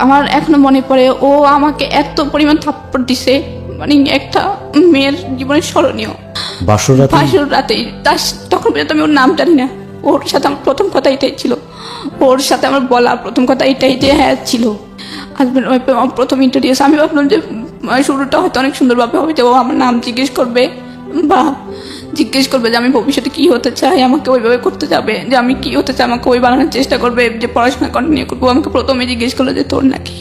আমার এখনো মনে পড়ে ও আমাকে এত পরিমাণ থাপ্পড় দিছে, মানে একটা মেয়ের জীবনে স্মরণীয়। বাসর রাতে তখন পর্যন্ত আমি ওর নাম জানি না। ওর সাথে আমার প্রথম কথা এটাই ছিল, ওর সাথে আমার বলা প্রথম কথা এটাই যে হ্যাঁ ছিল হাজব্যান্ড ওয়াইফ। প্রথম ইন্ট্রোডিউস আমি ভাবলাম যে শুরুটা হয়তো অনেক সুন্দরভাবে হবে, যে ও আমার নাম জিজ্ঞেস করবে বা জিজ্ঞেস করবে যে আমি ভবিষ্যতে কি হতে চাই, আমাকে ওইভাবে করতে যাবে, যে আমি কি হতে চাই আমাকে ওই বানানোর চেষ্টা করবে, যে পড়াশোনা কন্টিনিউ করবো। আমাকে প্রথমে জিজ্ঞেস করলো যে তোর নাকি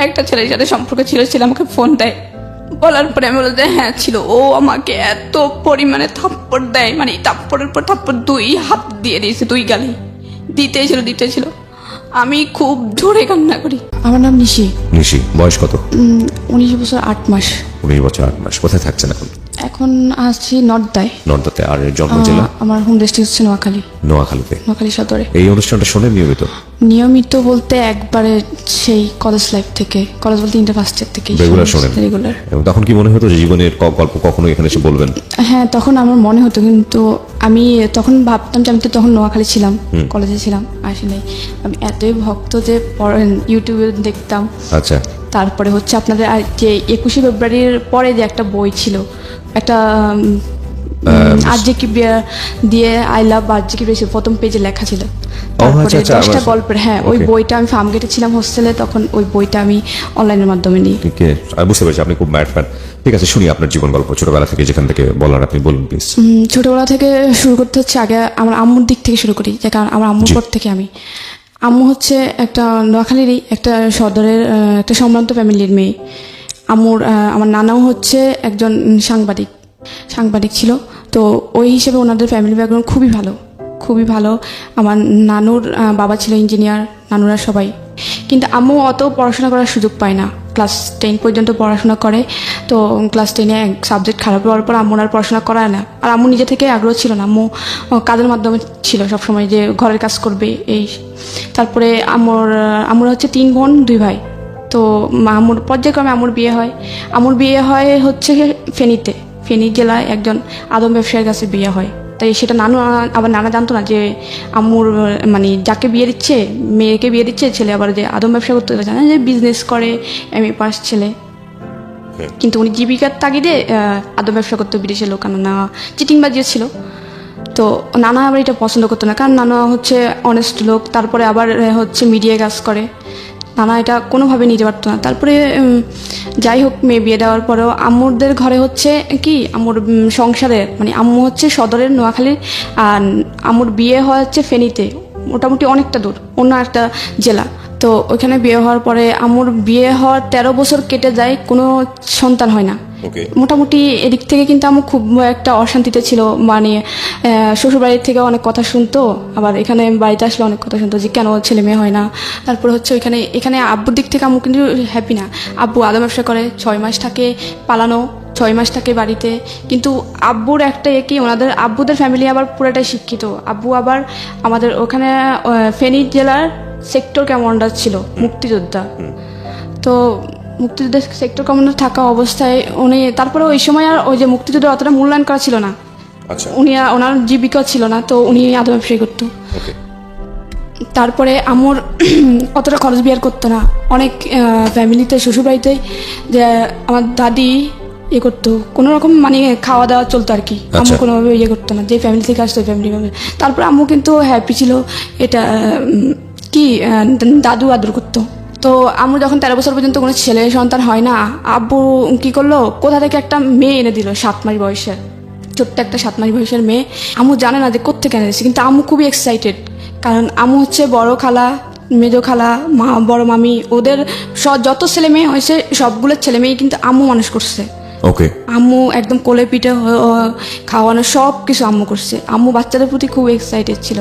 একটা ছেলের সাথে সম্পর্ক ছিল, আমাকে ফোন দেয়। বলার পরে আমি বললো যে হ্যাঁ ছিল। ও আমাকে এত পরিমাণে থাপ্পড় দেয়, মানে থাপ্পড়ের পর থাপ্পড় 2 হাত দিয়ে দিয়েছে, 2 গালে দিতেছিল। আমি খুব জোরে কান্না করি। আমার নাম নিশি। নিশি, বয়স কত? 19 বছর 8 মাস। 19 বছর 8 মাস। কোথায় থাকছেন এখন? এখন আছি নর্দায়। নর্দাতে। আর জন্ম জেলা? আমার হোম ডিস্ট্রিক্ট হচ্ছে নোয়াখালী। নোয়াখালী সদরে। এই অনুষ্ঠানটা শোনেন নিয়মিত বলতে একবারে সেই কলেজ লাইফ থেকে, কলেজ বলতে ইন্টার ফার্স্ট ইয়ার থেকে রেগুলার শোনেন? রেগুলার। এবং তখন কি মনে হতো যে জীবনের গল্প কখনো এখানে এসে বলবেন? হ্যাঁ, তখন আমার মনে হতো, কিন্তু আমি তখন ভাবতাম যে আমি তো তখন নোয়াখালী ছিলাম, কলেজে ছিলাম, আসি নাই। আমি এতই ভক্ত যে ইউটিউবে দেখতাম। আচ্ছা। তারপরে হচ্ছে আপনাদের যে 21শে ফেব্রুয়ারির পরে যে একটা বই ছিল, একটা আরজেকি বিয়ার দিয়ে আই লাভ আরজেকি বিয়ার প্রথম পেজে লেখা ছিল। তারপরে 10টা গল্পের, হ্যাঁ ওই বইটা আমি ফার্মগেটে ছিলাম হোস্টেলে, তখন ওই বইটা আমি অনলাইনের মাধ্যমে নিই। আমি বুঝতে পারছি আপনি খুব ম্যাড ফ্যান। ঠিক আছে, শুনি আপনার জীবন গল্প ছোটবেলা থেকে, যেখান থেকে বলার আপনি বলুন প্লিজ। ছোটবেলা থেকে শুরু করতে হচ্ছে, আগে আমার আম্মুর দিক থেকে শুরু করি, যে কারণ আমার আম্মুর পর থেকে আম্মু হচ্ছে একটা নোয়াখালীরই একটা সদরের একটা সম্ভ্রান্ত ফ্যামিলির মেয়ে। আমার নানাও হচ্ছে একজন সাংবাদিক ছিল। তো ওই হিসেবে ওনাদের ফ্যামিলি ব্যাকগ্রাউন্ড খুবই ভালো। আমার নানুর বাবা ছিল ইঞ্জিনিয়ার, নানুরা সবাই। কিন্তু আম্মু অত পড়াশোনা করার সুযোগ পায় না, ক্লাস 10 পর্যন্ত পড়াশোনা করে। তো ক্লাস 10-এ এক সাবজেক্ট খারাপ হওয়ার পর আম্মুর আর পড়াশোনা করায় না। আর আম্মু নিজে থেকে আগ্রহ ছিল না, আম্মু কাজের মাধ্যমে ছিল সবসময়, যে ঘরের কাজ করবে এই। তারপরে আম্মুর হচ্ছে 3 বোন 2 ভাই। তো আম্মুর পর্যায়ক্রমে আম্মুর বিয়ে হয় হচ্ছে ফেনী জেলায় একজন আদম ব্যবসায়ীর কাছে বিয়ে হয়। তাই সেটা নানা জানতো না যে আম্মুর মানে যাকে মেয়েকে বিয়ে দিচ্ছে ছেলে আবার যে আদম ব্যবসা করতে জানে, যে বিজনেস করে, MA পাস ছেলে। কিন্তু উনি জীবিকার তাগিদে আদম ব্যবসা করতে বিদেশে লোক আনা, চিটিংবাজিও ছিল। তো নানা আবার এটা পছন্দ করতো না, কারণ নানা হচ্ছে অনেস্ট লোক, তারপরে আবার হচ্ছে মিডিয়ায় কাজ করে। নানা এটা কোনোভাবে নিতে পারতো না। তারপরে যাই হোক, মেয়ে বিয়ে দেওয়ার পরেও আম্মুরদের ঘরে হচ্ছে কি, আম্মুর সংসারে মানে আম্মু হচ্ছে সদরের নোয়াখালীর, আর আম্মুর বিয়ে হয় হচ্ছে ফেনীতে, মোটামুটি অনেকটা দূর, অন্য একটা জেলা। তো ওইখানে বিয়ে হওয়ার পরে আম্মুর বিয়ে হওয়ার 13 বছর কেটে যায়, কোনো সন্তান হয় না। মোটামুটি এদিক থেকে কিন্তু আম্মু খুব একটা অশান্তিতে ছিল, মানে শ্বশুরবাড়ির থেকে অনেক কথা শুনতো, আবার এখানে বাড়িতে আসলে অনেক কথা শুনতো যে কেন ছেলে মেয়ে হয় না। তারপর হচ্ছে এখানে আব্বুর দিক থেকে আম্মু কিন্তু হ্যাপি না। আব্বু আদা ব্যবসা করে, 6 মাস থাকে পালানো, 6 মাস থাকে বাড়িতে। কিন্তু আব্বুর একটা কি, ওনাদের আব্বুদের ফ্যামিলি আবার পুরোটাই শিক্ষিত। আব্বু আবার আমাদের ওখানে ফেনী জেলার সেক্টর কমান্ডার ছিল, মুক্তিযোদ্ধা। তো মুক্তিযুদ্ধের সেক্টর কমান্ডার থাকা অবস্থায় উনি, তারপরে ওই সময় আর ওই যে মুক্তিযুদ্ধের অতটা মূল্যায়ন করা ছিল না, ওনার জীবিকা ছিল না, তো উনি আদম ব্যবসায়ী করতো। তারপরে আম্মুর অতটা খরচ বিয়ার করতো না, অনেক ফ্যামিলিতে শ্বশুরবাড়িতে যে আমার দাদি করতো, কোনো রকম মানে খাওয়া দাওয়া চলতো আর কি। আম্মু কোনোভাবে করতো না, যে ফ্যামিলি থেকে আসতো ওই ফ্যামিলি ভাবে। তারপরে আম্মু কিন্তু হ্যাপি ছিল, এটা কি দাদু আদর করতো। তো আম্মু যখন 13 বছর পর্যন্ত কোনো ছেলে সন্তান হয় না, আব্বু কি করলো, কোথা থেকে একটা মেয়ে এনে দিল, 7 মাস বয়সের, ছোট্ট একটা 7 মাস বয়সের মেয়ে। আম্মু জানে না যে কোত্থেকে এনে দিচ্ছে, কিন্তু আম্মু খুবই এক্সাইটেড, কারণ আম্মু হচ্ছে বড় খালা, মেজো খালা, বড় মামি, ওদের যত ছেলে মেয়ে হয়েছে সবগুলোর ছেলে মেয়ে কিন্তু আম্মু মানুষ করছে। আম্মু একদম কোলে পিঠে খাওয়ানো সব কিছু আম্মু করছে। আম্মু বাচ্চাদের প্রতি খুব এক্সাইটেড ছিল,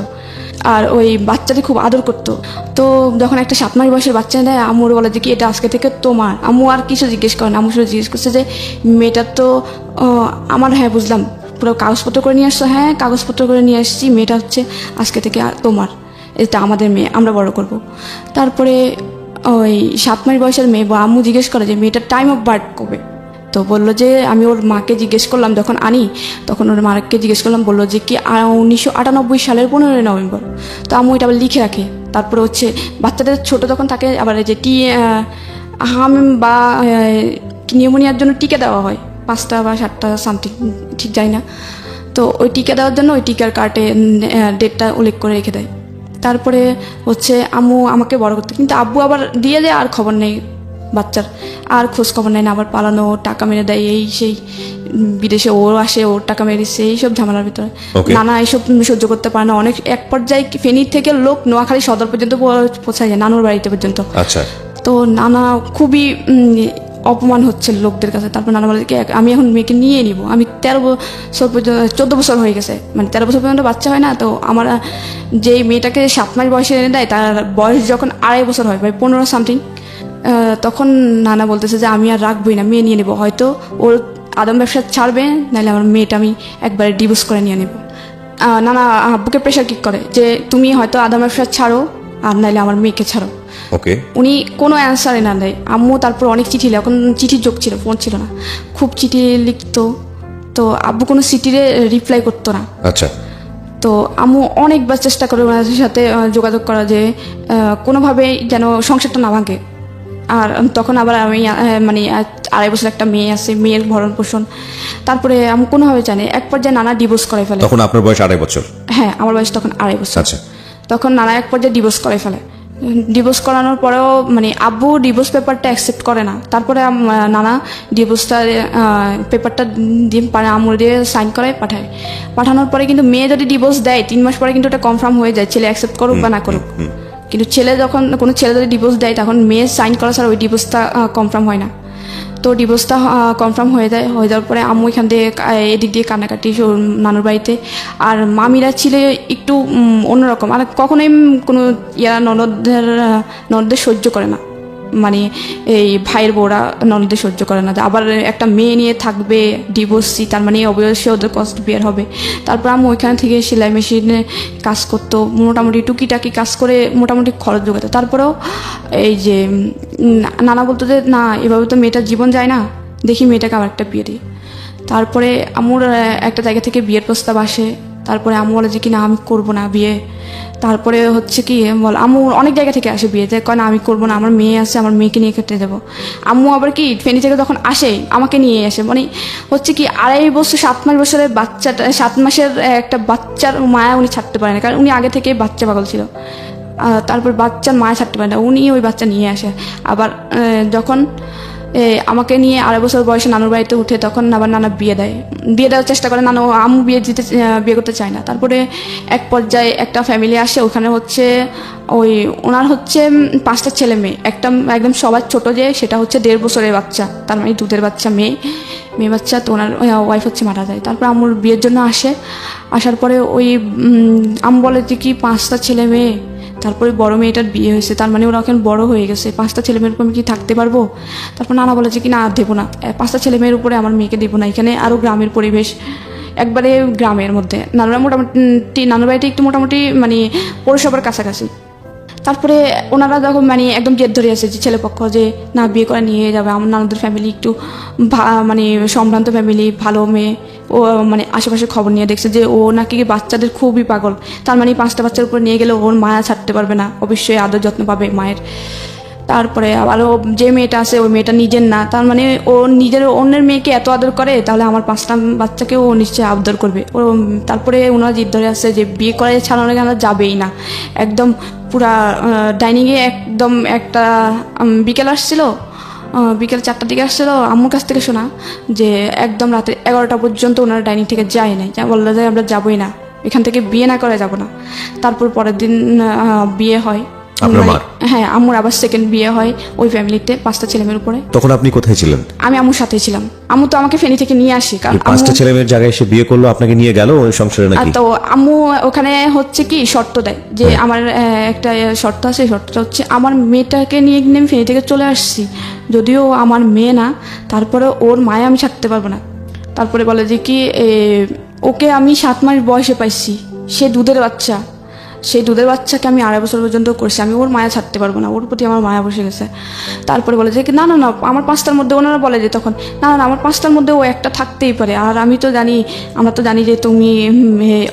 আর ওই বাচ্চাদের খুব আদর করতো। তো যখন একটা 7 মাস বয়সের বাচ্চা দেয়, আম্মুর বলে যে কি এটা আজকে থেকে তোমার। আম্মু আর কিছু জিজ্ঞেস করে না, আম্মু শুধু জিজ্ঞেস করছে যে মেয়েটার তো আমার, হ্যাঁ বুঝলাম, পুরো কাগজপত্র করে নিয়ে আসছো, হ্যাঁ কাগজপত্র করে নিয়ে আসছি, মেয়েটা হচ্ছে আজকে থেকে তোমার, এটা আমাদের মেয়ে, আমরা বড় করব। তারপরে ওই 7 মাস বয়সের মেয়ে, আম্মু জিজ্ঞেস করে যে মেয়েটার টাইম অফ বার্থ কবে। তো বললো যে, আমি ওর মাকে জিজ্ঞেস করলাম যখন আনি, তখন ওর মাকে জিজ্ঞেস করলাম, বললো যে কি 1998 সালের 15 নভেম্বর। তো আম্মু এটা আবার লিখে রাখে, তারপরে হচ্ছে বাচ্চাদের ছোট যখন থাকে আবার এই যে হাম বা নিউমোনিয়ার জন্য টিকা দেওয়া হয় 5টা বা 7টা সামথিং, ঠিক যায় না। তো ওই টিকা দেওয়ার জন্য ওই টিকার কার্ডে ডেটটা উল্লেখ করে রেখে দেয়। তারপরে হচ্ছে আম্মু আমাকে বড় করতে, কিন্তু আব্বু আবার দিয়ে দেয় আর খবর নেই বাচ্চার, আর খোঁজ খবর নেয় না, আবার পালানো, টাকা মেরে দেয়, এই সেই বিদেশে ও আসে, ওর টাকা মেরে দিচ্ছে, এইসব ঝামেলার ভিতরে নানা এইসব সহ্য করতে পারে না। অনেক এক পর্যায়ে ফেনী থেকে লোক নোয়াখালী সদর পর্যন্ত পৌঁছায় যায়, নানুর বাড়িতে পর্যন্ত। আচ্ছা। তো নানা খুবই অপমান হচ্ছে লোকদের কাছে। তারপর নানা বলে কি আমি এখন মেয়েকে নিয়ে নিব, আমি 13 বছর পর্যন্ত 14 বছর হয়ে গেছে, মানে 13 বছর পর্যন্ত বাচ্চা হয় না। তো আমার যেই মেয়েটাকে 7 মাস বয়সে এনে দেয় তার বয়স যখন 2.5 বছর হয়, ভাই 15 সামথিং, তখন নানা বলতেছে যে আমি আর রাখবোই না, মেয়ে নিয়ে নেবো, হয়তো ওর আদম ব্যবসা ছাড়বে, নাহলে আমার মেয়েটা আমি একবারে ডিভোর্স করে নিয়ে নেব। নানা আব্বুকে প্রেশার কিক করে যে তুমি হয়তো আদম ব্যবসা ছাড়ো, আর নাহলে আমার মেয়েকে ছাড়ো। ওকে। উনি কোনো অ্যান্সারই না দেয়। আম্মু তারপর অনেক চিঠি, এখন চিঠির যোগ ছিল, ফোন ছিল না, খুব চিঠি লিখতো। তো আব্বু কোনো চিঠিরে রিপ্লাই করতো না। আচ্ছা। তো আম্মু অনেকবার চেষ্টা করে ওনার সাথে যোগাযোগ করা, যে কোনোভাবেই যেন সংসারটা না ভাঙে। আর তখন আবার আমি মানে 2.5 বছর একটা মেয়ে আছে, মেয়ের ভরণ পোষণ। তারপরে আমি কোনোভাবে জানি এক পর্যায়ে নানা ডিভোর্স করে ফেলে। তখন আপনার বয়স 2.5 বছর? হ্যাঁ, আমার বয়স তখন 2.5 বছর। আচ্ছা। তখন নানা এক পর্যায়ে ডিভোর্স করে ফেলে। ডিভোর্স করানোর পরেও মানে আব্বু ডিভোর্স পেপারটা অ্যাকসেপ্ট করে না। তারপরে নানা ডিভোর্সটা পেপারটা দিয়ে আম্মুর দিয়ে সাইন করে পাঠায়। পাঠানোর পরে কিন্তু মেয়ে যদি ডিভোর্স দেয় 3 মাস পরে কিন্তু ওটা কনফার্ম হয়ে যায়, ছেলে অ্যাকসেপ্ট করুক বা না করুক। কিন্তু ছেলে যখন কোনো ছেলে যদি ডিভোর্স দেয় তখন মেয়ে সাইন করা ছাড়া ওই ডিভোর্সটা কনফার্ম হয় না। তো ডিভোর্সটা কনফার্ম হয়ে যায়। হয়ে যাওয়ার পরে আম্মু এখান থেকে এদিক দিয়ে কান্নাকাটি নানুর বাড়িতে। আর মামিরা ছিল একটু অন্যরকম, আর কখনোই কোনো ননদদের সহ্য করে না, মানে এই ভাইয়ের বউরা ননদদের সহ্য করে না। আবার একটা মেয়ে নিয়ে থাকবে ডিভোর্সি, তার মানে অবশ্যই ওদের কষ্ট বের হবে। তারপর আমি ওইখান থেকে সেলাই মেশিনে কাজ করতো, মোটামুটি টুকিটাকি কাজ করে মোটামুটি খরচ জোগাতো। তারপরেও এই যে নানা বলতো যে না, এভাবে তো মেয়েটার জীবন যায় না, দেখি মেয়েটাকে আবার একটা বিয়ে দিই। তারপরে আম্মুর একটা জায়গা থেকে বিয়ের প্রস্তাব আসে। তারপরে আম্মু বলে যে কি না, আমি করবো না বিয়ে। তারপরে হচ্ছে কি বল, আম্মু অনেক জায়গা থেকে আসে বিয়ে, যে কয় না আমি করবো না, আমার মেয়ে আছে, আমার মেয়েকে নিয়ে কেটে দেবো। আম্মু আবার কি ফেনী থেকে যখন আসে আমাকে নিয়ে আসে, মানে হচ্ছে কি 2.5 বছর 7 মাস বছরের বাচ্চাটা, 7 মাসের একটা বাচ্চার মায়া উনি ছাড়তে পারে না, কারণ উনি আগে থেকে বাচ্চা পাগল ছিল। তারপর বাচ্চার মায়া ছাড়তে পারে না, উনি ওই বাচ্চা নিয়ে আসে। আবার যখন আমাকে নিয়ে 2.5 বছর বয়সে নানুর বাড়িতে উঠে, তখন আবার নানা বিয়ে দেওয়ার চেষ্টা করে। নানু আম্মু বিয়ে করতে চায় না। তারপরে এক পর্যায়ে একটা ফ্যামিলি আসে, ওখানে হচ্ছে ওনার হচ্ছে 5টা ছেলে মেয়ে, একটা একদম সবার ছোট যে সেটা হচ্ছে 1.5 বছরের বাচ্চা, তার মানে দুধের বাচ্চা, মেয়ে বাচ্চা। তো ওনার ওয়াইফ হচ্ছে মারা যায়। তারপর আম্মুর বিয়ের জন্য আসার পরে ওই আম্মু বলে যে কি 5টা ছেলে মেয়ে, তারপরে বড় মেয়েটার বিয়ে হয়েছে, তার মানে ওরা এখন বড় হয়ে গেছে, 5টা ছেলে মেয়ের উপর আমি কি থাকতে পারবো? তারপর নানা বলে যে কি না, দেবো না, 5টা ছেলে মেয়ের উপরে আমার মেয়েকে দেবো না। এখানে আরও গ্রামের পরিবেশ, একবারে গ্রামের মধ্যে। নানুরা মোটামুটি নানুর বাড়িতে একটু মোটামুটি মানে পৌরসভার কাছাকাছি। তারপরে ওনারা যখন মানে একদম জেদ ধরে আছে যে ছেলেপক্ষ যে না, বিয়ে করে নিয়ে যাবে। আমার নানাদের ফ্যামিলি একটু মানে সম্ভ্রান্ত ফ্যামিলি, ভালো মেয়ে। ও মানে আশেপাশে খবর নিয়ে দেখছে যে ও নাকি বাচ্চাদের খুবই পাগল, তার মানে 5টা বাচ্চার উপর নিয়ে গেলে ওর মায়া ছাড়তে পারবে না, অবশ্যই আদর যত্ন পাবে মায়ের। তারপরে আবারও যে মেয়েটা আছে ওই মেয়েটা নিজের না, তার মানে ও নিজের অন্যের মেয়েকে এত আদর করে, তাহলে আমার 5টা বাচ্চাকেও ও নিশ্চয়ই আদর করবে। ও তারপরে ওনারা জিদ ধরে আসছে যে বিয়ে করে ছাড়ানো গেলে যাবেই না। একদম পুরা ডাইনিংয়ে একদম একটা বিকেল আসছিল, বিকেল 4টার দিকে আসছিল, আম্মুর কাছ থেকে শোনা যে একদম রাতে 11টা পর্যন্ত ওনারা ডাইনিং থেকে যায় নাই, বললো যে আমরা যাবোই না, এখান থেকে বিয়ে না করে যাব না। তারপর পরের দিন বিয়ে হয়। হ্যাঁ, আম্মুর আবার সেকেন্ড বিয়ে হয় ওই ফ্যামিলিতে 5টা ছেলেমেয়ের উপরে। তখন আপনি কোথায় ছিলেন? আমি আম্মুর সাথেই ছিলাম। আম্মু তো আমাকে ফেনী থেকে নিয়ে আসি, কারণ 5টা ছেলেমেয়ের জায়গায় এসে বিয়ে করলো, আপনাকে নিয়ে গেল ওই সংসারে নাকি? তো আম্মু ওখানে হচ্ছে কি শর্ত দেয় যে আমার একটা শর্ত আছে, শর্তটা হচ্ছে আমার মেয়েটাকে নিয়ে আমি ফেনী থেকে চলে আসছি, যদিও আমার মেয়ে না, তারপরে ওর মায়ে আমি ছাড়তে পারবো না। তারপরে বলে যে কি ওকে আমি 7 মাস বয়সে পাইছি, সে দুধের বাচ্চা, সেই দুধের বাচ্চাকে আমি 2.5 বছর পর্যন্ত করছি, আমি ওর মায়া ছাড়তে পারবো না, ওর প্রতি আমার মায়া বসে গেছে। তারপরে বলে যে না না না, আমার 5টার মধ্যে, ওনারা বলে যে তখন না না আমার 5টার মধ্যে ও একটা থাকতেই পারে, আর আমি তো জানি, আমরা তো জানি যে তুমি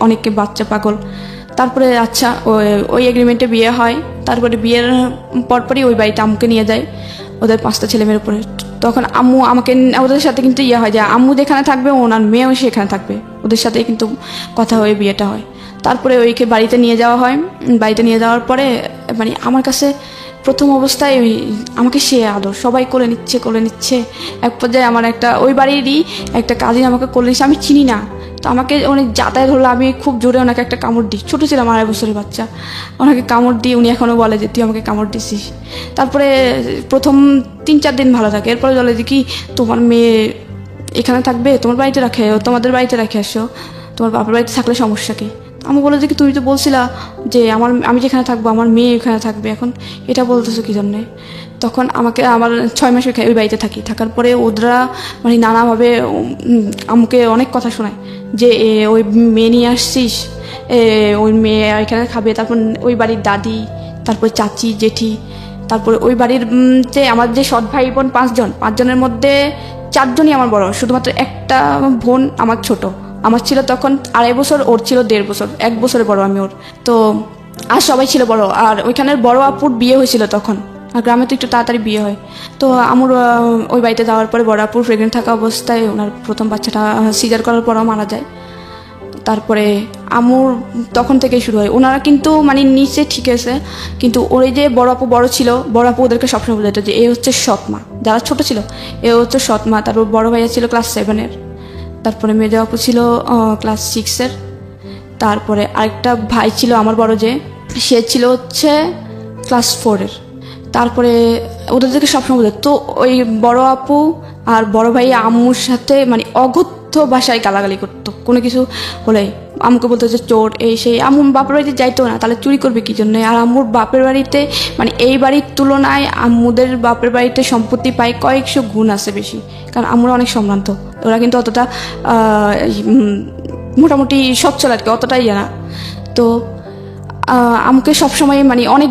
অনেককে বাচ্চা পাগল। তারপরে আচ্ছা ওই এগ্রিমেন্টে বিয়ে হয়। তারপরে বিয়ের পরপরই ওই বাড়িতে আম্মুকে নিয়ে যায় ওদের 5টা ছেলেমেয়ের উপরে। তখন আম্মু আমাকে ওদের সাথে কিন্তু হয় যে আম্মু যেখানে থাকবে ওনার মেয়েও সেখানে থাকবে, ওদের সাথে কিন্তু কথা হয়ে বিয়েটা হয়। তারপরে ওইকে বাড়িতে নিয়ে যাওয়া হয়। বাড়িতে নিয়ে যাওয়ার পরে মানে আমার কাছে প্রথম অবস্থায় আমাকে সে আদর, সবাই কোলে নিচ্ছে। এক পর্যায়ে আমার ওই বাড়িরই একটা কাজিন আমাকে কোলে নিচ্ছে, আমি চিনি না। তো আমাকে অনেক যাতায়াত হলো, আমি খুব জোরে ওনাকে একটা কামড় দিই, ছোটো ছিলাম 2.5 বছরের বাচ্চা, ওনাকে কামড় দিই। উনি এখনও বলে যে তুই আমাকে কামড় দিছিস। তারপরে প্রথম 3-4 দিন ভালো থাকে, এরপরে বলে যে কি তোমার মেয়ে এখানে থাকবে, তোমাদের বাড়িতে রেখে আসো, তোমার বাপের বাড়িতে থাকলে সমস্যা কি? আমি বলে যে কি তুমি তো বলছিলা যে আমি যেখানে থাকবো আমার মেয়ে ওখানে থাকবে, এখন এটা বলতেছো কি জন্যে? তখন আমার 6 মাস ওই বাড়িতে থাকার পরে ওরা মানে নানাভাবে আমাকে অনেক কথা শোনায় যে ওই মেয়ে নিয়ে আসছিস, ওই মেয়ে এখানে খাবে। তারপর ওই বাড়ির দাদি, তারপর চাচি, জেঠি, তারপরে ওই বাড়ির আমার যে সৎ ভাই বোন 5জনের মধ্যে 4জনই আমার বড়, শুধুমাত্র একটা বোন আমার ছোট। আমার ছিল তখন 2.5 বছর, ওর ছিল 1.5 বছর, 1 বছরের বড় আমি ওর। তো আর সবাই ছিল বড়। আর ওইখানের বড় আপুর বিয়ে হয়েছিল তখন, আর গ্রামে তো একটু তাড়াতাড়ি বিয়ে হয়। তো আমার ওই বাড়িতে যাওয়ার পরে বড় আপুর প্রেগনেন্ট থাকা অবস্থায় ওনার প্রথম বাচ্চাটা সিজার করার পরও মারা যায়। তারপরে আমুর তখন থেকেই শুরু হয়। ওনারা কিন্তু মানে নিচে ঠিক আছে, কিন্তু ওই যে বড় আপু ছিল, বড় আপু ওদেরকে সবসময় বোঝাতো যে এ হচ্ছে সৎ মা, যারা ছোট ছিল এ হচ্ছে সৎ মা। তারপর বড় ভাইয়া ছিল ক্লাস 7-এর, তারপরে মেজো আপু ছিল ক্লাস 6-এর, তারপরে আরেকটা ভাই ছিল আমার বড় যে, সে ছিল হচ্ছে ক্লাস 4-এর। তারপরে ওদেরকে সবসময় বোঝাতো। তো ওই বড় আপু আর বড় ভাই আম্মুর সাথে মানে অগত্য ভাষায় গালাগালি করতো কোনো কিছু হলে। আম্মুকে বলতো যে চোর, এই সেই। আম্মু বাপের বাড়িতে যাইতো না, তাহলে চুরি করবে কি জন্য? আর আম্মুর বাপের বাড়িতে মানে এই বাড়ির তুলনায় আম্মুদের বাপের বাড়িতে সম্পত্তি পায় কয়েকশো গুণ আছে বেশি, কারণ আম্মুরা অনেক সম্ভ্রান্ত। ওরা কিন্তু অতটা মোটামুটি সচ্ছল আর কি, অতটাই না। তো আমাকে সবসময় মানে অনেক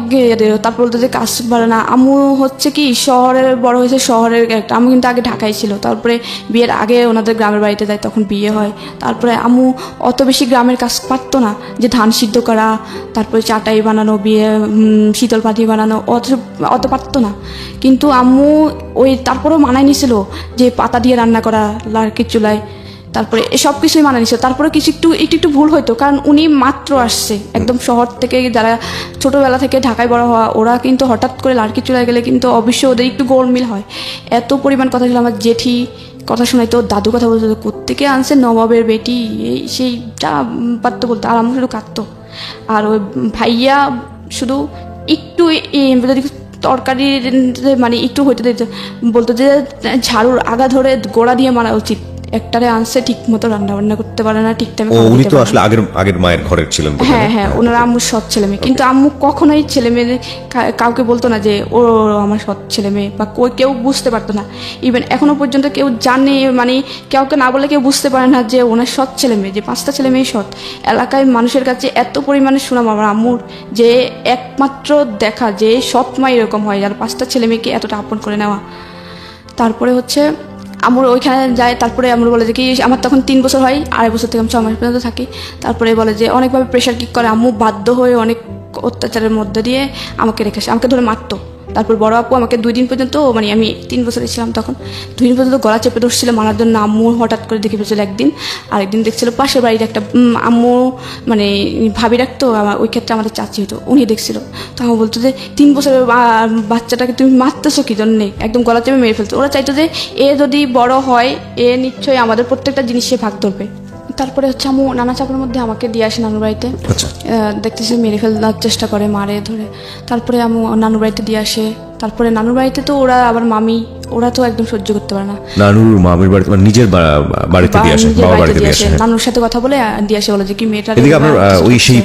তারপর বলতো যে কাজ পারে না। আম্মু হচ্ছে কি শহরের বড় হয়েছে, শহরের একটা। আম্মু কিন্তু আগে ঢাকায় ছিল, তারপরে বিয়ের আগে ওনাদের গ্রামের বাড়িতে যায়, তখন বিয়ে হয়। তারপরে আম্মু অত বেশি গ্রামের কাজ পারতো না, যে ধান সিদ্ধ করা, তারপরে চাটাই বানানো, বিয়ে শীতল পাটি বানানো, অত পারতো না। কিন্তু আম্মু তারপরেও মানায় নিছিল যে পাতা দিয়ে রান্না করা লার্কির চুলায়, তারপরে সব কিছুই মানা নিছিল। তারপরে কিছু একটু ভুল হইতো, কারণ উনি মাত্র আসছে একদম শহর থেকে, যারা ছোটবেলা থেকে ঢাকায় বড় হওয়া, ওরা কিন্তু হঠাৎ করে লাড়কি চুলায় গেলে কিন্তু অবশ্যই ওদের একটু গোলমিল হয়। এত পরিমাণ কথা ছিল। আমার জেঠি কথা শোনাইতো, দাদু কথা বলতো, কোত্থেকে আনছে নবাবের বেটি, এই সেই যা পারতো বলতো। আর আমার শুধু কাঁদতো। আর ওই ভাইয়া শুধু একটু যদি তরকারি মানে একটু হইতে দিত, বলতো যে ঝাড়ুর আগা ধরে গোড়া দিয়ে মারা উচিত, একটারে আনছে ঠিক মতো রান্না বান্না করতে পারে না, ঠিক টাইমে। উনি তো আসলে আগের মায়ের ঘরের ছিলেন। হ্যাঁ, ওনারা আম্মুর সৎ ছেলে মেয়ে। কিন্তু আম্মু কখনোই ছেলে মেয়ে কাউকে বলতো না যে ও আমার সৎ ছেলে মেয়ে, বা কেউ বুঝতে পারতো না। ইভেন এখনো পর্যন্ত কেউ জানে, মানে কাউকে না বলে কেউ বুঝতে পারে না যে ওনার সৎ ছেলে মেয়ে, যে 5টা ছেলে মেয়ে সৎ। এলাকায় মানুষের কাছে এত পরিমাণে সুনাম আমার আম্মুর, যে একমাত্র দেখা যে সৎ মা এরকম হয়, আর 5টা ছেলে মেয়েকে এতটা আপন করে নেওয়া। তারপরে হচ্ছে আমার ওইখানে যায়। তারপরে আমরা বলে যে কি আমার তখন 3 বছর হয়, 2.5 বছর থেকে আমি 6 মাস পর্যন্ত থাকি। তারপরে বলে যে অনেকভাবে প্রেশার কিক করে, আম্মু বাধ্য হয়ে অনেক অত্যাচারের মধ্যে দিয়ে আমাকে রেখেছে, আমাকে ধরে মারতো। তারপর বড় আপু আমাকে 2 দিন পর্যন্ত, মানে আমি 3 বছরে ছিলাম তখন, 2 দিন পর্যন্ত গলা চেপে ধরছিল মারার জন্য। আম্মু হঠাৎ করে দেখে ফেলছিল একদিন, আরেকদিন দেখছিল পাশের বাড়ির একটা আম্মু মানে ভাবি রাখতো, ওই ক্ষেত্রে আমাদের চাচি হতো, উনি দেখছিল। তো আমার বলতো যে 3 বছরের বাচ্চাটাকে তুমি মারতেছো কি জন্যে, একদম গলা চেপে মেরে ফেলতো। ওরা চাইতো যে এ যদি বড় হয়, এ নিশ্চয়ই আমাদের প্রত্যেকটা জিনিস সে ভাগ ধরবে। তারপরে হচ্ছে আম্মু নানা চাপের মধ্যে আমাকে দিয়ে আসে নানুর বাড়িতে। দেখতেছে মেরে ফেলার চেষ্টা করে, মারে ধরে। তারপরে আম্মু নানুর বাড়িতে দিয়ে আসে। তারপরে নানুর বাড়িতে তো ওরা আবার মামি, ওরা তো একদম সহ্য করতে পারে না। নানুর মামির বাড়িতে মানে নিজের বাড়িতে দিয়ে আসে, বাবার বাড়িতে দিয়ে আসে। নানুর সাথে কথা বলে দিয়ে আসে, বলে যে কি মেয়েটা। এদিকে আপনার ওই সেই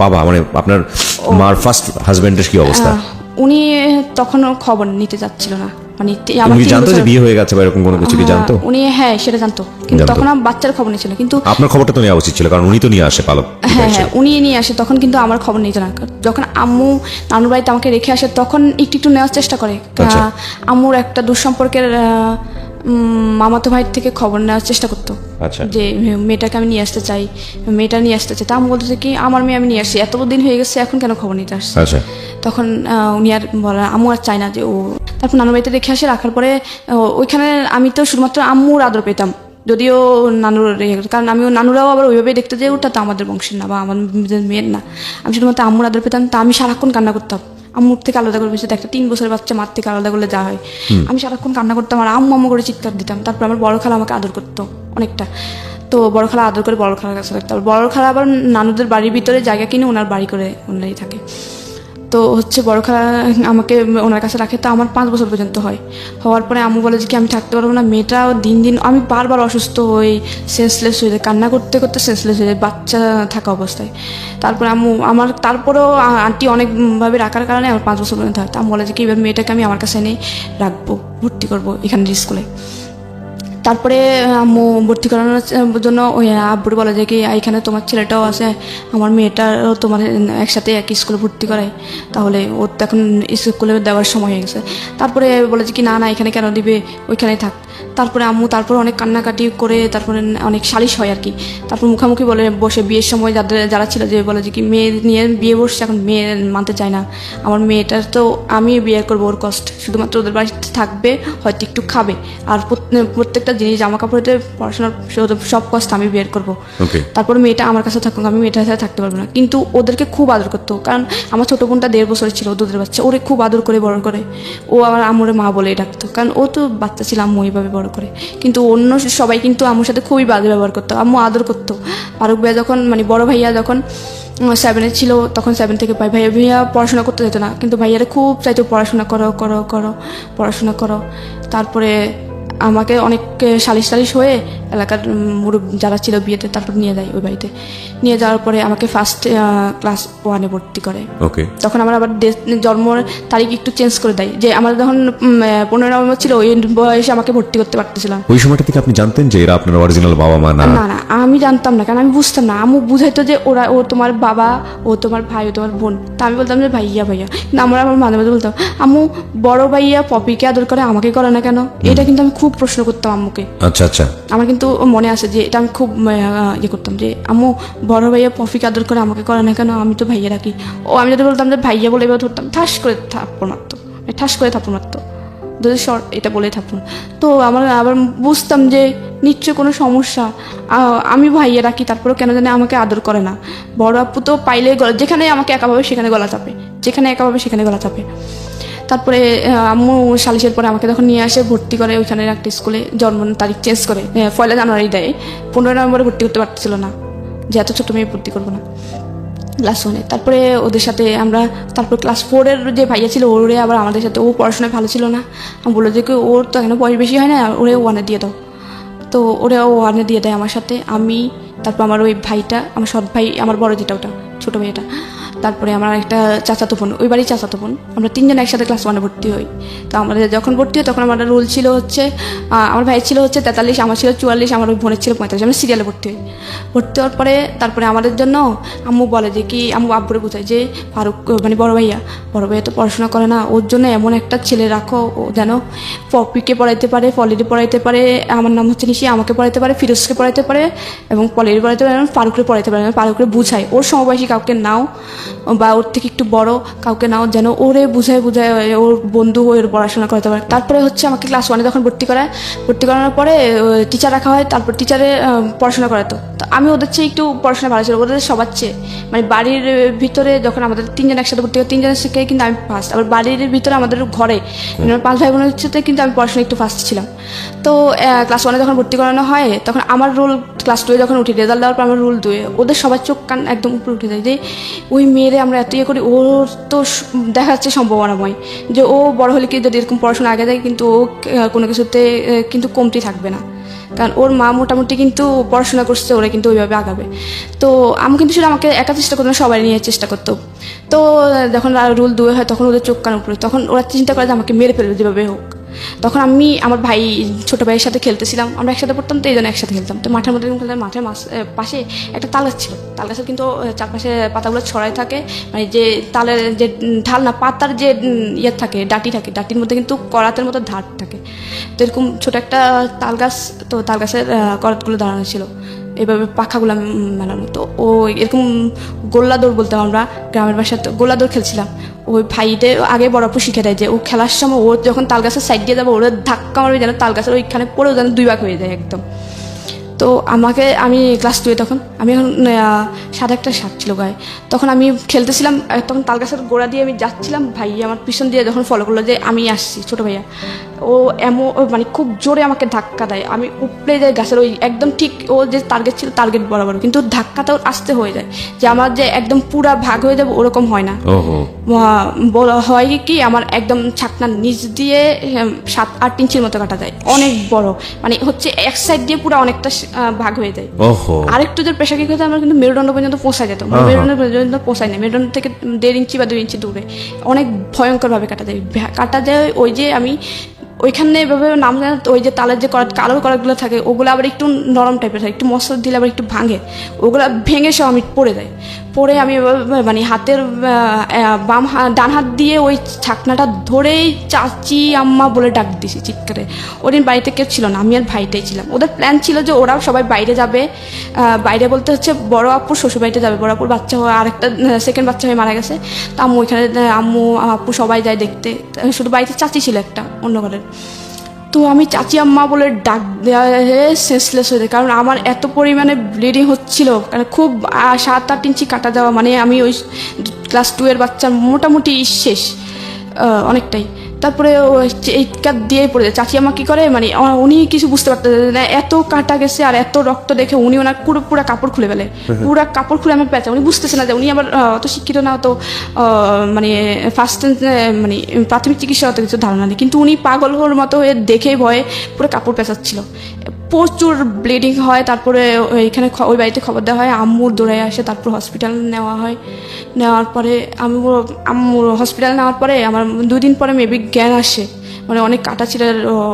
বাবা মানে আপনার মার ফার্স্ট হাজবেন্ডের কি অবস্থা? উনি তখনও খবর নিতে যাচ্ছিল না, মানে উনি জানতো যে বিয়ে হয়ে গেছে বা এরকম কোনো কিছু কি জানতো? উনি হ্যাঁ সেটা জানতো, কিন্তু তখন আমার বাচ্চার খবর নিয়েছিল। কিন্তু আপনার খবরটা তো নেওয়া উচিত ছিল, কারণ উনি তো নিয়ে আসে পালক। হ্যাঁ, উনি নিয়ে আসে তখন, কিন্তু আমার খবর নিত না। যখন আম্মু নানুর বাড়িতে আমাকে রেখে আসে তখন একটু নেওয়ার চেষ্টা করে। আম্মুর একটা দুঃসম্পর্কের মামাতো ভাইয়ের থেকে খবর নেওয়ার চেষ্টা করতো আচ্ছা। যে মেয়েটাকে আমি নিয়ে আসতে চাই, মেয়েটা নিয়ে আসতে চাই। তা আমি বলতেছে কি আমার মেয়ে আমি নিয়ে আসছি, এত দিন হয়ে গেছে এখন কেন খবর নিতে আসছে। আচ্ছা। তখন উনি আর বলা আম্মু আর চাই না যে ও। তারপর নানুর বাড়িতে রেখে আসে, রাখার পরে ওইখানে আমি তো শুধুমাত্র আম্মুর আদর পেতাম, যদিও নানুর কারণ আমিও নানুরাও আবার ওইভাবে দেখতে যে ওটা তো আমাদের বংশের না বা আমাদের মেয়ের না, আমি শুধুমাত্র আম্মুর আদর পেতাম। তা আমি সারাক্ষণ কান্না করতাম আম্মুর থেকে আলাদা করে, বেশি একটা 3 বছরের বাচ্চা মার থেকে আলাদা করলে যা হয়, আমি সারাক্ষণ কান্না করতাম আর আম্মু আম্মু করে চিৎকার দিতাম। তারপর আমার বড় খালা আমাকে আদর করতো অনেকটা, তো বড় খালা আদর করে বড় খালার কাছে রাখতো। বড় খালা আবার নানুদের বাড়ির ভিতরে জায়গা কিনে ওনার বাড়ি করে ওনারই থাকে। তো হচ্ছে বড় খালা আমাকে ওনার কাছে রাখে, তো আমার 5 বছর পর্যন্ত হয়। হওয়ার পরে আম্মু বলে যে কি আমি থাকতে পারবো না, মেয়েটাও দিন দিন আমি বারবার অসুস্থ হই, সেন্সলেস হয়ে যায়, কান্না করতে করতে সেন্সলেস হয়ে যায় বাচ্চা থাকা অবস্থায়। তারপরে আম্মু আমার তারপরেও আন্টি অনেকভাবে রাখার কারণে আমার 5 বছর পর্যন্ত হয়। তো আম্মু বলে যে কি এবার মেয়েটাকে আমি আমার কাছে এনে রাখবো, ভর্তি করবো এখানে স্কুলে। তারপরে আম্মু ভর্তি করানোর জন্য ওই আব্বুর বলে যে কি এখানে তোমার ছেলেটাও আছে, আমার মেয়েটারও তোমার একসাথে এক স্কুলে ভর্তি করাই, তাহলে ওর তো এখন স্কুলে দেওয়ার সময় হয়ে গেছে। তারপরে বলে যে কি না না এখানে কেন দিবে, ওইখানেই থাক। তারপরে আম্মু তারপর অনেক কান্নাকাটি করে তারপরে অনেক সালিশ হয় আর কি। তারপর মুখামুখি বলে বসে বিয়ের সময় যারা ছিল যে বলে যে কি মেয়ে নিয়ে বিয়ে বসছে, এখন মেয়ে মানতে চায় না, আমার মেয়েটার তো আমি বিয়ে করবো, ওর কষ্ট শুধুমাত্র ওদের বাড়িতে থাকবে, হয়তো একটু খাবে, আর প্রত্যেকটা জিনিস জামা কাপড়ের পড়াশোনার সব কষ্ট আমি বের করবো। তারপর মেয়েটা আমার কাছে থাকুক, আমি মেয়েটার সাথে থাকতে পারবো না। কিন্তু ওদেরকে খুব আদর করতো, কারণ আমার ছোট বোনটা 1.5 বছরের ছিল, দুধের বাচ্চা, ওরে খুব আদর করে বড় করে। ও আমার আম্মুরে মা বলে ডাকতো, কারণ ও তো বাচ্চা ছিল, আম্মু এইভাবে বড় করে। কিন্তু অন্য সবাই কিন্তু আম্মুর সাথে খুবই বাজে ব্যবহার করতো, আম্মু আদর করতো। ফারুক ভাইয়া যখন মানে বড় ভাইয়া যখন 7-এ ছিল, তখন 7 থেকে ভাইয়া পড়াশোনা করতে যেত না, কিন্তু ভাইয়ারে খুব চাইতো পড়াশোনা করো করো করো পড়াশোনা করো। তারপরে আমাকে অনেক সালিশ হয়ে এলাকার মুরব্বী যারা ছিল বিয়েতে, তারপর নিয়ে যায় ওই বাড়িতে। নিয়ে যাওয়ার পরে আমাকে ফার্স্ট ক্লাস 1-এ ভর্তি করে। তখন আমার আবার জন্মের তারিখ একটু চেঞ্জ করে দেয়, যে আমার যখন 15 নভেম্বর ছিল ওই বয়সে আমাকে ভর্তি করতে পারতেছিলাম। ওই সময়টা থেকে আপনি জানতেন যে এরা আপনার অরিজিনাল বাবা মা না? না না, আমি জানতাম না, কারণ আমি বুঝতাম না। আম্মু বুঝাইতো যে ও তোমার বাবা, ও তোমার ভাই, ও তোমার বোন। তা আমি বলতাম যে ভাইয়া ভাইয়া। কিন্তু আমার মাঝে মাঝে বলতাম আম্মু বড় ভাইয়া পপিকে আদর করে আমাকে করে না কেন, এটা কিন্তু আমি খুব প্রশ্ন করতাম আম্মুকে। আচ্ছা আচ্ছা। আমার কিন্তু মনে আছে যে এটা আমি খুব ইয়ে করতাম যে আম্মু বড় ভাইয়া পপিকে আদর করে আমাকে করে না কেন, আমি তো ভাইয়া রাখি। ও আমি যদি বলতাম যে ভাইয়া বলে এবার ধরতাম, ঠাস করে থাপ্পড় মারতো, ঠাস করে থাপ্পড় মারতো, যদি শর্ট এটা বলে থাপ্পড়। তো আমার আবার বুঝতাম যে নিশ্চয় কোনো সমস্যা, আমি ভাইয়া রাখি তারপরেও কেন জানি আমাকে আদর করে না। বড় আপু তো পাইলে গলা, যেখানে আমাকে একা পাবে সেখানে গলা চাপে, যেখানে একা পাবে সেখানে গলা চাপে। তারপরে আম্মু সালিশের পরে আমাকে যখন নিয়ে আসে ভর্তি করে ওইখানে একটা স্কুলে, জন্ম তারিখ চেঞ্জ করে 1 জানুয়ারি দেয়। 15 নভেম্বরে ভর্তি করতে পারতেছিল না, যে এত ছোটো মেয়ে ভর্তি করবো না ক্লাস 1-এ। তারপরে ওদের সাথে আমরা, তারপর ক্লাস 4-এর যে ভাইয়া ছিল ওরে আবার আমাদের সাথে, ও পড়াশোনায় ভালো ছিল না, আমি বললো যে ওর তো এখনো বয়স বেশি হয় না, ওরে 1-এ দিয়ে দাও। তো ওরা 1-এ দিয়ে দেয় আমার সাথে। আমি তারপর আমার ওই ভাইটা, আমার সৎ ভাই, আমার বড় যেটা ওটা ছোটো মেয়েটা, তারপরে আমার একটা চাচাতো বোন, ওই বাড়ির চাচাতো বোন, আমরা 3 জন একসাথে ক্লাস 1-এ ভর্তি হই। তো আমাদের যখন ভর্তি হয় তখন আমাদের রুল ছিল হচ্ছে, আমার ভাই ছিল হচ্ছে 43, আমার ছিল 44, আমার ওই বোনের ছিল 45, আমরা সিরিয়ালে ভর্তি হই। ভর্তি হওয়ার পরে তারপরে আমাদের জন্য আম্মু বলে যে কি, আম্মু আব্বুরে বোঝায় যে ফারুক মানে বড় ভাইয়া তো পড়াশোনা করে না, ওর জন্য এমন একটা ছেলে রাখো ও যেন পপিকে পড়াইতে পারে, পলিরে পড়াইতে পারে, আমার নাম হচ্ছে নিশি, আমাকে পড়াইতে পারে, ফিরোজকে পড়াইতে পারে এবং পলিরে পড়াইতে পারে, ফারুকরে পড়াইতে পারে। ফারুকরে বুঝায় ওর সমবয়সী কাউকে নাও বা ওর থেকে একটু বড় কাউকে নাও, যেন ওরে বুঝায় ওর বন্ধু ওর পড়াশোনা করতে পারে। তারপরে হচ্ছে আমাকে ক্লাস 1-এ যখন ভর্তি করানোর পরে টিচার রাখা হয়, তারপর টিচারে পড়াশোনা করাতো। তো আমি ওদের চেয়ে একটু পড়াশোনা ভালো ছিল, ওদের সবার চেয়ে। মানে বাড়ির ভিতরে যখন আমাদের 3 জন একসাথে ভর্তি হয়, 3 জনের থেকে কিন্তু আমি ফার্স্ট। আবার বাড়ির ভিতরে আমাদের ঘরে 5 ভাই বোনের সাথে কিন্তু আমি পড়াশোনা একটু ফার্স্ট ছিলাম। তো ক্লাস 1-এ যখন ভর্তি করানো হয় তখন আমার রোল ক্লাস 2-এ যখন উঠি, রেজাল্ট দেওয়ার পর আমার রোল 2-এ, ওদের সবার চোখ কান একদম উপরে উঠে যায় যে ওই মেয়েরে আমরা এত ইয়ে করি, ওর তো দেখা যাচ্ছে সম্ভাবনাময় যে ও বড় হলে কি যদি এরকম পড়াশোনা আগে যায় কিন্তু ও কোনো কিছুতে কিন্তু কমতি থাকবে না, কারণ ওর মা মোটামুটি কিন্তু পড়াশোনা করছে, ওরা কিন্তু ওইভাবে আগাবে। তো আমি কিন্তু শুধু আমাকে একা চেষ্টা করতো না, সবাই নিয়ে চেষ্টা করতো। তো যখন রুল 2 হয় তখন ওদের চোখ কান উপরে, তখন ওরা চিন্তা করে যে আমাকে মেরে ফেলবে যেভাবে হোক। তখন আমি আমার ভাই ছোটো ভাইয়ের সাথে খেলতেছিলাম, আমরা একসাথে পড়তাম তো এই জন্য একসাথে খেলতাম। তো মাঠের মধ্যে খেলতাম, মাঠের পাশে একটা তাল গাছ ছিল, তাল গাছের কিন্তু চারপাশে পাতাগুলো ছড়াই থাকে, মানে যে তালের যে ঢাল না পাতার যে ইয়ে থাকে ডাঁটি থাকে, ডাঁটির মধ্যে কিন্তু করাতের মতো ধার থাকে। তো এরকম ছোটো একটা তাল গাছ, তো তাল গাছের করাতগুলো দাঁড়ানো ছিল এভাবে পাখাগুলো মেলানো। তো ও এরকম গোল্লা দৌড় বলতাম আমরা গ্রামের বাসায়, তো গোল্লা দৌড় খেলছিলাম। ওই ভাইটে আগে বড় আপু শিখে দেয় যে ও খেলার সময় ও যখন তাল গাছের সাইড দিয়ে যাবে ওরা ধাক্কা মারবে যেন তাল গাছের ওইখানে পড়েও যেন 2 ভাগ হয়ে যায় একদম। তো আমি ক্লাস 2-এ তখন, আমি এখন সাদা একটা শার্ট ছিল গায়ে, তখন আমি খেলতেছিলাম, তখন তাল গাছের গোড়া দিয়ে আমি যাচ্ছিলাম, ভাই আমার পিছন দিয়ে যখন ফলো করলো যে আমি আসছি, ছোটো ভাইয়া, ও মানে খুব জোরে আমাকে ধাক্কা দেয়, আমি উপড়ে যাই গাছের ওই একদম ঠিক ও যে টার্গেট ছিল টার্গেট বরাবর, কিন্তু ধাক্কাটাও আসতে হয়ে যায় যে আমার যে একদম পুরা ভাগ হয়ে যাবে ওরকম হয় না। হয় কি আমার একদম ছাকনার নিচ দিয়ে 7-8 ইঞ্চির মতো কাটা যায়, অনেক বড়, মানে হচ্ছে এক সাইড দিয়ে পুরো অনেকটা ভাগ হয়ে যায়। আরেকটু যে প্রেশার কিক হতে আমার কিন্তু মেরুদণ্ড পর্যন্ত পৌঁছায় যেত, মেরুদণ্ড পর্যন্ত পৌঁছায় না, মেরুদণ্ড থেকে 1.5 ইঞ্চি বা 2 ইঞ্চি দূরে, অনেক ভয়ঙ্করভাবে কাটা যায়। ওই যে আমি ওইখানে এভাবে নাম জানা, ওই যে তালের যে কালো করাতগুলো থাকে ওগুলো আবার একটু নরম টাইপের থাকে, একটু মশলা দিলে আবার একটু ভাঙে, ওগুলো ভেঙে সব আমি পড়ে যাই। পরে আমি মানে হাতের ডান হাত দিয়ে ওই ছাকনাটা ধরেই চাচি আম্মা বলে ডাক দিছি চিৎকারে। ওদিন বাড়িতে কেউ ছিল না, আমি আর ভাইটাই ছিলাম। ওদের প্ল্যান ছিল যে ওরাও সবাই বাইরে যাবে, বাইরে বলতে হচ্ছে বড় আপুর শ্বশুর বাড়িতে যাবে, বড় আপুর বাচ্চা হয়ে আরেকটা সেকেন্ড বাচ্চা হয়ে মারা গেছে। তো আম্মু ওইখানে, আম্মু আপু সবাই যায় দেখতে, শুধু বাড়িতে চাচি ছিল একটা অন্য ঘরের। তো আমি চাচি আম্মা বলে ডাক দেওয়া সেন্সলেস হয়ে যায়, কারণ আমার এত পরিমাণে ব্লিডিং হচ্ছিল, কারণ খুব 7-8 ইঞ্চি কাটা যাওয়া, মানে আমি ওই ক্লাস 2-এর বাচ্চা মোটামুটি শেষ অনেকটাই। তারপরে এই কাট দিয়েই পড়ে যায়। চাচি আমা কী করে, মানে উনি কিছু বুঝতে পারতেন না, এত কাটা গেছে আর এত রক্ত দেখে উনি ওনার পুরো কাপড় খুলে ফেলে, পুরো কাপড় খুলে আমার পেঁচা। উনি বুঝতেছে না যে উনি আবার অত শিক্ষিত না, অত মানে ফার্স্ট মানে প্রাথমিক চিকিৎসা অত কিছু ধারণা নেই, কিন্তু উনি পাগল হওয়ার মতো হয়ে দেখে ভয়ে পুরো কাপড় পেঁচাচ্ছিল, প্রচুর ব্লিডিং হয়। তারপরে এখানে ওই বাড়িতে খবর দেওয়া হয়, আম্মুর দৌড়ায় আসে, তারপর হসপিটাল নেওয়া হয়। নেওয়ার পরে আম্মুর হসপিটাল নেওয়ার পরে আমার 2 দিন পরে মেবি জ্ঞান আসে, মানে অনেক কাটা ছিল,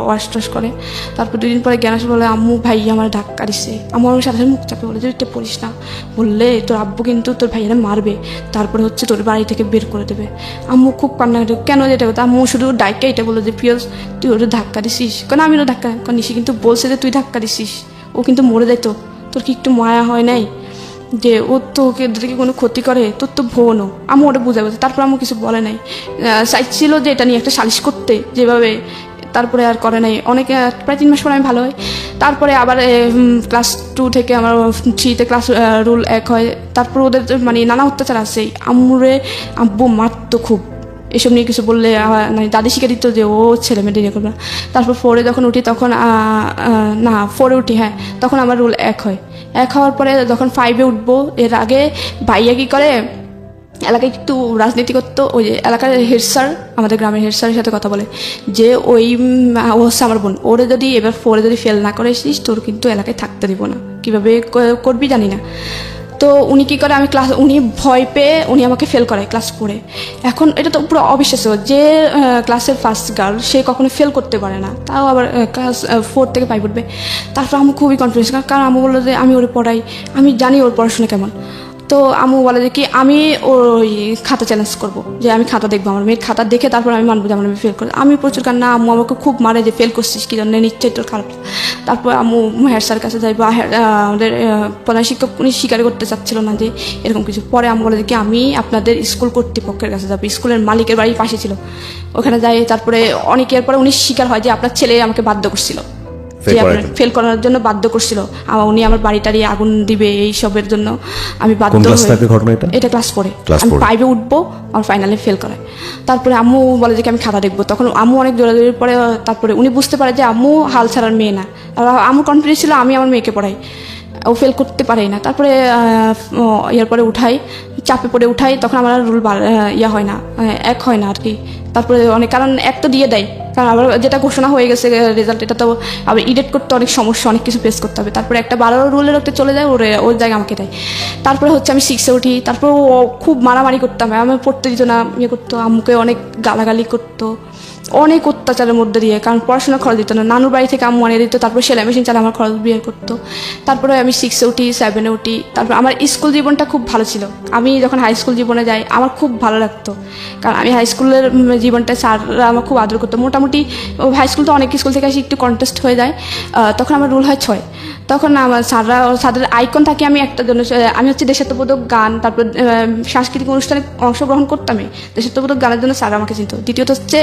ওয়াশ টস করে। তারপর 2 দিন পরে জ্ঞান আসে, বলে আম্মু ভাই আমার ধাক্কা দিছে। আমার সাথে মুখ চাপে বলে যে এটা পড়িস না, বললে তোর আব্বু কিন্তু তোর ভাইয়েরা মারবে, তারপরে হচ্ছে তোর বাড়ি থেকে বের করে দেবে। আম্মু খুব কান্নাকাটি, কেন যেটা কথা, আম্মু শুধু ডাইকে এটা বললো যে পিয়স তুই ওটা ধাক্কা দিছিস, কেন আমি ওটা ধাক্কা নিছি, কিন্তু বলছে যে তুই ধাক্কা দিছিস, ও কিন্তু মরে যেত, তোর কি একটু মায়া হয় নাই যে ও তোকে কোনো ক্ষতি করে, তোর তো বোনও। আমি ওটা বুঝে গেছে, তারপর আমার কিছু বলে নাই, চাইছিল যে এটা নিয়ে একটা সালিশ করতে যেভাবে, তারপরে আর করে নাই। অনেকে প্রায় 3 মাস পরে আমি ভালো হয়। তারপরে আবার ক্লাস 2 থেকে আমার 3-তে ক্লাস রুল 1 হয়। তারপর ওদের মানে নানা অত্যাচার আছে, আব্বু মারতো খুব, এসব নিয়ে কিছু বললে মানে দাদি শিখে দিত যে ও ছেলে মেয়ে নিয়ে করবে না। তারপর 4-এ যখন উঠি তখন 4-এ উঠি, হ্যাঁ, তখন আমার রুল 1 হয়। 1 হওয়ার পরে যখন 5-এ উঠবো, এর আগে ভাইয়া কী করে, এলাকায় একটু রাজনীতি করতো, ওই যে এলাকার হেড স্যার, আমাদের গ্রামের হেড স্যারের সাথে কথা বলে যে ও হচ্ছে আমার বোন, ওরে যদি এবার 4-এ যদি ফেল না করে এসেছিস তোর কিন্তু এলাকায় থাকতে দিব না, কীভাবে করবি জানি না। তো উনি কী করে, উনি ভয় পেয়ে উনি আমাকে ফেল করায় ক্লাস 4-এ। এখন এটা তো পুরো অবিশ্বাস্য যে ক্লাসের ফার্স্ট গার্ল সে কখনো ফেল করতে পারে না, তাও আবার ক্লাস 4 থেকে 5 উঠবে। তারপর আমি খুবই কনফিউজ, কারণ আমি বললো যে আমি ওরে পড়াই, আমি জানি ওর পড়াশোনা কেমন। তো আম্মু বলে যে কি আমি ওই খাতা চ্যালেঞ্জ করবো, যে আমি খাতা দেখবো, আমার মেয়ের খাতা দেখে তারপর আমি মানবো যে আমার মেয়ে ফেল করে। আমি প্রচুর কান্না, আম্মু আমাকে খুব মারে যে ফেল করছিস কি জন্য, নিশ্চয়ই তোর খারাপ। তারপর আম্মু হেড স্যারের কাছে যাই, বা আমাদের প্রধান শিক্ষক উনি স্বীকার করতে চাচ্ছিল না যে এরকম কিছু। পরে আমি বলে যে কি আমি আপনাদের স্কুল কর্তৃপক্ষের কাছে যাবো, স্কুলের মালিকের বাড়ির পাশে ছিল, ওখানে যাই। তারপরে অনেকের পরে উনি স্বীকার হয় যে আপনার ছেলে আমাকে বাধ্য করছিল, যে ফেল করার জন্য বাধ্য করছিল, উনি আমার বাড়িটারি আগুন দিবে এইসবের জন্য আমি বাধ্য হই। এটা ক্লাস 4-এ, আমি 5-এ উঠবো, আমার ফাইনালে ফেল করায়। তারপরে আম্মু বলে যে আমি খাতা দেখবো, তখন আম্মু অনেক জোরাজোরির পরে তারপরে উনি বুঝতে পারে যে আম্মু হাল ছাড়ার মেয়ে না, আর আম্মু কনফিডেন্স ছিল আমি আমার মেয়েকে পড়াই, ও ফেল করতে পারেই না। তারপরে এরপরে উঠাই, চাপে পড়ে উঠাই, তখন আমার রুল হয় না, 1 হয় না আর কি। তারপরে অনেক কারণ 1 তো দিয়ে দেয়, কারণ আবার যেটা ঘোষণা হয়ে গেছে রেজাল্ট, এটা তো আবার এডিট করতে অনেক সমস্যা, অনেক কিছু ফেস করতে হবে। তারপরে একটা 12 রুলের একটা চলে যায়, ওর জায়গায় আমাকে দেয়। তারপরে হচ্ছে আমি 6-এ উঠি, তারপর ও খুব মারামারি করতাম, আমি পড়তে দিত না, ইয়ে করতো, আম্মুকে অনেক গালাগালি করতো। অনেক অত্যাচারের মধ্যে দিয়ে, কারণ পড়াশোনা খরচ দিত না, নানুর বাড়ি থেকে আম্মু আনিয়ে দিত, তারপর সেলাই মেশিন চালা আমার খরচ বিয়ে করতো। তারপরে আমি 6-এ উঠি, 7-এ উঠি। তারপর আমার স্কুল জীবনটা খুব ভালো ছিল। আমি যখন হাই স্কুল জীবনে যাই আমার খুব ভালো লাগতো, কারণ আমি হাই স্কুলের জীবনটা স্যাররা আমার খুব আদর করতো। মোটামুটি হাই স্কুল তো অনেক স্কুল থেকে আসি একটু কন্টেস্ট হয়ে যায়, তখন আমার রুল হয় 6। তখন আমার স্যারদের আইকন থাকে আমি একটা জন্য, আমি হচ্ছে দেশাত্মবোধক গান, তারপর সাংস্কৃতিক অনুষ্ঠানে অংশগ্রহণ করতামই, দেশাত্মবোধক গানের জন্য স্যার আমাকে চিনত। দ্বিতীয়ত হচ্ছে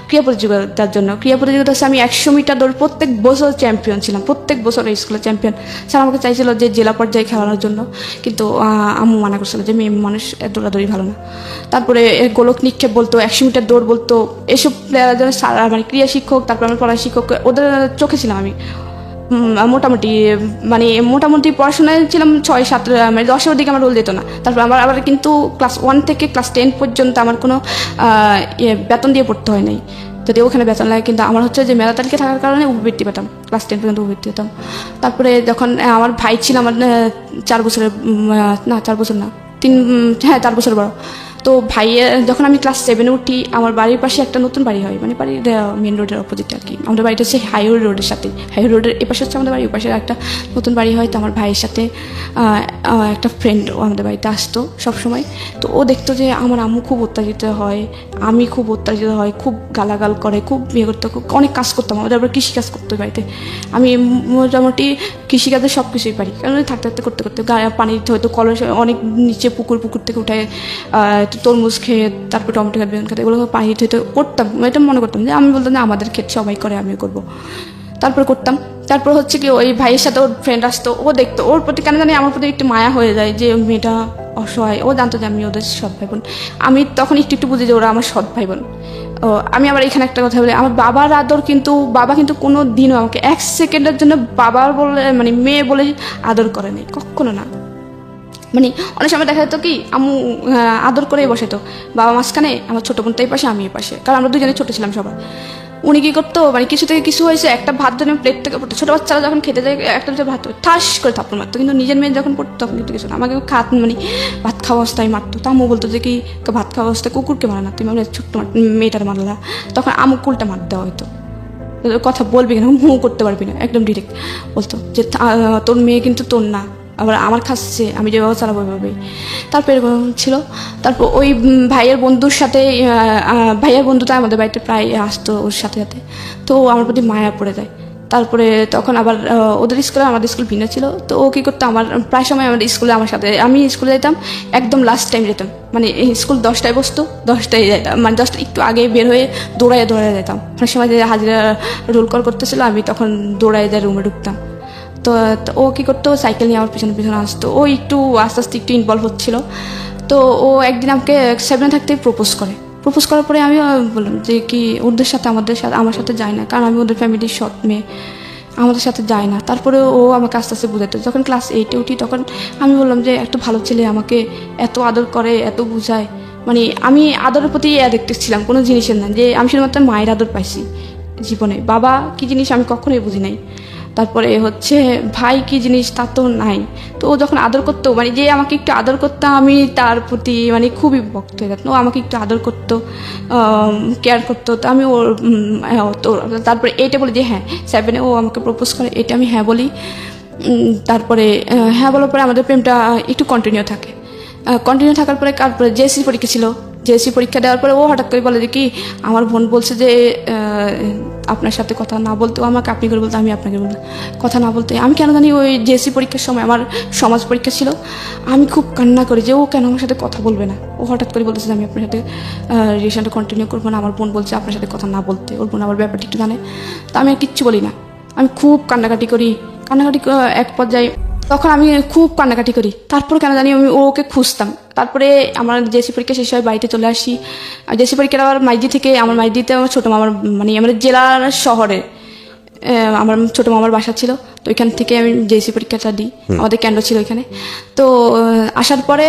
ক্রীড়া প্রতিযোগিতার জন্য। ক্রীড়া প্রতিযোগিতা হচ্ছে আমি 100 মিটার দৌড় প্রত্যেক বছর চ্যাম্পিয়ন ছিলাম, প্রত্যেক বছর স্কুলের চ্যাম্পিয়ন। স্যার আমাকে চাইছিল যে জেলা পর্যায়ে খেলানোর জন্য, কিন্তু আম্মু মানা করছিল যে মেয়ে মানুষ দৌড়াদৌড়ি ভালো না। তারপরে গোলক নিক্ষেপ বলতো, 100 মিটার দৌড় বলতো, এসব প্লেয়ারের জন্য স্যার মানে ক্রীড়া শিক্ষক, তারপর আমার পড়া শিক্ষক, ওদের চোখে ছিলাম আমি। মোটামুটি পড়াশোনায় ছিলাম 6-7, মানে 10-এর দিকে আমার রোল দিত না। তারপর আবার কিন্তু ক্লাস 1 থেকে ক্লাস 10 পর্যন্ত আমার কোনো বেতন দিয়ে পড়তে হয় নাই, যদি ওখানে বেতন লাগে। কিন্তু আমার হচ্ছে যে মেধা তালিকা থাকার কারণে উপবৃত্তি পেতাম, ক্লাস 10 পর্যন্ত উপবৃত্তি পেতাম। তারপরে যখন আমার ভাই ছিল আমার 4 বছরের, না 4 বছর না 4 বছর বড়। তো ভাইয়ের যখন আমি ক্লাস 7-এ উঠি, আমার বাড়ির পাশে একটা নতুন বাড়ি হয়, মানে বাড়ির মেন রোডের অপোজিটে আর কি। আমাদের বাড়িটা হচ্ছে হাইওয়ে রোডের সাথে, হাইওয়ে রোডের এ পাশে হচ্ছে আমাদের বাড়ি, ওই পাশে একটা নতুন বাড়ি হয়। তো আমার ভাইয়ের সাথে একটা ফ্রেন্ড ও আমাদের বাড়িতে আসতো সবসময়। তো ও দেখতো যে আমার আম্মু খুব অত্যাচারিত হয়, আমি খুব অত্যাচারিত হয়, খুব গালাগাল করে, খুব বিয়ে করতো, অনেক কাজ করতাম। আমাদের আবার কৃষিকাজ করতো বাড়িতে। আমি মোটামুটি কৃষিকাজের সব কিছুই পারি, কারণ থাকতে থাকতে করতে করতে গায়ে পানি দিতে হয়তো, কলের অনেক নিচে পুকুর থেকে উঠে তরমুজ খেয়ে, তারপর টমেটো খেতে, বেগুন খেতে, এগুলো পানি দিতে করতাম। এটা মনে করতাম যে, আমি বলতাম যে আমাদের ক্ষেত সবাই করে, আমিও করবো। তারপর করতাম। তারপর হচ্ছে কি ওই ভাইয়ের সাথে ওর ফ্রেন্ড আসতো, ও দেখতো, ওর প্রতি কেন জানি আমার প্রতি একটু মায়া হয়ে যায় যে মেয়েটা অসহায়। ও জানতো যে আমি ওদের সৎ ভাই বোন। আমি তখন একটু বুঝি যে ওরা আমার সৎ ভাই বোন। আমি আবার এখানে একটা কথা বলি, আমার বাবার আদর কিন্তু, বাবা কিন্তু কোনো দিনও আমাকে 1 সেকেন্ডের জন্য বাবার বলে, মানে মেয়ে বলে আদর করে নাই, কখনো না। মানে অনেক সময় দেখা যেত কি আম্মু আদর করেই বসাতো, বাবা মাঝখানে, আমার ছোটো বোনটা এই পাশে, আমি এই পাশে, কারণ আমরা দুজনে ছোটো ছিলাম সবার। উনি কী করতো, মানে কিছু থেকে কিছু হয়েছে, একটা ভাত ধরে প্লেট থেকে পড়তো, ছোটো বাচ্চারা যখন খেতে যায় একটা ভাত ঠাস করে থাপ্পড় মারতো, কিন্তু নিজের মেয়ে যখন পড়তো তখন কিন্তু কিছু না, আমাকে ভাত খাওয়া অবস্থায় মারতো। তা আম্মু বলতো যে কি ভাত খাওয়া অবস্থায় কুকুরকে মারে না, তুমি আমার ছোট্ট মেয়েটার মারলা। তখন আমু উল্টা মার দেওয়া হয়তো, কথা বলবি কিনা, মু করতে পারবি না, একদম ডিরেক্ট বলতো যে তোর মেয়ে কিন্তু তোর না, আবার আমার খাচ্ছে, আমি যেভাবে চালাবো ওইভাবেই। তারপর এরকম ছিল। তারপর ওই ভাইয়ের বন্ধুর সাথে, ভাইয়ের বন্ধুটা আমাদের বাড়িতে প্রায় আসতো ওর সাথে সাথে, তো আমার প্রতি মায়া পড়ে যায়। তারপরে তখন আবার ওদের স্কুলে আমাদের স্কুল ভিন্ন ছিল, তো ও কী করতো, আমার প্রায় সময় আমাদের স্কুলে আমার সাথে, আমি স্কুলে যেতাম একদম লাস্ট টাইম যেতাম, মানে স্কুল 10টায় বসতো, 10টায় যেতাম, মানে 10টা একটু আগে বের হয়ে দৌড়ায় যেতাম। অনেক সময় যে হাজিরা রোল কল করতেছিল, আমি তখন দৌড়ায় যায় রুমে ঢুকতাম। তো ও কী করতো, সাইকেল নিয়ে আমার পিছনে পিছনে আসতো, ও একটু আস্তে আস্তে একটু ইনভলভ হচ্ছিল। তো ও একদিন আমাকে 7 থাকতে প্রপোজ করার পরে আমি বললাম যে কি ওদের সাথে আমার সাথে যায় না, কারণ আমি ওদের ফ্যামিলির সৎ মেয়ে, আমাদের সাথে যায় না। তারপরে ও আমাকে আস্তে আস্তে বুঝাতো। যখন ক্লাস 8-এ উঠি তখন আমি বললাম যে একটা ভালো ছেলে আমাকে এত আদর করে, এত বুঝায়, মানে আমি আদরের প্রতি অ্যাডিক্টেড ছিলাম, কোনো জিনিসের না, যে আমি শুধুমাত্র মায়ের আদর পাইছি জীবনে, বাবা কি জিনিস আমি কখনোই বুঝি নাই। তারপরে হচ্ছে ভাই কি জিনিস তা তো নাই। তো ও যখন আদর করতো, মানে যে আমাকে একটু আদর করতো, আমি তার প্রতি মানে খুবই ভক্ত হয়ে যেত। ও আমাকে একটু আদর করতো, কেয়ার করতো, তো আমি ওর তো তারপরে এইটা বলি যে হ্যাঁ 7-এ ও আমাকে প্রপোজ করে, এটা আমি হ্যাঁ বলি। তারপরে হ্যাঁ বলার পরে আমাদের প্রেমটা একটু কন্টিনিউ থাকার পরে তারপরে জেএসসি পরীক্ষা ছিল। জেএসসি পরীক্ষা দেওয়ার পরে ও হঠাৎ করে বলে যে কি আমার বোন বলছে যে আপনার সাথে কথা না বলতে, ও আমাকে আপনি করে বলতে, আমি আপনাকে বলতে, কথা না বলতে। আমি কেন জানি ওই জেএসসি পরীক্ষার সময় আমার সমাজ পরীক্ষা ছিল, আমি খুব কান্না করি যে ও কেন আমার সাথে কথা বলবে না। ও হঠাৎ করে বলতেছে যে আমি আপনার সাথে রিলেশনটা কন্টিনিউ করবো না, আমার বোন বলছে আপনার সাথে কথা না বলতে, ওর বোন আমার ব্যাপারটা একটু জানে। তা আমি আর কিচ্ছু বলি না, আমি খুব কান্নাকাটি করি। এক পর্যায়ে তখন আমি খুব কান্নাকাটি করি। তারপর কেন জানি আমি ওকে খুঁজতাম। তারপরে আমার জেএসসি পরীক্ষা শেষ হয়, বাড়িতে চলে আসি। জেএসসি পরীক্ষাটা আবার মাইদিতে আমার ছোটো মামার, মানে আমাদের জেলার শহরে আমার ছোটো মামার বাসা ছিল, তো ওইখান থেকে আমি জেএসসি পরীক্ষাটা দিই, আমাদের কেন্দ্র ছিল ওইখানে। তো আসার পরে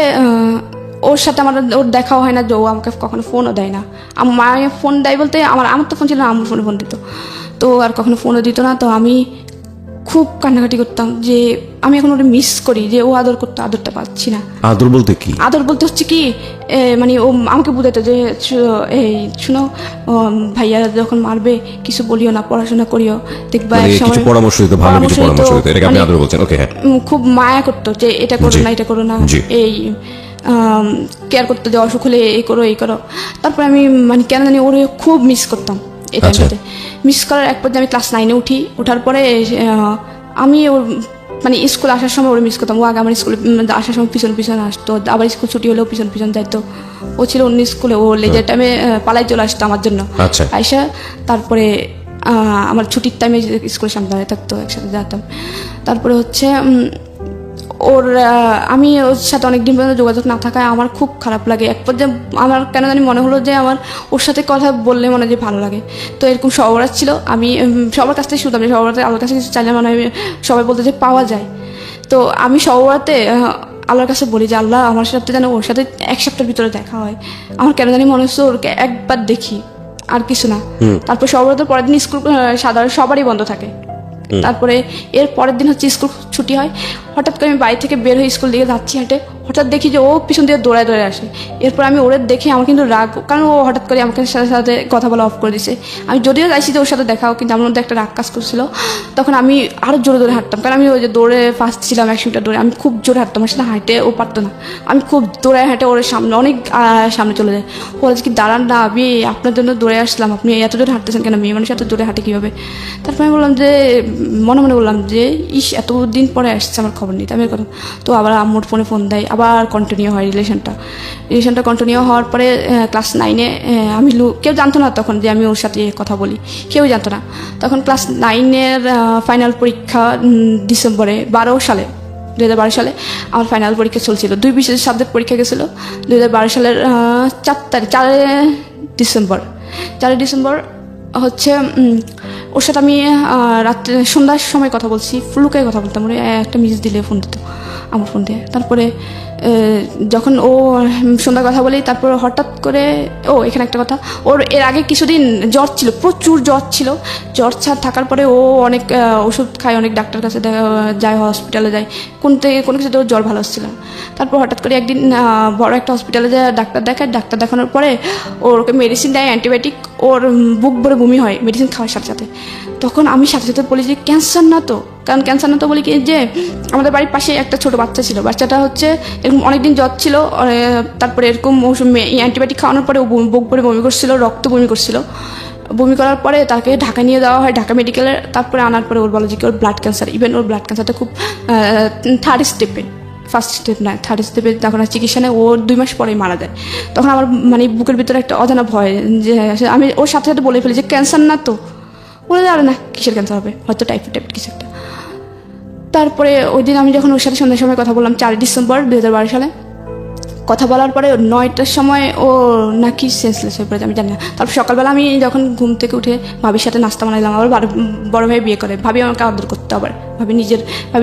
ওর সাথে ওর দেখাও হয় না, যে ও আমাকে কখনো ফোনও দেয় না। আমার মায়ের ফোন দেয় বলতে আমার তো ফোন ছিল না, আমার ফোন দিত, তো আর কখনো ফোনও দিত না। তো আমি খুব কান্নাকাটি করতাম যে আমি এখন ওটা মিস করি, যে ও আদর করতো, আদরটা পাচ্ছি না। আদর বলতে কি? আদর বলতে হচ্ছে কি, মানে ও আমাকে বুঝাইতো যে এই শুনো, ভাইয়া যখন মারবে কিছু বলিও না, পড়াশোনা করিও, দেখবা মানে এক কিছু সময় পরামর্শ দিত, ভালো কিছু পরামর্শ দিত, এটাকে আপনি মানে আদর বলছেন? ওকে, হ্যাঁ। খুব মায়া করতো যে এটা করো জি। না, এটা করো না, জি। এই কেয়ার করতো যে অসুখ হলে এই করো এই করো। তারপরে আমি মানে কেন জানি ওরে খুব মিস করতাম এই আচ্ছা। টাইমটাতে। মিস করার এক পর্যায়ে আমি ক্লাস 9-এ উঠি। ওঠার পরে আমি ওর মানে স্কুল আসার সময় ওরে মিস করতাম। ও আগে আমার স্কুলে আসার সময় পিছন পিছন আসতো, আবার স্কুল ছুটি হলেও পিছন পিছন যাইতো। ও ছিল অন্য স্কুলে, ও লেজার টাইমে পালাই চলে আসতো আমার জন্য। আচ্ছা। আইসা তারপরে আমার ছুটির টাইমে স্কুলের সামনে দাঁড়িয়ে থাকতো, একসাথে যেতাম। তারপরে হচ্ছে ওর আমি ওর সাথে অনেকদিন পর্যন্ত যোগাযোগ না থাকায় আমার খুব খারাপ লাগে। এক পর্যায়ে আমার কেন জানি মনে হলো যে আমার ওর সাথে কথা বললে মনে হয় যে ভালো লাগে। তো এরকম সবার ছিল, আমি সবার কাছ থেকে শুনতাম যে সবার আল্লাহর কাছে কিছু চাইলে মানে সবাই বলতে যে পাওয়া যায়। তো আমি সবারতে আল্লাহর কাছে বলি যে আল্লাহ আমার সাথে যেন ওর সাথে 1 সপ্তাহের ভিতরে দেখা হয়। আমার কেন জানি মনে হচ্ছে ওরকে একবার দেখি, আর কিছু না। তারপর সবার তো পরের দিন স্কুল সাধারণ সবারই বন্ধ থাকে। তারপরে এর পরের দিন হচ্ছে স্কুল ছুটি হয়। হঠাৎ করে আমি বাড়ি থেকে বের হয়ে স্কুল দিকে যাচ্ছি হেঁটে, হঠাৎ দেখি যে ও পিছন দিয়ে দৌড়ায় দৌড়ে আসে। এরপর আমি ওরে দেখে আমার কিন্তু রাগ, কারণ ও হঠাৎ করে আমাকে সাথে সাথে কথা বলা অফ করে দিছে। আমি যদিও চাইছি যে ওর সাথে দেখাও, কিন্তু আমার মধ্যে একটা রাগ কাজ করছিল। তখন আমি আরও জোরে জোরে হাঁটতাম, কারণ আমি ওই যে দৌড়ে ফার্স্ট ছিলাম 100 মিটার দৌড়ে। আমি খুব জোরে হাঁটতাম, আমার সাথে হাঁটে ও পারতো না। আমি খুব দৌড়ে হাঁটে ওর সামনে, অনেক সামনে চলে যায়। ও বলছে কি দাঁড়ান না, আমি আপনার জন্য দৌড়ে আসলাম, আপনি এত জোরে হাঁটতেছেন কেন, মেয়ে মানুষ এত জোরে হাঁটে কীভাবে? তারপর আমি বললাম যে মনে মনে বললাম যে এতদিন পরে আসছে, আমার খবর নিতে আমি কথা। তো আবার আম্মুর ফোন দেয়, আবার কন্টিনিউ হয় রিলেশনটা কন্টিনিউ হওয়ার পরে ক্লাস 9-এ আমি কেউ জানতো না তখন যে আমি ওর সাথে কথা বলি, কেউ জানতো না তখন। ক্লাস 9-এর ফাইনাল পরীক্ষা ডিসেম্বরে 2012 সালে আমার ফাইনাল পরীক্ষা চলছিল। 2 বিশেষ সাবজেক্ট পরীক্ষা গেছিলো 2012 সালের 4 ডিসেম্বর হচ্ছে। ওর সাথে আমি রাত্রে সন্ধ্যার সময় কথা বলছি, লুকায় কথা বলতাম, ওরে একটা মিস দিলে ফোন দিত আমার ফোন দিয়ে। তারপরে যখন ও সন্ধ্যা কথা বলি, তারপর হঠাৎ করে এখানে একটা কথা, ওর এর আগে কিছুদিন জ্বর ছিল, প্রচুর জ্বর ছিল। জ্বর ছাড় থাকার পরে ও অনেক ওষুধ খায়, অনেক ডাক্তার কাছে যায়, হসপিটালে যায়, কোনো কিছুতে ওর জ্বর ভালো হচ্ছিল না। তারপর হঠাৎ করে একদিন বড় একটা হসপিটালে যায় ডাক্তার দেখায়। ডাক্তার দেখানোর পরে ওকে মেডিসিন দেয়, অ্যান্টিবায়োটিক। ওর বুক ভরে বমি হয় মেডিসিন খাওয়ার সাথে সাথে। তখন আমি সাথে সাথে বলি যে ক্যান্সার না তো, কারণ ক্যান্সার না তো বলি কি যে আমাদের বাড়ির পাশে একটা ছোট বাচ্চা ছিল, বাচ্চাটা হচ্ছে এরকম অনেকদিন জ্বর ছিল। তারপরে এরকম অ্যান্টিবায়োটিক খাওয়ানোর পরে ও বুক ভরে বমি করছিল, রক্ত বমি করছিল। বমি করার পরে তাকে ঢাকা নিয়ে যাওয়া হয়, ঢাকা মেডিকেলে। তারপরে আনার পরে ওর বলে যে কি ওর ব্লাড ক্যান্সার। ইভেন ওর ব্লাড ক্যান্সারটা খুব 3rd স্টেপে, ফার্স্ট স্টেপ না 3rd স্টেপে। তখন চিকিৎসা নেয়, ওর 2 মাস পরেই মারা যায়। তখন আমার মানে বুকের ভিতরে একটা অজানা ভয়, যে আমি ওর সাথে সাথে বলে ফেলি যে ক্যান্সার না তো, বলে আরে না কিসের ক্যান্সার হবে, হয়তো টাইফয়েড কিছু একটা। তারপরে ওই দিন আমি যখন ওর সাথে সন্ধ্যার সময় কথা বললাম 4 ডিসেম্বর 2012 সালে, কথা বলার পরে 9টার সময় ও নাকি সেন্সলেস হয়ে পড়েছে, আমি জানি না। তারপর সকালবেলা আমি যখন ঘুম থেকে উঠে ভাবির সাথে নাস্তা বানাইলাম, আবার বড় ভাই বিয়ে করে, ভাবি আমাকে আদর করতো। আবার ভাবি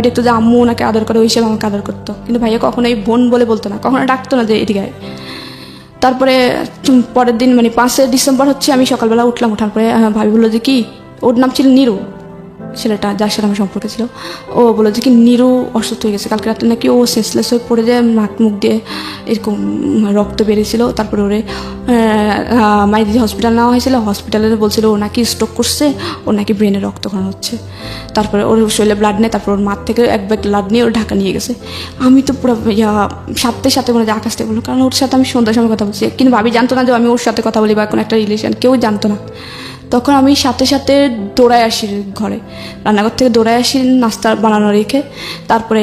দেখতো যে আম্মু ওনাকে আদর করে, ওই হিসেবে আমাকে আদর করতো। কিন্তু ভাইয়া কখনোই বোন বলে বলতো না, কখনো ডাকতো না যে এদিকে। তারপরে পরের দিন মানে 5 ডিসেম্বর হচ্ছে, আমি সকালবেলা উঠলাম, ওঠার পরে ভাবি বললো যে কি, ওর নাম ছিল নিরু, ছেলেটা যার সাথে আমার সম্পর্ক ছিল। ও বললো যে কি নিরু অসুস্থ হয়ে গেছে, কালকে রাতে নাকি ও সেন্সলেস হয়ে পড়ে যায়, মুখ দিয়ে এরকম রক্ত বেরিয়েছিল। তারপরে ওরে মাইদি হসপিটাল নেওয়া হয়েছিল, হসপিটালে বলছিল ও নাকি স্ট্রোক করছে, ওর নাকি ব্রেনে রক্তক্ষরণ হচ্ছে। তারপরে ওর শরীরে ব্লাড নেয়, তারপর ওর মাঠ থেকে 1 ব্যাগ ব্লাড নিয়ে ওর ঢাকা নিয়ে গেছে। আমি তো পুরো সাথে মনে হয় আকাশ থেকে বললো, কারণ ওর সাথে আমি সন্ধ্যার সময় কথা বলছি, কিন্তু ভাবি জানতো না যে আমি ওর সাথে কথা বলি বা কোনো একটা রিলেশন, কেউ জানতো না। তখন আমি সাথে সাথে দৌড়ায় আসি ঘরে, রান্নাঘর থেকে দৌড়ায় আসি নাস্তা বানানো রেখে। তারপরে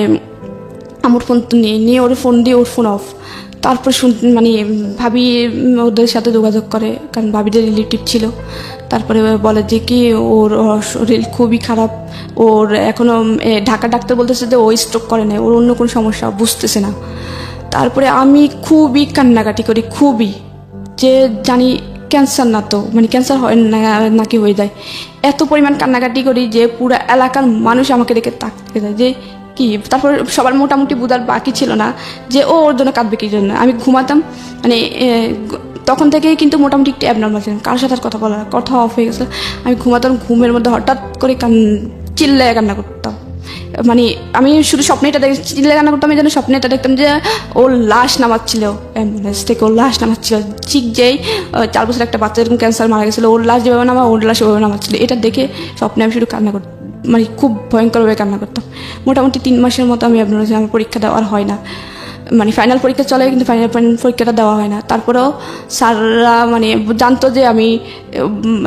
আমার ফোন নিয়ে ওর ফোন দিয়ে, ওর ফোন অফ। তারপর মানে ভাবি ওদের সাথে যোগাযোগ করে, কারণ ভাবিদের রিলেটিভ ছিল। তারপরে বলে যে কি ওর শরীর খুবই খারাপ, ওর এখনো ঢাকা ডাক্তার বলতেছে যে ও স্ট্রোক করে না, ওর অন্য কোনো সমস্যা, বুঝতেছে না। তারপরে আমি খুবই কান্নাকাটি করি, খুবই, যে জানি ক্যান্সার না তো, মানে ক্যান্সার হয় না নাকি হয়ে যায়। এত পরিমাণ কান্নাকাটি করি যে পুরো এলাকার মানুষ আমাকে দেখে তাকিয়ে যায় যে কি। তারপর সবার মোটামুটি বুঝার বাকি ছিল না যে ওর জন্য কাঁদবে কি জন্য। আমি ঘুমাতাম, মানে তখন থেকেই কিন্তু মোটামুটি একটু অ্যাবনর্মাল ছিলাম, কারোর সাথে কথা বলার কথা অফ হয়ে গেছে। আমি ঘুমাতাম, ঘুমের মধ্যে হঠাৎ করে চিল্লায় কান্না করতাম। মানে আমি শুধু স্বপ্নে এটা চিল্লায় কান্না করতাম, এই জন্য স্বপ্নে এটা দেখতাম যে ওর লাশ নামাচ্ছিল অ্যাম্বুলেন্স থেকে, ওর লাশ নামাচ্ছিল ঠিক যেই 4 বছর একটা বাচ্চা এরকম ক্যান্সার মারা গেছিলো, ওর লাশ যেভাবে নামা ওর লাশ ওভাবে নামাচ্ছিল। এটা দেখে স্বপ্নে আমি শুধু কান্না করতাম, মানে খুব ভয়ঙ্করভাবে কান্না করতাম। মোটামুটি 3 মাসের মতো আমি আপনার আমার পরীক্ষা দেওয়ার হয় না, মানে ফাইনাল পরীক্ষা চলে কিন্তু ফাইনাল পরীক্ষাটা দেওয়া হয় না। তারপরেও স্যাররা মানে জানতো যে আমি,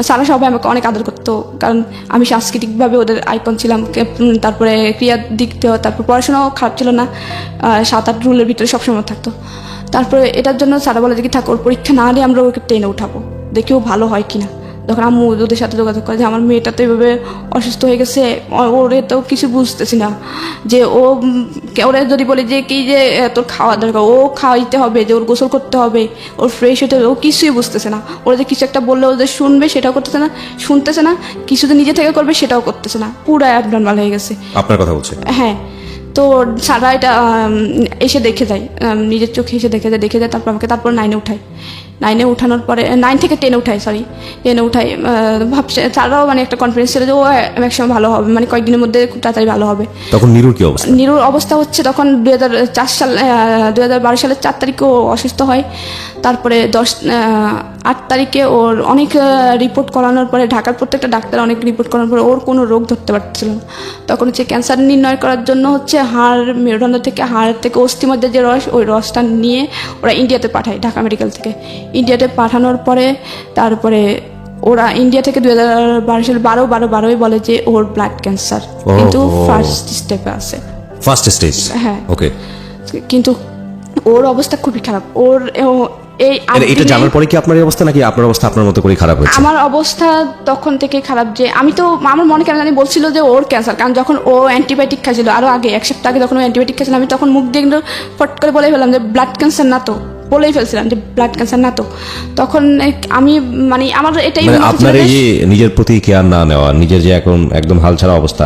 স্যাররা সবাই আমাকে অনেক আদর করতো, কারণ আমি সাংস্কৃতিকভাবে ওদের আইকন ছিলাম। তারপরে ক্রিয়ার দিক দিয়েও, তারপর পড়াশোনাও খারাপ ছিল না, 7-8 রুলের ভিতরে সবসময় থাকতো। তারপরে এটার জন্য স্যারা বলে যে কি থাক, ওর পরীক্ষা না দিয়ে আমরা ওকে টেনে উঠাবো, দেখি ও ভালো হয় কিনা। তখন আম্মু ওদের সাথে যোগাযোগ করে যে আমার মেয়েটা তো এইভাবে অসুস্থ হয়ে গেছে, ওরে তো কিছু বুঝতেছি না, যে ওরা যদি বলে যে কি যে তোর খাওয়া দরকার, ও খাওয়াইতে হবে, যে ওর গোসল করতে হবে, ওর ফ্রেশ হতে হবে, ও কিছুই বুঝতেছে না। ওরা যে কিছু একটা বললে ওদের শুনবে সেটাও করতেছে না, শুনতেছে না, কিছু যে নিজে থেকে করবে সেটাও করতেছে না, পুরো অ্যাবনর্মাল হয়ে গেছে। আপনার কথা বলছে? হ্যাঁ। তো সারা এটা এসে দেখে যায়, নিজের চোখে এসে দেখে যায়। তারপর আমাকে 9-এ উঠায়। 9-এ উঠানোর পরে 9 থেকে 10-এ উঠায়, 10-এ উঠায়। ভাবছে তারাও মানে একটা কনফিডেন্স ছিল যে ও একসময় ভালো হবে, মানে কয়েকদিনের মধ্যে খুব তাড়াতাড়ি ভালো হবে। তখন নিরুর কি অবস্থা? নিরুর অবস্থা হচ্ছে তখন 2012 সালের 4 তারিখে ও অসুস্থ হয়। তারপরে 8 তারিখে ওর অনেক রিপোর্ট করানোর পরে, ঢাকার প্রত্যেকটা ডাক্তার অনেক রিপোর্ট করানোর পরে ওর কোনো রোগ ধরতে পারছিল না। তখন হচ্ছে ক্যান্সার নির্ণয় করার জন্য হচ্ছে হাড় মেরুদণ্ড থেকে, হাড় থেকে অস্থি মধ্যে যে রস, ওই রসটা নিয়ে ওরা ইন্ডিয়াতে পাঠায়, ঢাকা মেডিকেল থেকে। ইন্ডিয়াতে পাঠানোর পরে তারপরে ওরা ইন্ডিয়া থেকে 2012 সালে 12 বলে যে ওর ব্লাড ক্যান্সার, কিন্তু ফার্স্ট স্টেপে আছে। First stage? হ্যাঁ। ওকে। কিন্তু ওর অবস্থা খুবই খারাপ। ওর এই এটা জানার পরে কি আপনার এই অবস্থা, নাকি আপনার অবস্থা আপনার মতো করে খারাপ হয়েছে? আমার অবস্থা তখন থেকে খারাপ যে আমি তো, আমার মনে কেন জানি বলছিল যে ওর ক্যান্সার, কারণ যখন ও অ্যান্টিবায়োটিক খাইছিল আরো আগে 1 সপ্তাহ আগে যখন ও অ্যান্টিবায়োটিক খাইছিল, আমি তখন মুখ দিয়ে কিন্তু ফট করে বলে ফেললাম যে ব্লাড ক্যান্সার না তো, বলেই ফেলছিলাম যে ব্লাড ক্যান্সার না তো। তখন আমি মানে আমার এটাই আপনার এই নিজের প্রতি কেয়ার না নেওয়া, নিজের যে এখন একদম হাল ছাড়া অবস্থা,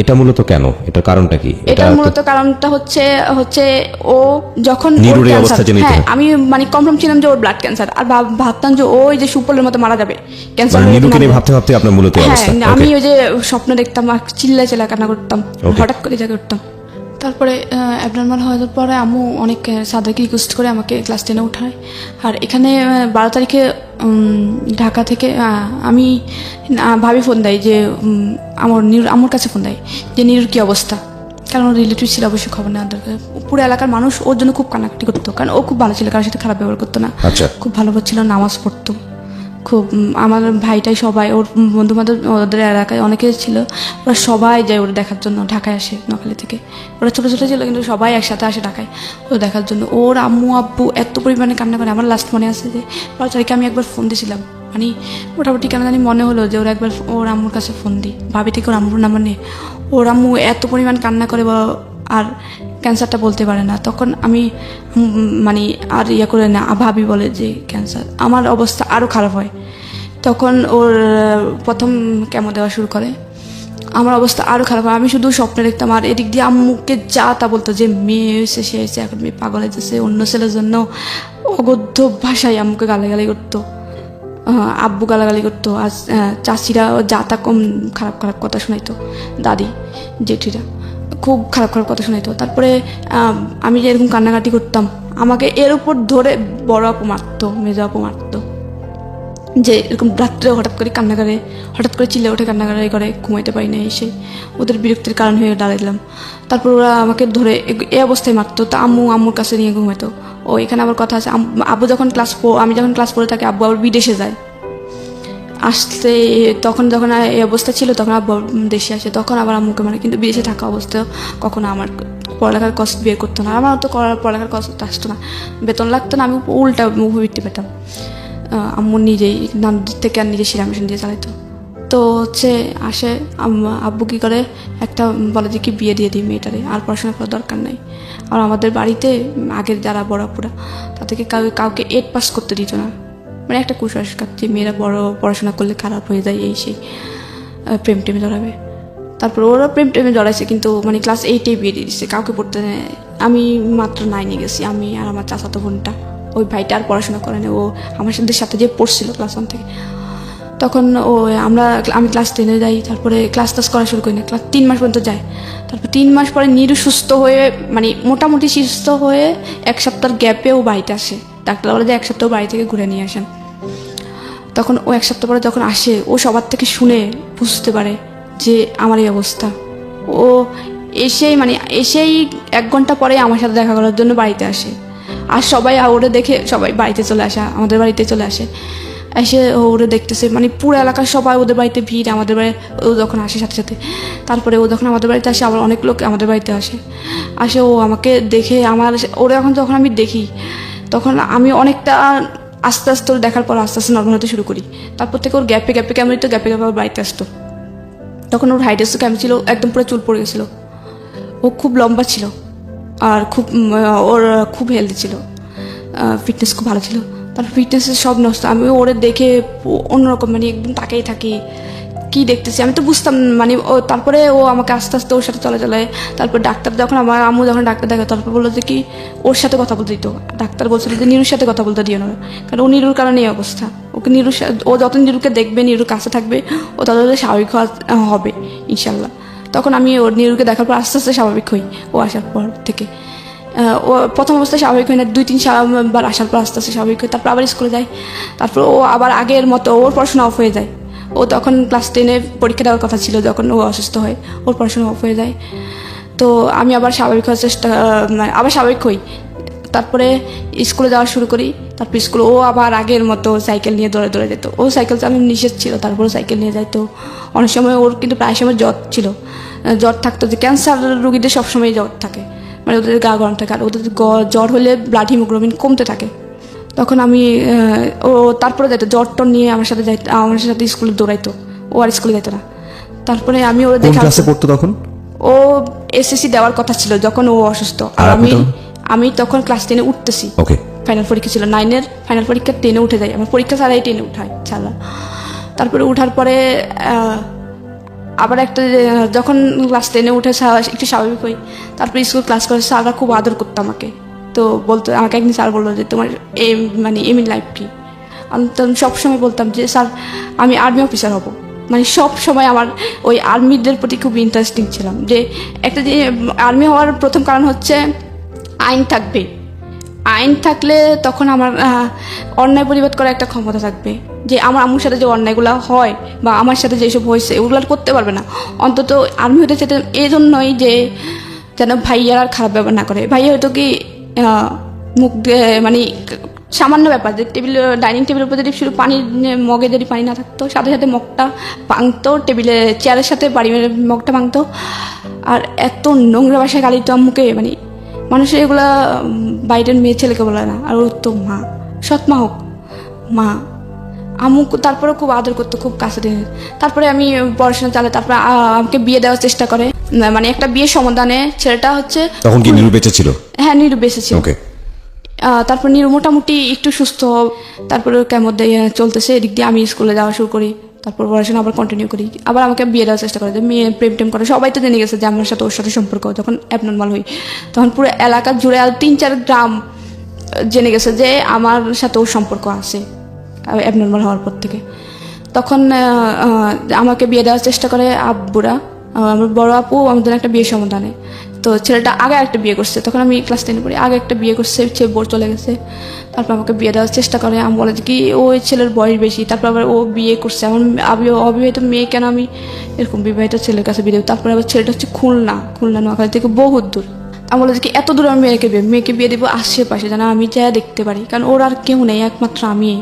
এটা মূলত কেন? এটার কারণটা কি? এটার মূলত কারণটা হচ্ছে ও যখন নিরুর অবস্থা জেনে, হ্যাঁ, আমি মানে কনফার্ম ছিলাম যে ওর ব্লাড ক্যান্সার, আর ভাবতাম যে ওই যে সুপলের মতো মারা যাবে ক্যান্সার। নিরুকে নিয়ে ভাবতে ভাবতে আপনার মূলত অবস্থা। হ্যাঁ, আমি ওই যে স্বপ্ন দেখতাম আর চিল্লায় কান্না করতাম, হঠাৎ করে যা করতাম। তারপরে অ্যাবনর্মাল হওয়ার পরে আম্মু অনেক সাদাকে রিকোয়েস্ট করে আমাকে ক্লাস 10-এ উঠায়। আর এখানে 12 তারিখে ঢাকা থেকে আমি ভাবি ফোন দেয় যে আম্মুর কাছে ফোন দেয় যে নিরুর কী অবস্থা, কারণ ওর রিলেটিভ ছিল, অবশ্যই খবর নেওয়ার দরকার। পুরো এলাকার মানুষ ওর জন্য খুব কান্নাকাটি করতো, কারণ ও খুব ভালো ছিল, কারোর সাথে খারাপ ব্যবহার করতো না, খুব ভালো ছিল, নামাজ পড়তো খুব। আমার ভাইটাই সবাই, ওর বন্ধু বান্ধব ওদের এলাকায় অনেকে ছিল, ওরা সবাই যায় ওরা দেখার জন্য, ঢাকায় আসে নোয়াখালী থেকে। ওরা ছোটো ছোটো ছিল কিন্তু সবাই একসাথে আসে ঢাকায় ওরা দেখার জন্য। ওর আম্মু আব্বু এত পরিমাণে কান্না করে। আমার লাস্ট মনে আছে যে 12 তারিখে আমি একবার ফোন দিয়েছিলাম, মানে মোটামুটি কেন জানি মনে হলো যে ওরা একবার ওর আম্মুর কাছে ফোন দিই, ভাবি থেকে ওর আম্মুর নাম্বার নিয়ে। ওর আম্মু এত পরিমাণ কান্না করে, আর ক্যান্সারটা বলতে পারে না। তখন আমি মানে আর করে না, ভাবি বলে যে ক্যান্সার। আমার অবস্থা আরও খারাপ হয়। তখন ওর প্রথম কেমো দেওয়া শুরু করে, আমার অবস্থা আরও খারাপ হয়। আমি শুধু স্বপ্নে দেখতাম, আর এদিক দিয়ে আম্মুকে যা তা বলতো যে মেয়ে হয়েছে, সে হয়েছে, এখন মেয়ে পাগল হয়েছে, অন্য ছেলের জন্য অগদ্য ভাষায় আম্মুকে গালাগালি করতো, আব্বু গালাগালি করতো, আর চাচিরা যা তা কম খারাপ খারাপ কথা শোনাইতো, দাদি জেঠিরা খুব খারাপ খারাপ কথা শোনাইতো। তারপরে আমি যে এরকম কান্নাকাটি করতাম, আমাকে এর উপর ধরে বড় আপু মারতো, মেজো আপু মারতো, যে এরকম রাত্রে হঠাৎ করে কান্না করে, হঠাৎ করে চিল্লে ওঠে কান্নাকাটি করে, ঘুমাইতে পারি না, এসে ওদের বিরক্তির কারণ হয়ে দাঁড়াইলাম। তারপর ওরা আমাকে ধরে এই অবস্থায় মারতো। তা আম্মুর কাছে নিয়ে ঘুমাইতো। ও এখানে আবার কথা আছে, আব্বু যখন আমি যখন ক্লাস 4 থাকি, আব্বু আবার বিদেশে যায়, আসতে তখন যখন এই অবস্থা ছিল তখন আব্বু দেশে আসে, তখন আবার আম্মুকে মানে, কিন্তু বিদেশে থাকা অবস্থায় কখনো আমার পড়ালেখার কষ্ট বের করতো না। আমার তো পড়ালেখার কষ্ট আসতো না, বেতন লাগতো না, আমি উল্টা মুভি পেতাম। আম্মু নিজেই নানুদের থেকে আর নিজে সিরাম মেশিন দিয়ে চালাইতো। তো হচ্ছে আসে আব্বু কী করে, একটা বলে যে কি বিয়ে দিয়ে দিই মেয়েটারে, আর পড়াশোনা করার দরকার নাই। আর আমাদের বাড়িতে আগের যারা বড়াপুরা তাদেরকে কাউকে 8 পাস করতে দিত না, মানে একটা কুসংস্কার যে মেয়েরা বড় পড়াশোনা করলে খারাপ হয়ে যায়, এই সেই প্রেম টেমে জড়াবে। তারপর ওরা প্রেম টেমে জড়াইছে, কিন্তু মানে ক্লাস 8-এ বিয়ে দিয়ে দিচ্ছে, কাউকে পড়তে নেয়। আমি মাত্র 9-এ গেছি, আমি আর আমার চাচাতো বোনটা। ওই ভাইটা আর পড়াশোনা করে না, ও আমার সাথে যে পড়ছিল ক্লাস 1 থেকে। তখন আমি ক্লাস 10-এ যাই, তারপরে ক্লাস করা শুরু করি না, ক্লাস 3 মাস পর্যন্ত যায়। তারপর 3 মাস পরে নিরু সুস্থ হয়ে মানে মোটামুটি সুস্থ হয়ে 1 সপ্তাহের গ্যাপে ও বাড়িতে আসে। ডাক্তার বলে যে 1 সপ্তাহ বাড়ি থেকে ঘুরে নিয়ে আসেন। তখন ও 1 সপ্তাহ পরে যখন আসে, ও সবার থেকে শুনে বুঝতে পারে যে আমার এই অবস্থা। ও এসেই 1 ঘন্টা পরে আমার সাথে দেখা করার জন্য বাড়িতে আসে। আর সবাই ওরে দেখে সবাই বাড়িতে চলে আসে, আমাদের বাড়িতে চলে আসে। এসে ওরে দেখতেছে, মানে পুরো এলাকার সবাই ওদের বাড়িতে ভিড়, আমাদের বাড়ি ও যখন আসে সাথে সাথে। তারপরে ও যখন আমাদের বাড়িতে আসে, আবার অনেক লোক আমাদের বাড়িতে আসে ও আমাকে দেখে ওরে যখন আমি দেখি, তখন আমি অনেকটা আস্তে আস্তে ওর দেখার পর আস্তে আস্তে নর্মাল হতে শুরু করি। তারপর থেকে ওর গ্যাপে গ্যাপে ওর বাড়িতে আসতো। তখন ওর হাইট ক্যাম্প ছিল, একদম পুরো চুল পড়ে গেছিলো। ও খুব লম্বা ছিল আর ওর খুব হেলদি ছিল, ফিটনেস খুব ভালো ছিল। তার ফিটনেসের সব নষ্ট। আমি ওরে দেখে অন্যরকম মানে একদম তাকেই থাকি, কি দেখতেছি আমি তো বুঝতাম মানে। তারপরে ও আমাকে আস্তে আস্তে ওর সাথে চলে। তারপর ডাক্তার যখন আমার আম্মু যখন ডাক্তার দেখে, তারপর বললো যে কি ওর সাথে কথা বলতে দিত। ডাক্তার বলছিল যে নিরুর সাথে কথা বলতে দিও না, কারণ ও নিরুর কারণে এই অবস্থা। ওকে ও যত নিরুকে দেখবে, নিরুর কাছে থাকবে, ও তত স্বাভাবিক হবে ইনশাল্লাহ। তখন আমি ওর নিরুকে দেখার পর আস্তে আস্তে স্বাভাবিক হই। ও আসার পর থেকে ও প্রথম অবস্থায় স্বাভাবিক হয় না, 2-3 বার আসার পর আস্তে আস্তে স্বাভাবিক হয়। তারপর আবার স্কুলে যায়। তারপর ও আবার আগের মতো ওর পড়াশোনা অফ হয়ে যায়। ও তখন ক্লাস 10-এ পরীক্ষা দেওয়ার কথা ছিল, যখন ও অসুস্থ হয় ওর পড়াশোনা অফ হয়ে যায়। তো আমি আবার স্বাভাবিক হওয়ার আবার স্বাভাবিক হই। তারপরে স্কুলে যাওয়া শুরু করি। তারপর স্কুলে ও আবার আগের মতো সাইকেল নিয়ে দৌড়ে যেত। ও সাইকেল চালানো নিষেধ ছিল, তারপরে সাইকেল নিয়ে যাইতো। অনেক সময় ওর কিন্তু প্রায় সময় জ্বর থাকতো, যে ক্যান্সার রোগীদের সবসময় জ্বর থাকে, মানে ওদের গা গরম থাকে। আর ওদের জ্বর হলে ব্লাড হিমোগ্লোবিন কমতে থাকে। তখন ও তারপরে যাইতো জ্বর নিয়ে আমার সাথে স্কুলে দৌড়াইতো। ও আর স্কুলে যাইতো না। তারপরে আমি ওরা কোন ক্লাসে পড়তো তখন? ও এসএসসি দেওয়ার কথা ছিল যখন ও অসুস্থ। আর আমি তখন ক্লাস 10-এ উঠতেছি। ফাইনাল পরীক্ষা ছিল 9-এর, ফাইনাল পরীক্ষা 10-এ উঠে যাই। আমার পরীক্ষা ছাড়াই 10-এ উঠায় ছাড়া। তারপরে উঠার পরে আবার যখন ক্লাস 10-এ উঠে একটু স্বাভাবিক হই। তারপরে স্কুল ক্লাস করে স্যাররা খুব আদর করতো আমাকে। তো বলতো, আমাকে একদিন স্যার বললো যে তোমার এম ইন লাইফ কি? আমি তখন সবসময় বলতাম যে স্যার আমি আর্মি অফিসার হব। মানে সব সময় আমার ওই আর্মিদের প্রতি খুব ইন্টারেস্টিং ছিলাম। যে একটা যে আর্মি হওয়ার প্রথম কারণ হচ্ছে আইন থাকবে। আইন থাকলে তখন আমার অন্যায় প্রতিবাদ করার একটা ক্ষমতা থাকবে। যে আমার আম্মুর সাথে যে অন্যায়গুলো হয় বা আমার সাথে যেসব হয়েছে ওগুলো করতে পারবে না। অন্তত আর্মি হতে চাইতাম এই জন্যই যে যেন ভাইয়ার আর খারাপ ব্যবহার না করে। ভাইয়া হয়তো কি মুখ মানে সামান্য ব্যাপার, যে ডাইনিং টেবিলের উপর যদি শুধু পানির মগে যদি পানি না থাকতো, সাথে সাথে মগটা ভাঙতো, চেয়ারের সাথে বাড়ি মগটা ভাঙতো। আর এত নোংরা বাসায় গালি তো আম্মুকে, মানে মানুষের এগুলা বাইরের মেয়ে ছেলেকে বলে না। আর ওর তো মা, সৎ মা হোক, মা আম্মু তারপরে খুব আদর করতো, খুব কাছে টেনে। তারপরে আমি পড়াশোনা চালাই। তারপরে আমাকে বিয়ে দেওয়ার চেষ্টা করে, মানে একটা বিয়ের সমাধানে। ছেলেটা হচ্ছে তখন কি নিরু বেঁচে ছিল? হ্যাঁ, নিরু বেঁচে ছিল। তারপর নিরু মোটামুটি একটু সুস্থ। তারপরে কেমন চলতেছে, এদিক দিয়ে আমি স্কুলে যাওয়া শুরু করি। তারপর পড়াশোনা আবার কন্টিনিউ করি। আবার আমাকে বিয়ে দেওয়ার চেষ্টা করে, যে মেয়ে প্রেম টেম করে। সবাই তো জেনে গেছে যে আমার সাথে ওর সাথে সম্পর্ক। যখন অ্যাবনর্মাল হই, তখন পুরো এলাকা জুড়ে আর 3-4 গ্রাম জেনে গেছে যে আমার সাথে ওর সম্পর্ক আছে অ্যাবনর্মাল হওয়ার পর থেকে। তখন আমাকে বিয়ে দেওয়ার চেষ্টা করে আব্বুরা। আমার বড় আপু আমাদের একটা বিয়ে সমাধানে। তো ছেলেটা আগে একটা বিয়ে করছে, তখন আমি ক্লাস 10-এ পড়ি। আগে একটা বিয়ে করছে, সে বোর চলে গেছে। তারপর আমাকে বিয়ে দেওয়ার চেষ্টা করে। আমি বলে যে কি ওই ছেলের বয়স বেশি। তারপর আবার ও বিয়ে করছে, আমার অবিবাহিত মেয়ে কেন আমি এরকম বিবাহিত ছেলের কাছে বিয়ে দেবো? তারপরে আবার ছেলেটা হচ্ছে খুলনা নোয়াখালী থেকে বহুত দূর। আমি বলে যে কি এত দূর আমি মেয়েকে বিয়ে দেবো আশেপাশে, যেন আমি যা দেখতে পারি। কারণ ওর আর কেউ নেই, একমাত্র আমি।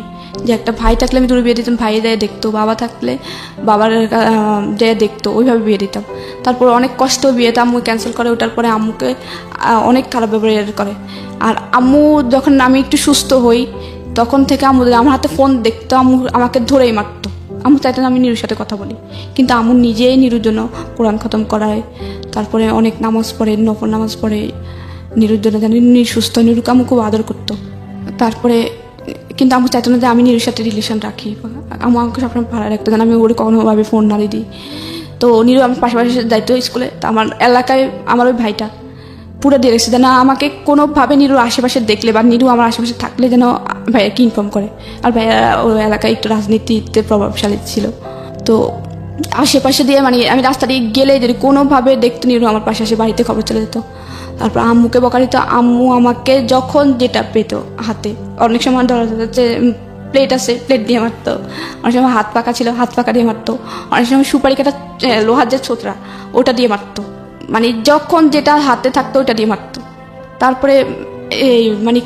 যে একটা ভাই থাকলে আমি দূরে বিয়ে দিতাম, ভাই যায় দেখতো। বাবা থাকলে বাবার যায় দেখতো, ওইভাবে বিয়ে দিতাম। তারপর অনেক কষ্ট বিয়েটা আম্মু ক্যান্সেল করে। ওটার পরে আম্মুকে অনেক খারাপ ব্যবহার করে। আর আম্মু যখন আমি একটু সুস্থ হই, তখন থেকে আম্মু আমার হাতে ফোন দেখতো, আম্মু আমাকে ধরেই মারতো। আম্মু চাইতেন আমি নিরুর সাথে কথা বলি, কিন্তু আম্মু নিজেই নিরুর জন্য কোরআন খতম করায়। তারপরে অনেক নামাজ পড়ে, নফল নামাজ পড়ে নিরুর জন্য, যেন নিরু সুস্থ। নিরুকে আম্মু খুব আদর করতো। তারপরে কিন্তু আম্মু চাইতো না যে আমি নিরুর সাথে রিলেশন রাখি। আম্মু আমাকে সবসময় ভালো রাখতো, যেন আমি ওরে কোনোভাবে ফোন না দিই। তো নিরু আমার পাশাপাশি যাইতো স্কুলে। তো আমার এলাকায় আমার ওই ভাইটা পুরো দিয়ে রেখেছে যেন আমাকে কোনোভাবে নিরুর আশেপাশে দেখলে বা নিরু আমার আশেপাশে থাকলে যেন ভাইয়াকে ইনফর্ম করে। আর ভাইয়া ওই এলাকায় একটু রাজনীতিতে প্রভাবশালী ছিল, তো আশেপাশে দিয়ে মানে আমি রাস্তা দিয়ে গেলে যদি কোনোভাবে দেখতো নিরু আমার পাশে এসে বাড়িতে খবর চলে যেত। তারপর আম্মুকে বকা দিত, আম্মু আমাকে যখন যেটা পেত হাতে, অনেক সময় ধরা যাচ্ছে প্লেট আছে প্লেট দিয়ে মারতো, অনেক সময় হাত পাকা ছিল হাত পাকা দিয়ে মারতো, অনেক সময় সুপারি কাটা লোহার যে ছোতরা ওটা দিয়ে মারতো, মানে যখন যেটা হাতে থাকতো ওটা দিয়ে মারতো। তারপরে এই মানে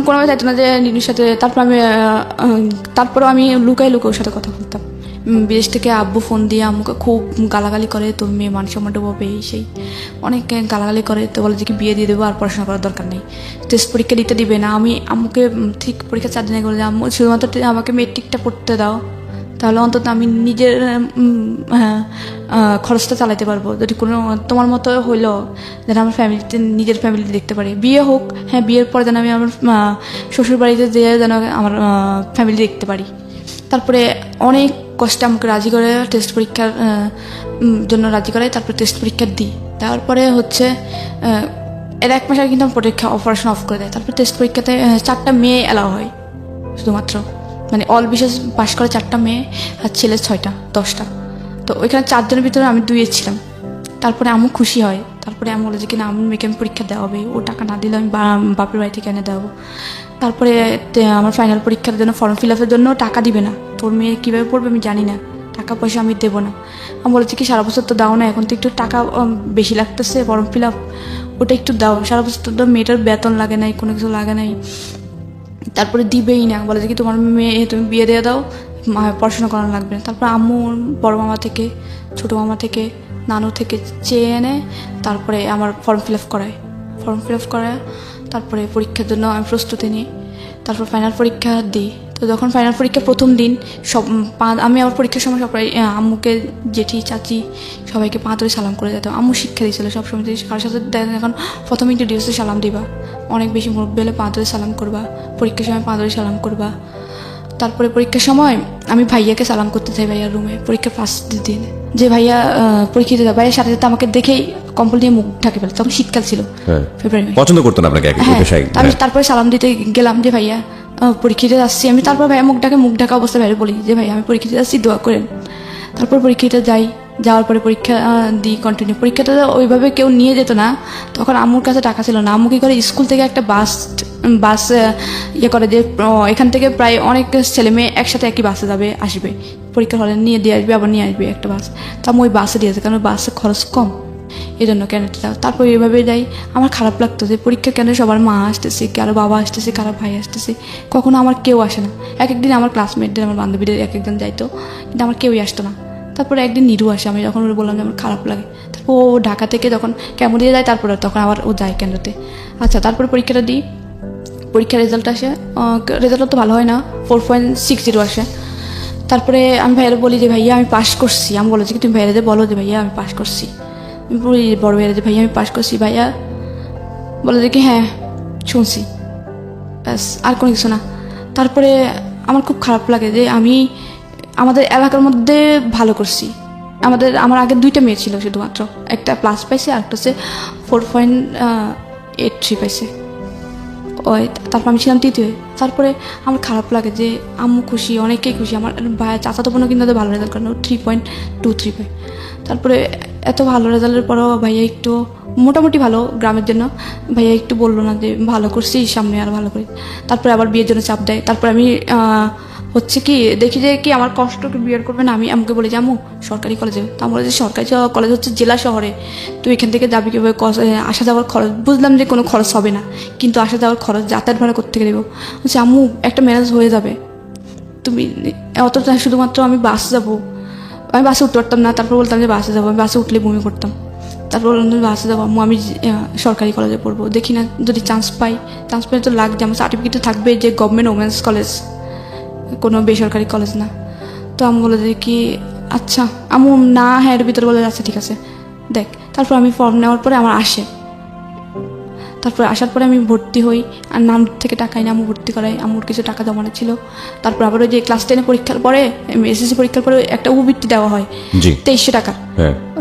কোনোভাবে চাইতো না যে নিনুর সাথে। তারপরেও আমি লুকাই ওর সাথে কথা বলতাম। বিদেশ থেকে আব্বু ফোন দিয়ে আম্মুকে খুব গালাগালি করে, তোর মেয়ে মান সম্মান ডুবাবে এই সেই অনেক গালাগালি করে, তো বলে যে কি বিয়ে দিয়ে দেবো আর পড়াশোনা করার দরকার নেই, টেস্ট পরীক্ষা দিতে দিবে না। আমি আম্মুকে ঠিক পরীক্ষা 4 দিন আগে বলে আম্মু শুধুমাত্র আমাকে মেট্রিকটা পড়তে দাও, তাহলে অন্তত আমি নিজের খরচটা চালাতে পারবো। যদি কোনো তোমার মতো হইলো যেন আমার ফ্যামিলিতে নিজের ফ্যামিলিতে দেখতে পারি, বিয়ে হোক, হ্যাঁ বিয়ের পরে যেন আমি আমার শ্বশুর বাড়িতে যেয়ে যেন আমার ফ্যামিলি দেখতে পারি। তারপরে অনেক কষ্টে আমাকে রাজি করে টেস্ট পরীক্ষার জন্য রাজি করে, তারপরে টেস্ট পরীক্ষা দিই। তারপরে হচ্ছে এর 1 মাস আগে কিন্তু আমার পরীক্ষা অপারেশন অফ করে দেয়। তারপরে টেস্ট পরীক্ষাতে 4টা মেয়ে অ্যালাউ হয় শুধুমাত্র, মানে অল বিশেষ পাশ করে 4টা মেয়ে আর ছেলে 6টা 10টা। তো ওইখানে 4 জনের ভিতরে আমি 2 ছিলাম। তারপরে আম্মু খুশি হয়, তারপরে আমি বলে যে কিনা আমার মেয়েকে আমি পরীক্ষা দেওয়া হবে, ও টাকা না দিলে আমি বাপের বাড়ি থেকে এনে দেওয়াবো। তারপরে আমার ফাইনাল পরীক্ষার জন্য ফর্ম ফিল আপের জন্য টাকা দিবে না, তোর মেয়ে কীভাবে পড়বে আমি জানি না, টাকা পয়সা আমি দেবো না। আমি বলেছি কি সারা বছর তো দাও না, এখন তো একটু টাকা বেশি লাগতেছে ফর্ম ফিল আপ, ওটা একটু দাও, সারা বছর তো মেয়েটার বেতন লাগে নাই, কোনো কিছু লাগে নাই। তারপরে দিবেই না, বলে যে কি তোমার মেয়ে তুমি বিয়ে দিয়ে দাও, পড়াশোনা করানো লাগবে না। তারপর আম্মু বড় মামা থেকে ছোটো মামা থেকে নানু থেকে চেয়ে এনে তারপরে আমার ফর্ম ফিল আপ করায় তারপরে পরীক্ষার জন্য আমি প্রস্তুতি নিই। তারপর ফাইনাল পরীক্ষা দিই। তো যখন ফাইনাল পরীক্ষার প্রথম দিন আমি আমার পরীক্ষার সময় সবাই আম্মুকে জেঠি চাচি সবাইকে পা ধরে সালাম করে যেতাম। আম্মু শিক্ষা দিয়েছিল সবসময় কারোর সাথে এখন প্রথম ইন্ট্রোডিউসে সালাম দিবা, অনেক বেশি মুরব্বী হলে পা ধরে সালাম করবা, পরীক্ষার সময় পা ধরে সালাম করবা। তারপরে পরীক্ষার সময় আমি ভাইয়াকে সালাম করতে চাই ভাইয়ার রুমে পরীক্ষার ফার্স্ট দিন, যে ভাইয়া পরীক্ষা দিতে ভাইয়ার সাথে সাথে আমাকে দেখেই কম্বল দিয়ে মুখ ঢাকে ফেলে, তখন শীতকাল ছিল, ফেব্রুয়ারি পছন্দ করতেন আপনাকে। আমি তারপরে সালাম দিতে গেলাম যে ভাইয়া পরীক্ষা দিতে যাচ্ছি আমি। তারপর ভাইয়া মুখ ঢাকা অবস্থা বাইরে বলি যে ভাইয়া আমি পরীক্ষা দিতে যাচ্ছি, দোয়া করেন। তারপর পরীক্ষাটা যাওয়ার পরে পরীক্ষা দিই কন্টিনিউ। পরীক্ষাটা ওইভাবে কেউ নিয়ে যেত না, তখন আম্মুর কাছে টাকা ছিল না। আম্মু কি করে স্কুল থেকে একটা বাস ইয়ে করে যে এখান থেকে প্রায় অনেক ছেলে মেয়ে একসাথে একই বাসে যাবে আসবে, পরীক্ষা হলে নিয়ে দিয়ে আসবে আবার নিয়ে আসবে একটা বাস। তো আমি ওই বাসে দিয়েছে কারণ বাসে খরচ কম, এই জন্য কেন যাও। তারপর এইভাবে যাই। আমার খারাপ লাগতো যে পরীক্ষা কেন সবার মা আসতেছে, কারো বাবা আসতেছে, কারো ভাই আসতেছে, কখনো আমার কেউ আসে না। একদিন আমার ক্লাসমেটদের আমার বান্ধবীদের একজন যাইতো, কিন্তু আমার কেউই আসতো না। তারপরে একদিন নিরু আসে, আমি যখন বললাম যে আমার খারাপ লাগে, তারপর ও ঢাকা থেকে যখন কেমন দিয়ে যায় তারপরে তখন আবার ও যায় কেন্দ্রতে। আচ্ছা, তারপরে পরীক্ষাটা দিই, পরীক্ষার রেজাল্ট আসে, রেজাল্ট তো ভালো হয় না, 4.60 আসে। তারপরে আমি ভাইয়ারে বলি যে ভাইয়া আমি পাস করছি। আমি বলেছি কি তুমি ভাইয়ারে বলো যে ভাইয়া আমি পাস করছি, আমি বলি বড় ভাইয়ারে যে ভাইয়া আমি পাস করছি। ভাইয়া বলে যে কি হ্যাঁ শুনছি, ব্যাস আর কোনো কিছু না। তারপরে আমার খুব খারাপ লাগে যে আমি আমাদের এলাকার মধ্যে ভালো করছি। আমার আগে 2টা মেয়ে ছিল শুধুমাত্র, একটা প্লাস পাইছে আর একটা হচ্ছে 4.83 পাইছে ওই। তারপর আমি ছিলাম 3য়। তারপরে আমার খারাপ লাগে যে আম্মু খুশি, অনেকেই খুশি, আমার ভাই চাচাতো বোনও কিন্তু ভালো রেজাল্ট করেন, 3.23 পায়। তারপরে এত ভালো রেজাল্টের পরও ভাইয়া একটু মোটামুটি ভালো গ্রামের জন্য, ভাইয়া একটু বললো না যে ভালো করছি সামনে আর ভালো করি। তারপরে আবার বিয়ের জন্য চাপ দেয়। তারপরে আমি হচ্ছে কি দেখি যে কি আমার কষ্টকে বিয়ে করবে না, আমি আমাকে বলে যে আম্মু সরকারি কলেজে। তা আমরা যে সরকারি কলেজ হচ্ছে জেলা শহরে, তুই এখান থেকে যাবি কীভাবে, আসা যাওয়ার খরচ, বুঝলাম যে কোনো খরচ হবে না, কিন্তু আসা যাওয়ার খরচ যাতায়াত ভাড়া করতে দেবো। হচ্ছে আম্মু একটা ম্যানেজ হয়ে যাবে, তুমি অতটা শুধুমাত্র আমি বাস যাবো, আমি বাসে উঠতে পারতাম না। তারপর বলতাম যে বাসে যাবো, আমি বাসে উঠলে বমি করতাম। তারপর বললাম তুমি বাসে যাবো আম্মু, আমি সরকারি কলেজে পড়বো, দেখি না যদি চান্স পাই তো লাগছে, আমার সার্টিফিকেটে থাকবে যে গভর্নমেন্ট ওমেন্স কলেজ, কোনো বেসরকারি কলেজ না। তো আমি বলে যে কি আচ্ছা আম্মু না, হ্যাঁ এর ভিতরে বলে আচ্ছা ঠিক আছে দেখ। তারপর আমি ফর্ম নেওয়ার পরে আমার আসে, তারপরে আসার পরে আমি ভর্তি হই, আর নাম থেকে টাকাই না আম্মু ভর্তি করাই, আম্মুর কিছু টাকা জমানো ছিল। তারপর আবার ওই যে ক্লাস 10 পরীক্ষার পরে এসএসসি পরীক্ষার পরে একটা উপবৃত্তি দেওয়া হয় 2300 টাকা।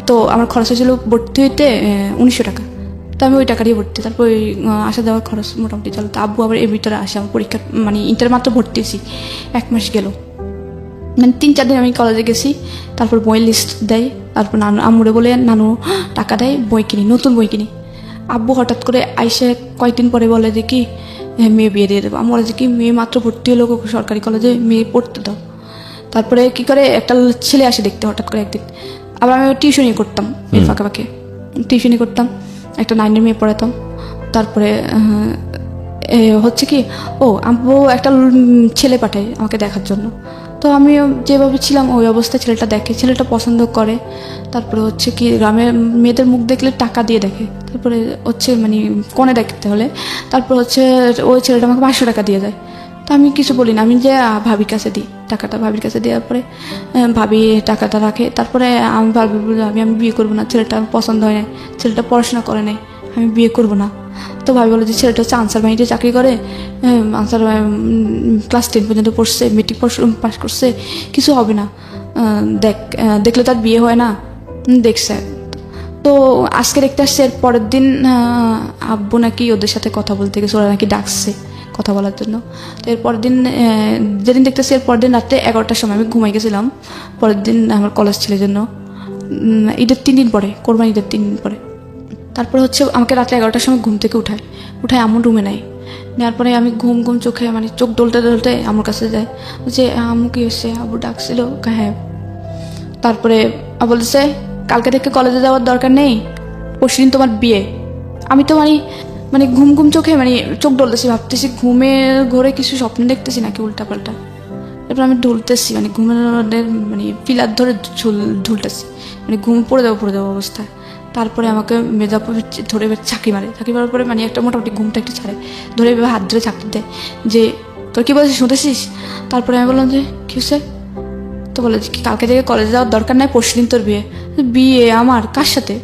তো আমার খরচ হয়েছিল ভর্তি হইতে 1900 টাকা। তো আমি ওই টাকা দিয়ে ভর্তি, তারপর ওই আসা যাওয়ার খরচ মোটামুটি চলো। তো আব্বু আবার এর ভিতরে আসে, আমার পরীক্ষা মানে ইন্টার মাত্র ভর্তি হয়েছি, 1 মাস গেল, মানে 3-4 দিন আমি কলেজে গেছি। তারপর বই লিস্ট দেয়, তারপর নানু আম্মুরে বলে নানু টাকা দেয়, বই কিনি, নতুন বই কিনি। আব্বু হঠাৎ করে আইসে কয়েকদিন পরে বলে যে কি মেয়ে বিয়ে দিয়ে দেবো। আমি বলে যে কি মেয়ে মাত্র ভর্তি হলো সরকারি কলেজে, মেয়ে পড়তে দাও। তারপরে কি করে একটা ছেলে আসে দেখতে হঠাৎ করে একদিন। আবার আমি টিউশনি করতাম, এর ফাঁকে ফাঁকে টিউশনি করতাম, একটা 9-এর মেয়ে পড়াতাম। তারপরে হচ্ছে কি আব্বু একটা ছেলে পাঠায় আমাকে দেখার জন্য। তো আমি যেভাবে ছিলাম ওই অবস্থায় ছেলেটা দেখে, ছেলেটা পছন্দ করে। তারপরে হচ্ছে কি গ্রামের মেয়েদের মুখ দেখলে টাকা দিয়ে দেখে, তারপরে হচ্ছে মানে কনে দেখতে হলে তারপর হচ্ছে ওই ছেলেটা আমাকে 500 টাকা দিয়ে যায়। তো আমি কিছু বলি না, আমি যে ভাবির কাছে দিই টাকাটা, ভাবির কাছে দেওয়ার পরে ভাবি টাকাটা রাখে। তারপরে আমি ভাবি আমি বিয়ে করবো না, ছেলেটা আমার পছন্দ হয় না, ছেলেটা পড়াশোনা করে নাই, আমি বিয়ে করবো না। তো ভাবি বলে যে ছেলেটা হচ্ছে আনসার বাহিনীতে চাকরি করে, আনসার ক্লাস 10 পর্যন্ত পড়ছে, মেট্রিক পাস করছে, কিছু হবে না, দেখলে তার বিয়ে হয় না, দেখছে। তো আজকে দেখতে আসছে, এর পরের দিন আব্বু নাকি ওদের সাথে কথা বলতে গেছে, ওরা নাকি ডাকছে কথা বলার জন্য। তো এর পরের দিন যেদিন দেখতেছি, এর পরের দিন রাত্রে 11টার সময় আমি ঘুমাই গেছিলাম। পরের দিন আমার কলেজ ছিল জন্য ঈদের 3 দিন পরে, কোরবানি ঈদের 3 দিন পরে। তারপরে হচ্ছে আমাকে রাত্রে 11টার সময় ঘুম থেকে উঠায় আম্মু রুমে নেয়, নেওয়ার পরে আমি ঘুম চোখে মানে চোখ ডলতে আমার কাছে যায়, যে আম্মু কি হয়েছে, আব্বু ডাকছিল, হ্যাঁ। তারপরে বলতেছে কালকে থেকে কলেজে যাওয়ার দরকার নেই, পরশুদিন তোমার বিয়ে। আমি তো মানে ঘুম চোখে মানে চোখ ডলতেছি, ভাবতেছি ঘুমের ঘরে কিছু স্বপ্ন দেখতেছি নাকি উল্টাপাল্টা। এরপর আমি ঢুলতেছি, মানে ঘুমের মানে পিলার ধরে ঢুলতেছি, মানে ঘুম পড়ে যাবো অবস্থায়। তারপরে আমাকে মেজা ধরে চাকরি মারার পরে মানে একটা মোটামুটি ঘুমটা একটু ছাড়ে, ধরে হাত ধরে চাকরি দেয়, যে তোর কি বলছিস শুনতেছিস। তারপরে আমি বললাম যে কি হচ্ছে। তো বলে যে কালকে থেকে কলেজে যাওয়ার দরকার নাই, পরশুদিন তোর বিয়ে। আমার কার সাথে?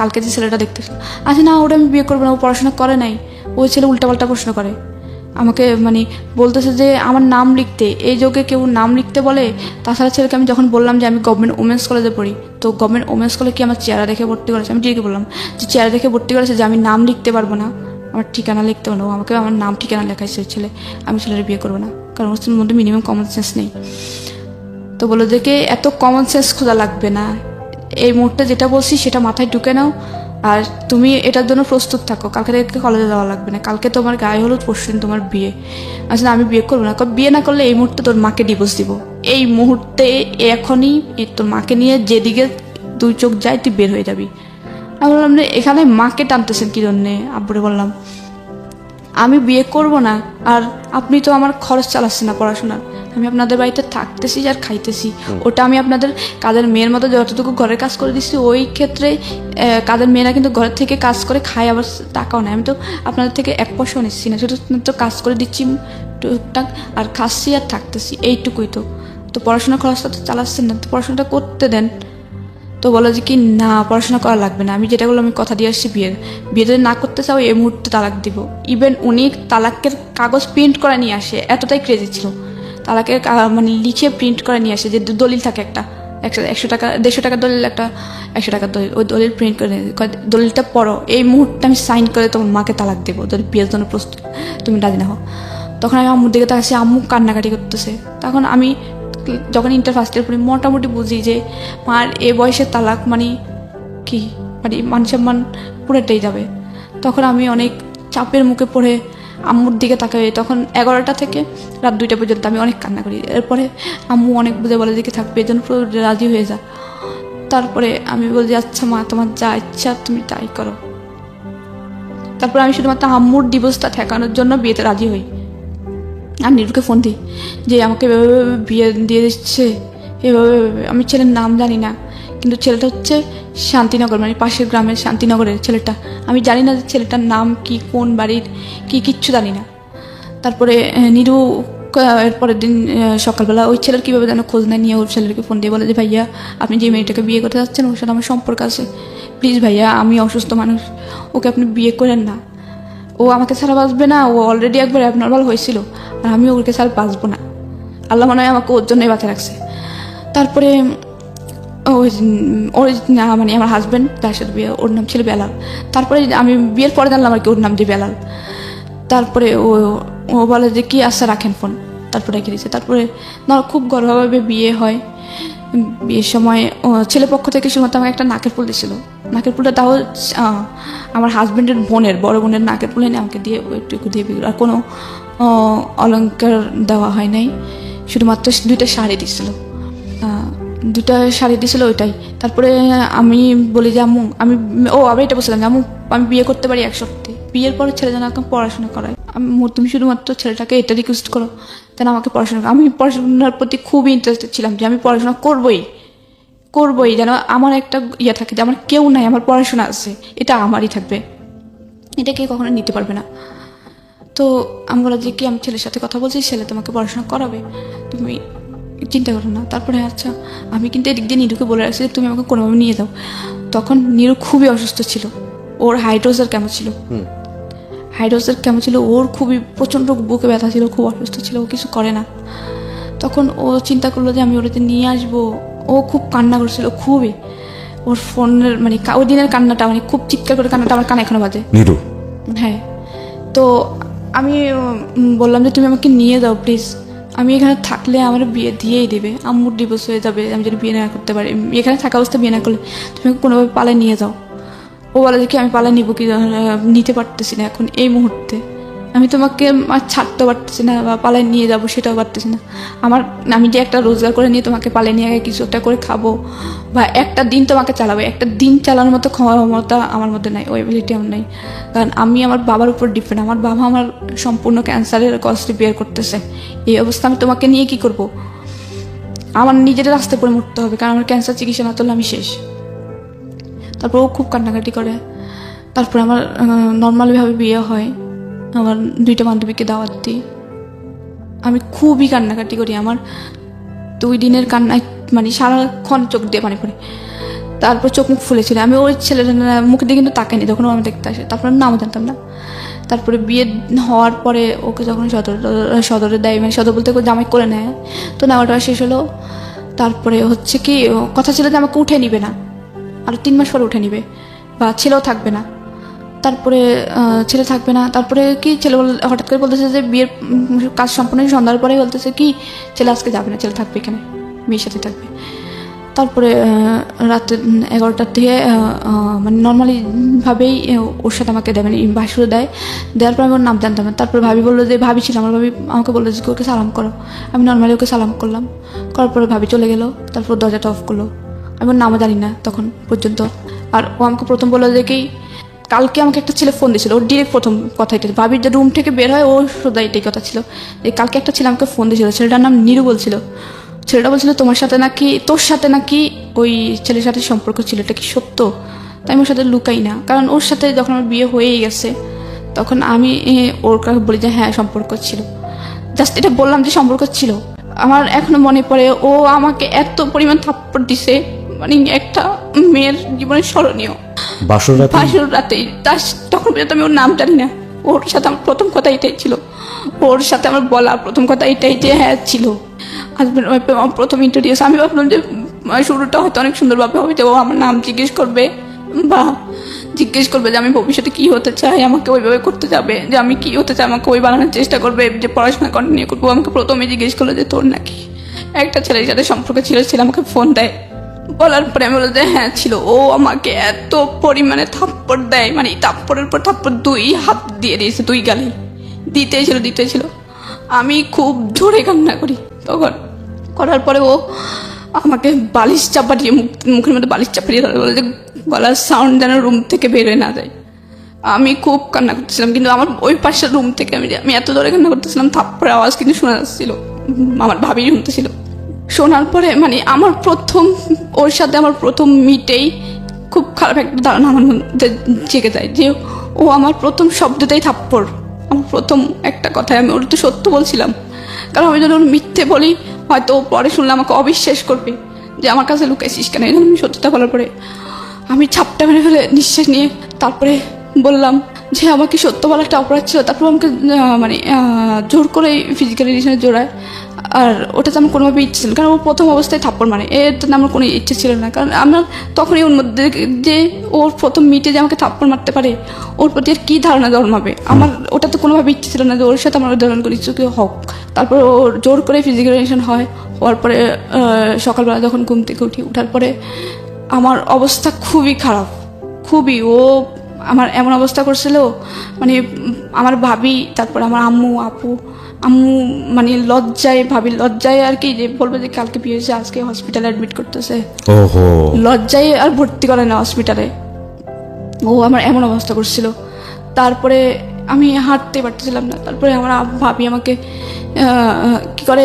কালকে যে ছেলেটা দেখতে, আচ্ছা না ওটা আমি বিয়ে করবো না, ও পড়াশোনা করে নাই, ওই ছেলে উল্টাপাল্টা প্রশ্ন করে আমাকে, মানে বলতেছে যে আমার নাম লিখতে, এই যোগে কেউ নাম লিখতে বলে। তাছাড়া ছেলেকে আমি যখন বললাম যে আমি গভর্নমেন্ট ওমেন্স কলেজে পড়ি, তো গভর্নমেন্ট ওমেন্স কলেজে কি আমার চেহারা দেখে ভর্তি করেছে? আমি ডিগ্রি বললাম যে চেহারা দেখে ভর্তি করেছে, যে আমি নাম লিখতে পারবো না, আমার ঠিকানা লিখতে পারবো না, আমাকে আমার নাম ঠিকানা লেখাইছে ওই ছেলে, আমি ছেলের বিয়ে করবো না, কারণ ওর মধ্যে মিনিমাম কমন সেন্স নেই। তো বলো যে কে এত কমন সেন্স খোঁজা লাগবে না, এই মুহূর্তে যেটা বলছি সেটা মাথায় ঢুকে নাও, আর তুমি এটার জন্য প্রস্তুত থাকো, কালকে থেকে কলেজে যাওয়া লাগবে না, কালকে তোমার গায়ে হলুদ, পরশুদিন তোমার বিয়ে। আচ্ছা আমি বিয়ে করবো না, বিয়ে না করলে এই মুহূর্তে তোর মাকে ডিভোর্স দিব, এই মুহূর্তে এখনই তোর মাকে নিয়ে যেদিকে 2 চোখ যায় তুই বের হয়ে যাবি। আমি বললাম যে এখানে মাকে টানতেছেন কি জন্যে? আব্বুরে বললাম আমি বিয়ে করব না, আর আপনি তো আমার খরচ চালাচ্ছেন না পড়াশোনার, আমি আপনাদের বাড়িতে থাকতেছি আর খাইতেছি, ওটা আমি আপনাদের কাজের মেয়ের মতো যতটুকু ঘরের কাজ করে দিচ্ছি, ওই ক্ষেত্রে কাজের মেয়েরা কিন্তু ঘরের থেকে কাজ করে খায়, আবার টাকাও নেয়, আমি তো আপনাদের থেকে 1 পয়সাও নিচ্ছি না, শুধু তো কাজ করে দিচ্ছি টুকটাক, আর খাচ্ছি আর থাকতেছি, এইটুকুই। তো পড়াশোনার খরচটা তো চালাচ্ছেন না, তো পড়াশোনাটা করতে দেন। তো বলো যে কি না পড়াশোনা করা লাগবে না, আমি যেটা বললাম আমি কথা দিয়ে আসছি বিয়ে যদি না করতে চাও এই মুহূর্তে তালাক দিব। ইভেন উনি তালাকের কাগজ প্রিন্ট করে নিয়ে আসে, এতটাই ক্রেজি ছিল, তালাকের মানে লিখে প্রিন্ট করে নিয়ে আসে, যে দলিল থাকে একটা 100 টাকা 150 টাকার দলিল, একটা 100 টাকার দলিল, ওই দলিল প্রিন্ট করে দলিলটা পড়ো, এই মুহূর্তে আমি সাইন করে তোমার মাকে তালাক দেবো, যদি বিয়ের জন্য প্রস্তুত তুমি রাজি না হও। তখন আমি আম্মুর দিকে তাকাচ্ছি, আম্মু কান্নাকাটি করতেছে। তখন আমি যখন ইন্টার ফার্স্ট ইয়ার পড়ি মোটামুটি বুঝি যে মার এ বয়সে তালাক মানে কি, মানে মান সম্মান পুরোটাই যাবে। তখন আমি অনেক চাপের মুখে পড়ে আম্মুর দিকে তাকাই, তখন 11টা থেকে রাত 2টা পর্যন্ত আমি অনেক কান্না করি। এরপরে আম্মু অনেক বুঝে বলে দিকে থাকবে, এজন্য পুরো রাজি হয়ে যা। তারপরে আমি বলছি আচ্ছা মা তোমার যা ইচ্ছা তুমি তাই করো। তারপরে আমি শুধুমাত্র আম্মুর ডিভোর্সটা ঠেকানোর জন্য বিয়েতে রাজি হই। আর নীরুকে ফোন দিই যে আমাকে এভাবে বিয়ে দিয়ে দিচ্ছে, এভাবে। আমি ছেলের নাম জানি না, কিন্তু ছেলেটা হচ্ছে শান্তিনগর, মানে পাশের গ্রামের শান্তিনগরের ছেলেটা। আমি জানি না যে ছেলেটার নাম কি, কোন বাড়ির কি, কিচ্ছু জানি না। তারপরে নীরু এরপরের দিন সকালবেলা ওই ছেলের কীভাবে যেন খোঁজ নেয়, নিয়ে ওর ছেলেকে ফোন দিয়ে বলে যে ভাইয়া আপনি যে মেয়েটাকে বিয়ে করতে যাচ্ছেন ওর সাথে আমার সম্পর্ক আছে, প্লিজ ভাইয়া আমি অসুস্থ মানুষ, ওকে আপনি বিয়ে করেন না, ও আমাকে ছাড়া বাঁচবে না, ও অলরেডি একবার অ্যাবনর্মাল হয়েছিল, আর আমি ওকে ছাড়া বাঁচবো না, আল্লাহ মনে হয় আমাকে ওর জন্যই বাঁচা রাখছে। তারপরে ওর মানে আমার হাজব্যান্ড তার সাথে বিয়ে, ওর নাম ছিল বেলাল। তারপরে আমি বিয়ের পরে জানলাম আর কি ওর নাম যে বেলাল। তারপরে ও ও বলে যে কি আচ্ছা রাখেন ফোন, তারপরে রেখে দিয়েছে। তারপরে খুব গর্ভভাবে বিয়ে হয়। বিয়ের সময় ছেলে পক্ষ থেকে শুধুমাত্র আমাকে একটা নাকের ফুল দিয়েছিল। নাকের ফুলটা তাও আমার হাজব্যান্ডের বোনের, বড় বোনের নাকের ফুল এনে আমাকে দিয়ে ওইটুকু দিয়ে বিয়ে, আর কোনো অলংকার দেওয়া হয় নাই। শুধুমাত্র 2টা শাড়ি দিছিল, 2টা শাড়ি দিছিল ওইটাই। তারপরে আমি বলি যে আম্মু আবার এটা বলছিলাম যে আম্মু আমি বিয়ে করতে পারি এক সপ্তাহে, বিয়ের পরে ছেলে যেন আমাকে পড়াশোনা করায়। তুমি শুধুমাত্র ছেলেটাকে এটা রিকোয়েস্ট করো যেন আমাকে পড়াশোনা। আমি পড়াশোনার প্রতি খুবই ইন্টারেস্টেড ছিলাম যে আমি পড়াশোনা করবই যেন আমার একটা ইয়ে থাকে যে আমার কেউ নাই, আমার পড়াশোনা আছে, এটা আমারই থাকবে, এটা কেউ কখনো নিতে পারবে না। তো আমি বলা যে কি আমি ছেলের সাথে কথা বলছি, ছেলে তোমাকে পড়াশোনা করাবে, তুমি চিন্তা করো না। তারপরে আচ্ছা আমি কিন্তু এদিক দিয়ে নিরুকে বলে রাখছি যে তুমি আমাকে কোনোভাবে নিয়ে যাও। তখন নিরু খুবই অসুস্থ ছিল, ওর হাইড্রোজের কেমন ছিল, ওর খুবই প্রচণ্ড বুকে ব্যথা ছিল, খুব অসুস্থ ছিল, ও কিছু করে না। তখন ও চিন্তা করলো যে আমি ওটাতে নিয়ে আসবো। ও খুব কান্না করছিল, খুবই ওর ফোনের মানে ওই দিনের কান্নাটা, মানে খুব চিৎকার করে কান্নাটা আমার কানে এখনো বাজে। নিরু, হ্যাঁ। তো আমি বললাম যে তুমি আমাকে নিয়ে যাও প্লিজ, আমি এখানে থাকলে আমার বিয়ে দিয়েই দেবে, আম্মুর ডিভোর্স হয়ে যাবে আমি যদি বিয়ে না করতে পারি, এখানে থাকা অবস্থা বিয়ে না করলে তুমি কোনোভাবে পালায় নিয়ে যাও। ও বলে যে কি আমি পালায় নিব কি, নিতে পারতেছি না এখন এই মুহূর্তে, আমি তোমাকে আর ছাড়তে পারতেছি না, বা পালায় নিয়ে যাবো সেটাও পারতেছি না। আমি যে একটা রোজগার করে নিয়ে তোমাকে পালায় নিয়ে কিছু একটা করে খাবো বা একটা দিন তোমাকে চালাবো, একটা দিন চালানোর মতো ক্ষমতা আমার মধ্যে নাই, ওই এবিলিটি আমার নাই। কারণ আমি আমার বাবার উপর ডিপেন্ড, আমার বাবা আমার সম্পূর্ণ ক্যান্সারের কষ্টে বিয়ার করতেছে। এই অবস্থা আমি তোমাকে নিয়ে কি করব? আমার নিজের রাস্তায় পড়ে মরতে হবে, কারণ আমার ক্যান্সার চিকিৎসা না করলে আমি শেষ। তারপর ও খুব কান্নাকাটি করে। তারপরে আমার নর্মালিভাবে বিয়ে হয়, আমার 2টা বান্ধবীকে দাওয়াত দিই। আমি খুবই কান্নাকাটি করি, আমার 2 দিনের কান্নায় মানে সারাক্ষণ চোখ দিয়ে পানি পড়ে। তারপর চোখ মুখ ফুলেছিল, আমি ওই ছেলেটা মুখে দিয়ে কিন্তু তাকাইনি যখন আমি দেখতে আসে, তারপর নামও জানতাম না। তারপরে বিয়ে হওয়ার পরে ওকে যখন সদরে দেয়, মানে সদর বলতে জামাই করে নেয়, তো নেওয়াটা শেষ হলো। তারপরে হচ্ছে কি কথা ছিল যে আমাকে উঠে নিবে না, আর 3 মাস পরে উঠে নিবে, বা ছেলেও থাকবে না। তারপরে ছেলে থাকবে না, তারপরে কি ছেলে হঠাৎ করে বলতেছে যে বিয়ের কাজ সম্পূর্ণ সন্ধ্যার পরেই বলতেছে কি ছেলে আজকে যাবে না, ছেলে থাকবে এখানে, মেয়ের সাথে থাকবে। তারপরে রাতে 11টার থেকে মানে নর্মালি ভাবেই ওর সাথে আমাকে দেয়, মানে ভাসুরে দেওয়ার পর আমি ওর নাম জানতাম না। তারপর ভাবি বললো যে ভাবি ছিল আমার, ভাবি আমাকে বললো যে ওকে সালাম করো। আমি নর্মালি ওকে সালাম করলাম, করার পরে ভাবি চলে গেলো, তারপর দরজাটা অফ করলো। আমি ওর নামও জানি না তখন পর্যন্ত। আর ও আমাকে প্রথম বললো যে কি কালকে আমাকে একটা ছেলে ফোন দিয়েছিল, ওর ডিরেক্ট প্রথম কথা এটা, ভাবির যে রুম থেকে বের হয় ও সোজা এটাই কথা ছিল যে কালকে একটা ছেলে আমাকে ফোন দিয়েছিল, ছেলেটার নাম নিরু বলছিল। ছেলেটা বলছিল তোর সাথে নাকি ওই ছেলের সাথে সম্পর্ক ছিল, এটা কি সত্য? তাই আমি ওর সাথে লুকাই না, কারণ ওর সাথে যখন আমার বিয়ে হয়েই গেছে তখন আমি ওর কাছে বলি যে হ্যাঁ সম্পর্ক ছিল, জাস্ট এটা বললাম যে সম্পর্ক ছিল। আমার এখনো মনে পড়ে ও আমাকে এত পরিমাণ থাপ্পড় দিছে, মানে একটা মেয়ের জীবনে স্মরণীয়। বাসর রাতে তখন পর্যন্ত আমি ওর নাম জানি না। ওর সাথে আমার প্রথম কথা এটাই ছিল, ওর সাথে আমার বলা প্রথম কথা এটাই যে হ্যাঁ ছিল হাজব্যান্ড ওয়াইফ। আমার প্রথম ইন্টারভিউ, আমি ভাবলাম যে শুরুটা হয়তো অনেক সুন্দরভাবে হবে, যে ও আমার নাম জিজ্ঞেস করবে বা জিজ্ঞেস করবে যে আমি ভবিষ্যতে কি হতে চাই, আমাকে ওইভাবে করতে যাবে, যে আমি কি হতে চাই আমাকে ওই বানানোর চেষ্টা করবে, যে পড়াশোনা কন্টিনিউ করবো। আমাকে প্রথমে জিজ্ঞেস করলো যে তোর নাকি একটা ছেলের সাথে সম্পর্ক ছিল, আমাকে ফোন দেয়। বলার পরে আমি বললো যে হ্যাঁ ছিল। ও আমাকে এত পরিমাণে থাপ্পড় দেয়, মানে থাপ্পড়ের পর থাপ্পড় 2 হাত দিয়ে দিয়েছে, 2 গালে দিতেই ছিল। আমি খুব জোরে কান্না করি তখন। করার পরে ও আমাকে বালিশ চাপা দিয়ে মুখের মধ্যে বালিশ চাপা দিয়ে ধরে বলে যে গলার সাউন্ড যেন রুম থেকে বের হয়ে না যায়। আমি খুব কান্না করতেছিলাম, কিন্তু আমার ওই পাশের রুম থেকে আমি এত জোরে কান্না করতেছিলাম, থাপ্পড়ের আওয়াজ কিন্তু শোনা যাচ্ছিল, আমার ভাবি শুনতেছিল। শোনার পরে মানে আমার ওর সাথে আমার প্রথম মিটেই খুব খারাপ একটা ধারণা আমার মধ্যে জেগে যায় যে ও আমার প্রথম শব্দটাই থাপ্পড়। আমার প্রথম একটা কথায় আমি ওর তো সত্য বলছিলাম, কারণ আমি যদি ওর মিথ্যে বলি হয়তো ও পরে শুনলে আমাকে অবিশ্বাস করবে যে আমার কাছে লুকাইছিস কেন। এই জন্য আমি সত্যতা বলার পরে আমি ছাপটা মেরে ফেলে নিঃশ্বাস নিয়ে তারপরে বললাম যে আমাকে সত্য বলা একটা অপরাধ ছিল। তারপর আমাকে মানে জোর করে ফিজিক্যাল রিলেশনে জোড়ায়, আর ওটাতে আমার কোনোভাবে ইচ্ছে ছিল না, কারণ ও প্রথম অবস্থায় থাপ্পড় মারে, এতে আমার কোনো ইচ্ছে ছিল না। কারণ আমার তখনই ওর মধ্যে যে ওর প্রথম মিটে যে আমাকে থাপ্পড় মারতে পারে, ওর প্রতি আর কী ধারণা জন্মাবে, আমার ওটা তো কোনোভাবে ইচ্ছে ছিল না যে ওর সাথে আমার ধরন করে কিছু কেউ হোক। তারপর ওর জোর করে ফিজিক্যাল রিলেশন হওয়ার পরে সকালবেলা যখন ঘুম থেকে উঠার পরে আমার অবস্থা খুবই খারাপ, খুবই। ও আমার এমন অবস্থা করছিল, মানে আমার ভাবি, তারপর আমার আম্মু, আপু, আম্মু মানে ভাবি লজ্জায় আর কি, যে বলবো যে কালকে বিয়ে হয়েছে, আজকে হসপিটালে অ্যাডমিট করতেছে, ওহো, লজ্জায় আর ভর্তি করে না হসপিটালে। ও আমার এমন অবস্থা করছিল। তারপরে আমি হাঁটতে পারতেছিলাম না। তারপরে আমার ভাবি আমাকে কি করে,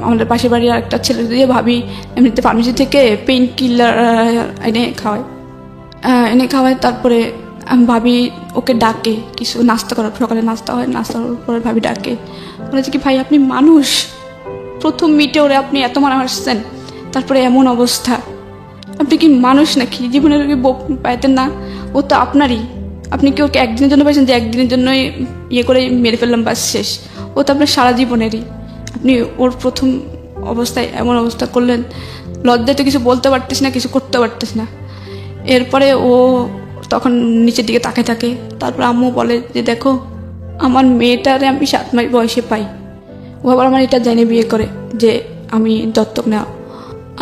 আমাদের পাশের বাড়ির একটা ছেলে দিয়ে ভাবি এমনিতে ফার্মেসি থেকে পেইন কিলার এনে খাওয়ায়। তারপরে আমি ভাবি ওকে ডাকে কিছু নাস্তা করার, সকালে নাস্তা হয়, নাস্তা করার পরে ভাবি ডাকে, বলেছে কি ভাই আপনি মানুষ, প্রথম মিটে ওরে আপনি এত মারা হাসছেন, তারপরে এমন অবস্থা, আপনি কি মানুষ নাকি, জীবনের পাইতেন না, ও তো আপনারই, আপনি কি ওকে একদিনের জন্য পাইছেন যে একদিনের জন্যই ইয়ে করে মেরে ফেললাম বাস শেষ, ও তো আপনার সারা জীবনেরই, আপনি ওর প্রথম অবস্থায় এমন অবস্থা করলেন, লজ্জায় তো কিছু বলতে পারতেছি না, কিছু করতে পারতেছি না। এরপরে ও তখন নিচের দিকে তাকায় থাকে। তারপর আম্মু বলে যে দেখো আমার মেয়েটারে আমি 7 মাস বয়সে পাই, ও আবার আমার এটা জেনে বিয়ে করে যে আমি দত্তক নেওয়া।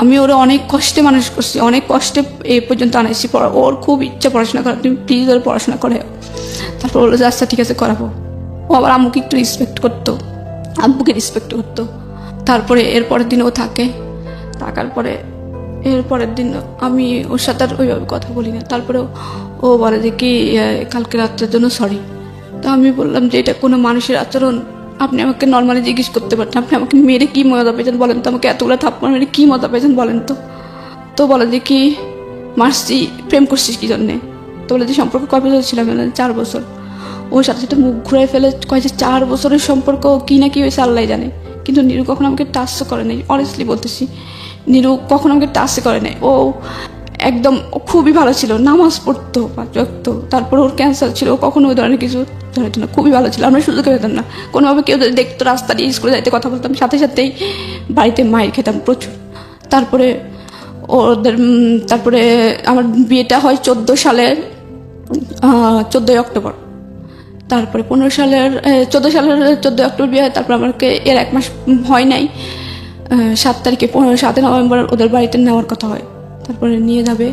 আমি ওরা অনেক কষ্টে মানুষ করছি, অনেক কষ্টে এই পর্যন্ত আনাইছি। ওর খুব ইচ্ছা পড়াশোনা করা, তুমি প্লিজ ওর পড়াশোনা করে। তারপর বললো যে আচ্ছা ঠিক আছে করাবো। ও আবার আম্মুকে একটু রেসপেক্ট করতো, আব্বুকে রেসপেক্ট করতো। তারপরে এর পরের দিন ও থাকার পরে এরপরের দিন আমি ওর সাথে আর ওইভাবে কথা বলি না। তারপরে ও বলে যে কি কালকে রাত্রের জন্য সরি। তো আমি বললাম যে এটা কোনো মানুষের আচরণ, আপনি আমাকে নর্মালি জিজ্ঞেস করতে পারতেন, আপনি আমাকে মেরে কী মজা পেয়েছেন বলেন তো, আমাকে এতগুলো থাপ্পড় মেরে কী মজা পেয়েছেন বলেন তো। তো বলে যে কি মারছি, প্রেম করছিস কী জন্যে। তো বলে যে সম্পর্ক কয় বছর ছিলাম, 4 বছর। ওর সাথে সাথে মুখ ঘুরে ফেলে কয় যে 4 বছরের সম্পর্ক, কী না কী হয়েছে আল্লাহ জানে। কিন্তু নিরু কখনো আমাকে টাচও করে নাই, অনেস্টলি বলতেছি, নিরু কখনো আমাকে টাচও করে নাই। ও একদম খুবই ভালো ছিল, নামাজ পড়তো 5 ওয়াক্ত। তারপর ওর ক্যান্সার ছিল, ও কখনো ওই ধরনের কিছু ধরতো না, খুবই ভালো ছিল। আমরা সুযোগ পেতাম না, কোনোভাবে কেউ যদি দেখতো রাস্তা দিয়ে স্কুলে যাইতে কথা বলতাম, সাথে সাথেই বাড়িতে মায়ের খেতাম প্রচুর। তারপরে তারপরে আমার বিয়েটা হয় 14 সালের 14ই অক্টোবর। তারপরে 14 সালের 14 অক্টোবর বিয়ে হয়। তারপর আমাকে এর 1 মাস হয় নাই, 7 তারিখে 7 নভেম্বর ওদের বাড়িতে নেওয়ার কথা হয়। তারপরে নিয়ে যাবে,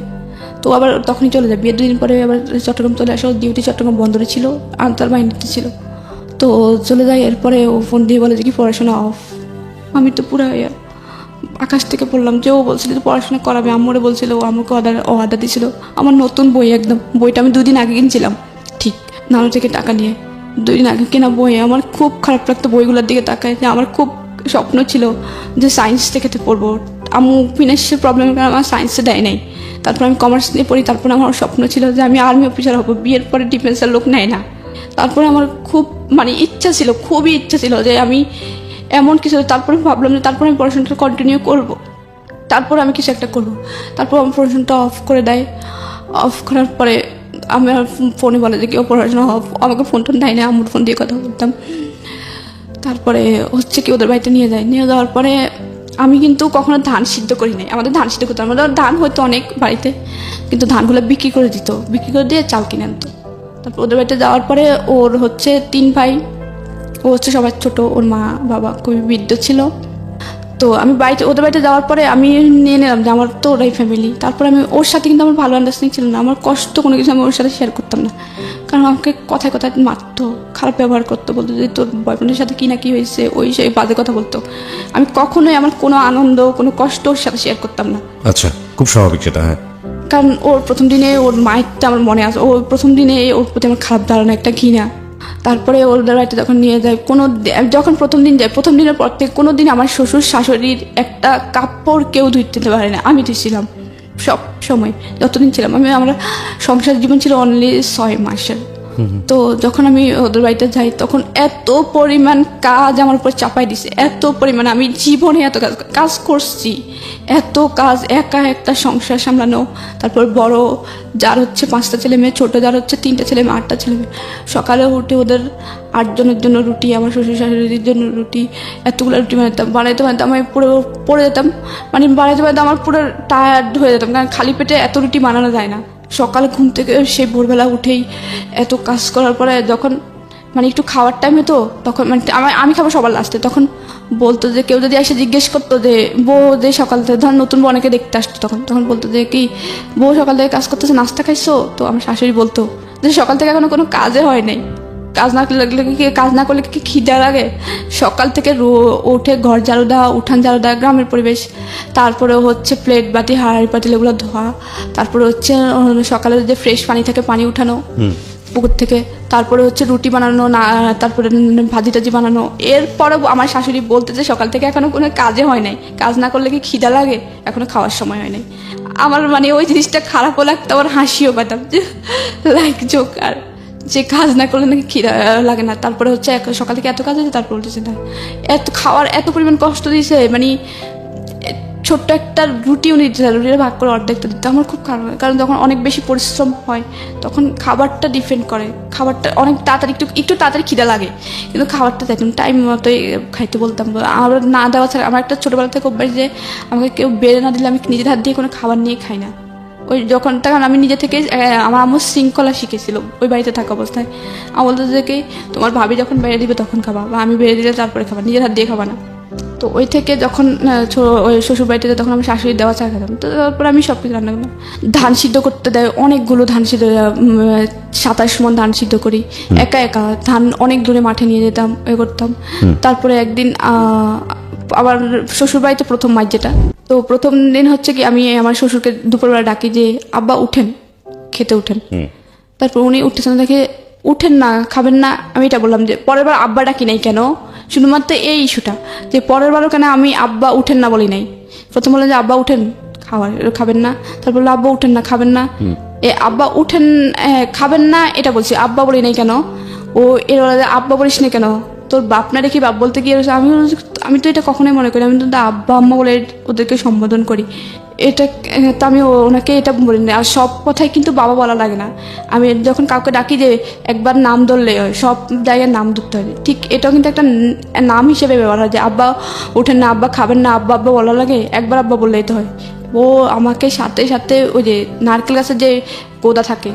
তো আবার তখনই চলে যায়। বিয়ের 2 দিন পরে আবার চট্টগ্রাম চলে আসো, ডিউটি চট্টগ্রাম বন্দরে ছিল, আনতার বাহিনীতে ছিল, তো চলে যায়। এরপরে ও ফোন দিয়ে বলে যে কি পড়াশোনা অফ। আমি তো পুরো আকাশ থেকে পড়লাম যে ও বলছিল যে পড়াশোনা করাবে, আম্মুরে বলছিল, ও আমাকে অর্ডার দিয়েছিল। আমার নতুন বই, একদম বইটা আমি 2 দিন আগে কিনছিলাম, ঠিক নানা থেকে টাকা নিয়ে 2 দিন আগে কেনা বই। আমার খুব খারাপ লাগতো বইগুলোর দিকে তাকায়, যে আমার খুব স্বপ্ন ছিল যে সায়েন্স থেকে পড়বো। আম্মু ফিনান্সিয়াল প্রবলেমের কারণে আমার সায়েন্সে দেয় নাই। তারপর আমি কমার্স নিয়ে পড়ি। তারপর আমার স্বপ্ন ছিল যে আমি আর্মি অফিসার হবো, বিয়ের পরে ডিফেন্সের লোক নেয় না। তারপরে আমার খুব মানে ইচ্ছা ছিল, খুবই ইচ্ছা ছিল যে আমি এমন কিছু। তারপরে ভাবলাম যে তারপর আমি পড়াশোনাটা কন্টিনিউ করবো, তারপর আমি কিছু একটা করবো। তারপর আমার পড়াশোনাটা অফ করে দেয়। অফ করার পরে আমার ফোনে বলে যে কেউ পড়াশোনা অফ, আমাকে ফোন দেয় না, আম্মুর ফোন দিয়ে কথা বলতাম। তারপরে হচ্ছে কি ওদের বাড়িতে নিয়ে যাওয়ার পরে আমি কিন্তু কখনো ধান সিদ্ধ করি নাই। আমাদের ধান সিদ্ধ করতাম, আমাদের ধান হয়তো অনেক বাড়িতে, কিন্তু ধানগুলো বিক্রি করে দিত, বিক্রি করে দিয়ে চাল কিনে আনতো। তারপর ওদের বাড়িতে যাওয়ার পরে ওর হচ্ছে 3 ভাই, ও হচ্ছে সবার ছোট, ওর মা বাবা খুবই বৃদ্ধ ছিল। তো আমি ওদের বাড়িতে যাওয়ার পরে আমি নিয়ে নিলাম যে আমার তো ওরাই ফ্যামিলি। তারপরে আমি ওর সাথে কিন্তু আমার ভালো আন্ডারস্ট্যান্ডিং ছিল না, আমার কষ্ট কোনো কিছু আমি ওর সাথে শেয়ার করতাম না, কারণ আমাকে কথায় কথায় মারতো, খারাপ ব্যবহার করতো, বলতো যে তোর বয়ফ্রেন্ডের সাথে কী না কী হয়েছে, ওই সেই বাজে কথা বলতো। আমি কখনোই আমার কোনো আনন্দ, কোনো কষ্ট ওর সাথে শেয়ার করতাম না। আচ্ছা, খুব স্বাভাবিক সেটা। হ্যাঁ, কারণ ওর প্রথম দিনে ওর মায়েরটা আমার মনে আছে, ওর প্রথম দিনে ওর প্রতি আমার খারাপ ধারণা, একটা ঘৃণা। তারপরে ওদের বাড়িতে যখন নিয়ে যায়, যখন প্রথম দিন যায়, প্রথম দিনের পর থেকে কোনো দিন আমার শ্বশুর শাশুড়ির একটা কাপড় কেউ ধুইতে পারে না, আমি ধুইছিলাম সব সময় যতদিন ছিলাম। আমরা সংসার জীবন ছিল অনলি 6 মাসের, তো যখন আমি ওদের বাড়িতে যাই তখন এত পরিমাণ কাজ আমার উপর চাপাই দিছে, এত পরিমাণ, আমি জীবনে এত কাজ করছি, এত কাজ, একা একটা সংসার সামলানো, তারপর বড় যার হচ্ছে 5টা ছেলে মেয়ে, ছোট যার হচ্ছে 3টা ছেলে মেয়ে, 8টা ছেলে মেয়ে, সকালে উঠে ওদের 8 জনের জন্য রুটি, আমার শ্বশুর শাশুড়ির জন্য রুটি, এতগুলো রুটি বানাইতে আমি পুরো পড়ে যেতাম, মানে বানাইতে আমার পুরো টায়ার্ড হয়ে যেতাম, কারণ খালি পেটে এত রুটি বানানো যায় না। সকালে ঘুম থেকে সেই ভোরবেলা উঠেই এত কাজ করার পরে যখন মানে একটু খাওয়ার টাইমে তো তখন মানে আমি খাবো সবার লাস্টে, তখন বলতো যে কেউ যদি এসে জিজ্ঞেস করতো যে বউ যে সকাল থেকে ধর নতুন বউ অনেকে দেখতে আসতো, তখন বলতো যে কি বউ সকাল থেকে কাজ করতেছে, নাস্তা খাইছো? তো আমার শাশুড়ি বলতো যে সকাল থেকে এখনো কোনো কাজে হয় নাই, কাজ না করলে কি খিদা লাগে? সকাল থেকে উঠে ঘর ঝাড়ু দেওয়া, উঠান ঝাড়ু দেওয়া, গ্রামের পরিবেশ, তারপরে হচ্ছে প্লেট বাটি হাঁড়ি পাতিল এগুলো ধোয়া, তারপরে হচ্ছে সকালে যে ফ্রেশ পানি থাকে পানি উঠানো পুকুর থেকে, তারপরে হচ্ছে রুটি বানানো, না তারপরে ভাজি টাজি বানানো। এরপরে আমার শাশুড়ি বলতে যে সকাল থেকে এখনো কোনো কাজে হয় নাই, কাজ না করলে কি খিদা লাগে? এখনো খাওয়ার সময় হয় নাই। আমার মানে ওই জিনিসটা খারাপও লাগতো, আবার হাসিও পেতাম যে লাইক জোক, আর যে কাজ না করলে নাকি খিদা লাগে না। তারপরে হচ্ছে সকাল থেকে এত কাজ হয়েছে, তারপর বলতেছে না এত খাওয়ার এত পরিমাণ কষ্ট দিয়েছে, মানে ছোট্ট একটা রুটিও নিতে, রুটির ভাগ করে অর্ধেকটা দিতে আমার খুব খারাপ লাগে, কারণ যখন অনেক বেশি পরিশ্রম হয় তখন খাবারটা ডিপেন্ড করে, খাবারটা অনেক তাড়াতাড়ি একটু তাড়াতাড়ি খিদা লাগে, কিন্তু খাবারটা দেখুন টাইম মতোই খাইতে বলতাম। আমার না দেওয়া ছাড়া আমার একটা ছোটোবেলা থেকে অভ্যাস যে আমাকে কেউ বেড়ে না দিলে আমি নিজের হাত দিয়ে কোনো খাবার নিয়ে খাই না। ওই তখন আমি নিজে থেকে আমার আম্মু শৃঙ্খলা শিখেছিল ওই বাড়িতে থাকা অবস্থায়। আমার বলতো যে কি তোমার ভাবি যখন বেড়ে দিবে তখন খাবা, বা আমি বেড়ে দিলে তারপরে খাবা, নিজের হাত দিয়ে খাবা না। তো ওই থেকে যখন ওই শ্বশুর বাড়িতে তখন আমি শাশুড়ি দেওয়া চা খেতাম, তো তারপরে আমি সব কিছু রান্না করলাম। ধান সিদ্ধ করতে দেয় অনেকগুলো, ধান সিদ্ধ 27 মণ ধান সিদ্ধ করি একা একা, ধান অনেক দূরে মাঠে নিয়ে যেতাম, এ করতাম। তারপরে একদিন আবার শ্বশুর বাড়িতে প্রথম মাস যেটা, তো প্রথম দিন হচ্ছে কি আমি আমার শ্বশুরকে দুপুরবেলা ডাকি যে আব্বা উঠেন, খেতে উঠেন। তারপর উনি উঠতেছেন, দেখে উঠেন না, খাবেন না। আমি এটা বললাম যে পরের বার আব্বা ডাকি নাই কেন, শুধুমাত্র এই ইস্যুটা যে পরের বারও কেন আমি আব্বা উঠেন না বলি নাই। প্রথম বললেন যে আব্বা উঠেন খাবেন না, তারপর বললো আব্বা উঠেন না খাবেন না, আব্বা উঠেন খাবেন না এটা বলছি, আব্বা বলি নাই কেন। ও এর আব্বা বলিস না কেন, তোর বাপ না রেখে বাপ বলতে গিয়ে আমি তো এটা কখনোই মনে করি, আমি তো আব্বা আম্মা বলে ওদেরকে সম্বোধন করি, এটা তো আমি ওনাকে এটা বলি না। আর সব কথাই কিন্তু বাবা বলা লাগে না, আমি যখন কাউকে ডাকি যে একবার নাম ধরলে হয়, সব জায়গায় নাম ধরতে হয়, ঠিক এটাও কিন্তু একটা নাম হিসেবে ব্যবহার হয়, যে আব্বা ওঠেন না, আব্বা খাবেন না, আব্বা আব্বা বলা লাগে, একবার আব্বা বললেই তো হয়। ও আমাকে সাথে সাথে ওই যে নারকেল গাছের যে গোদা থাকে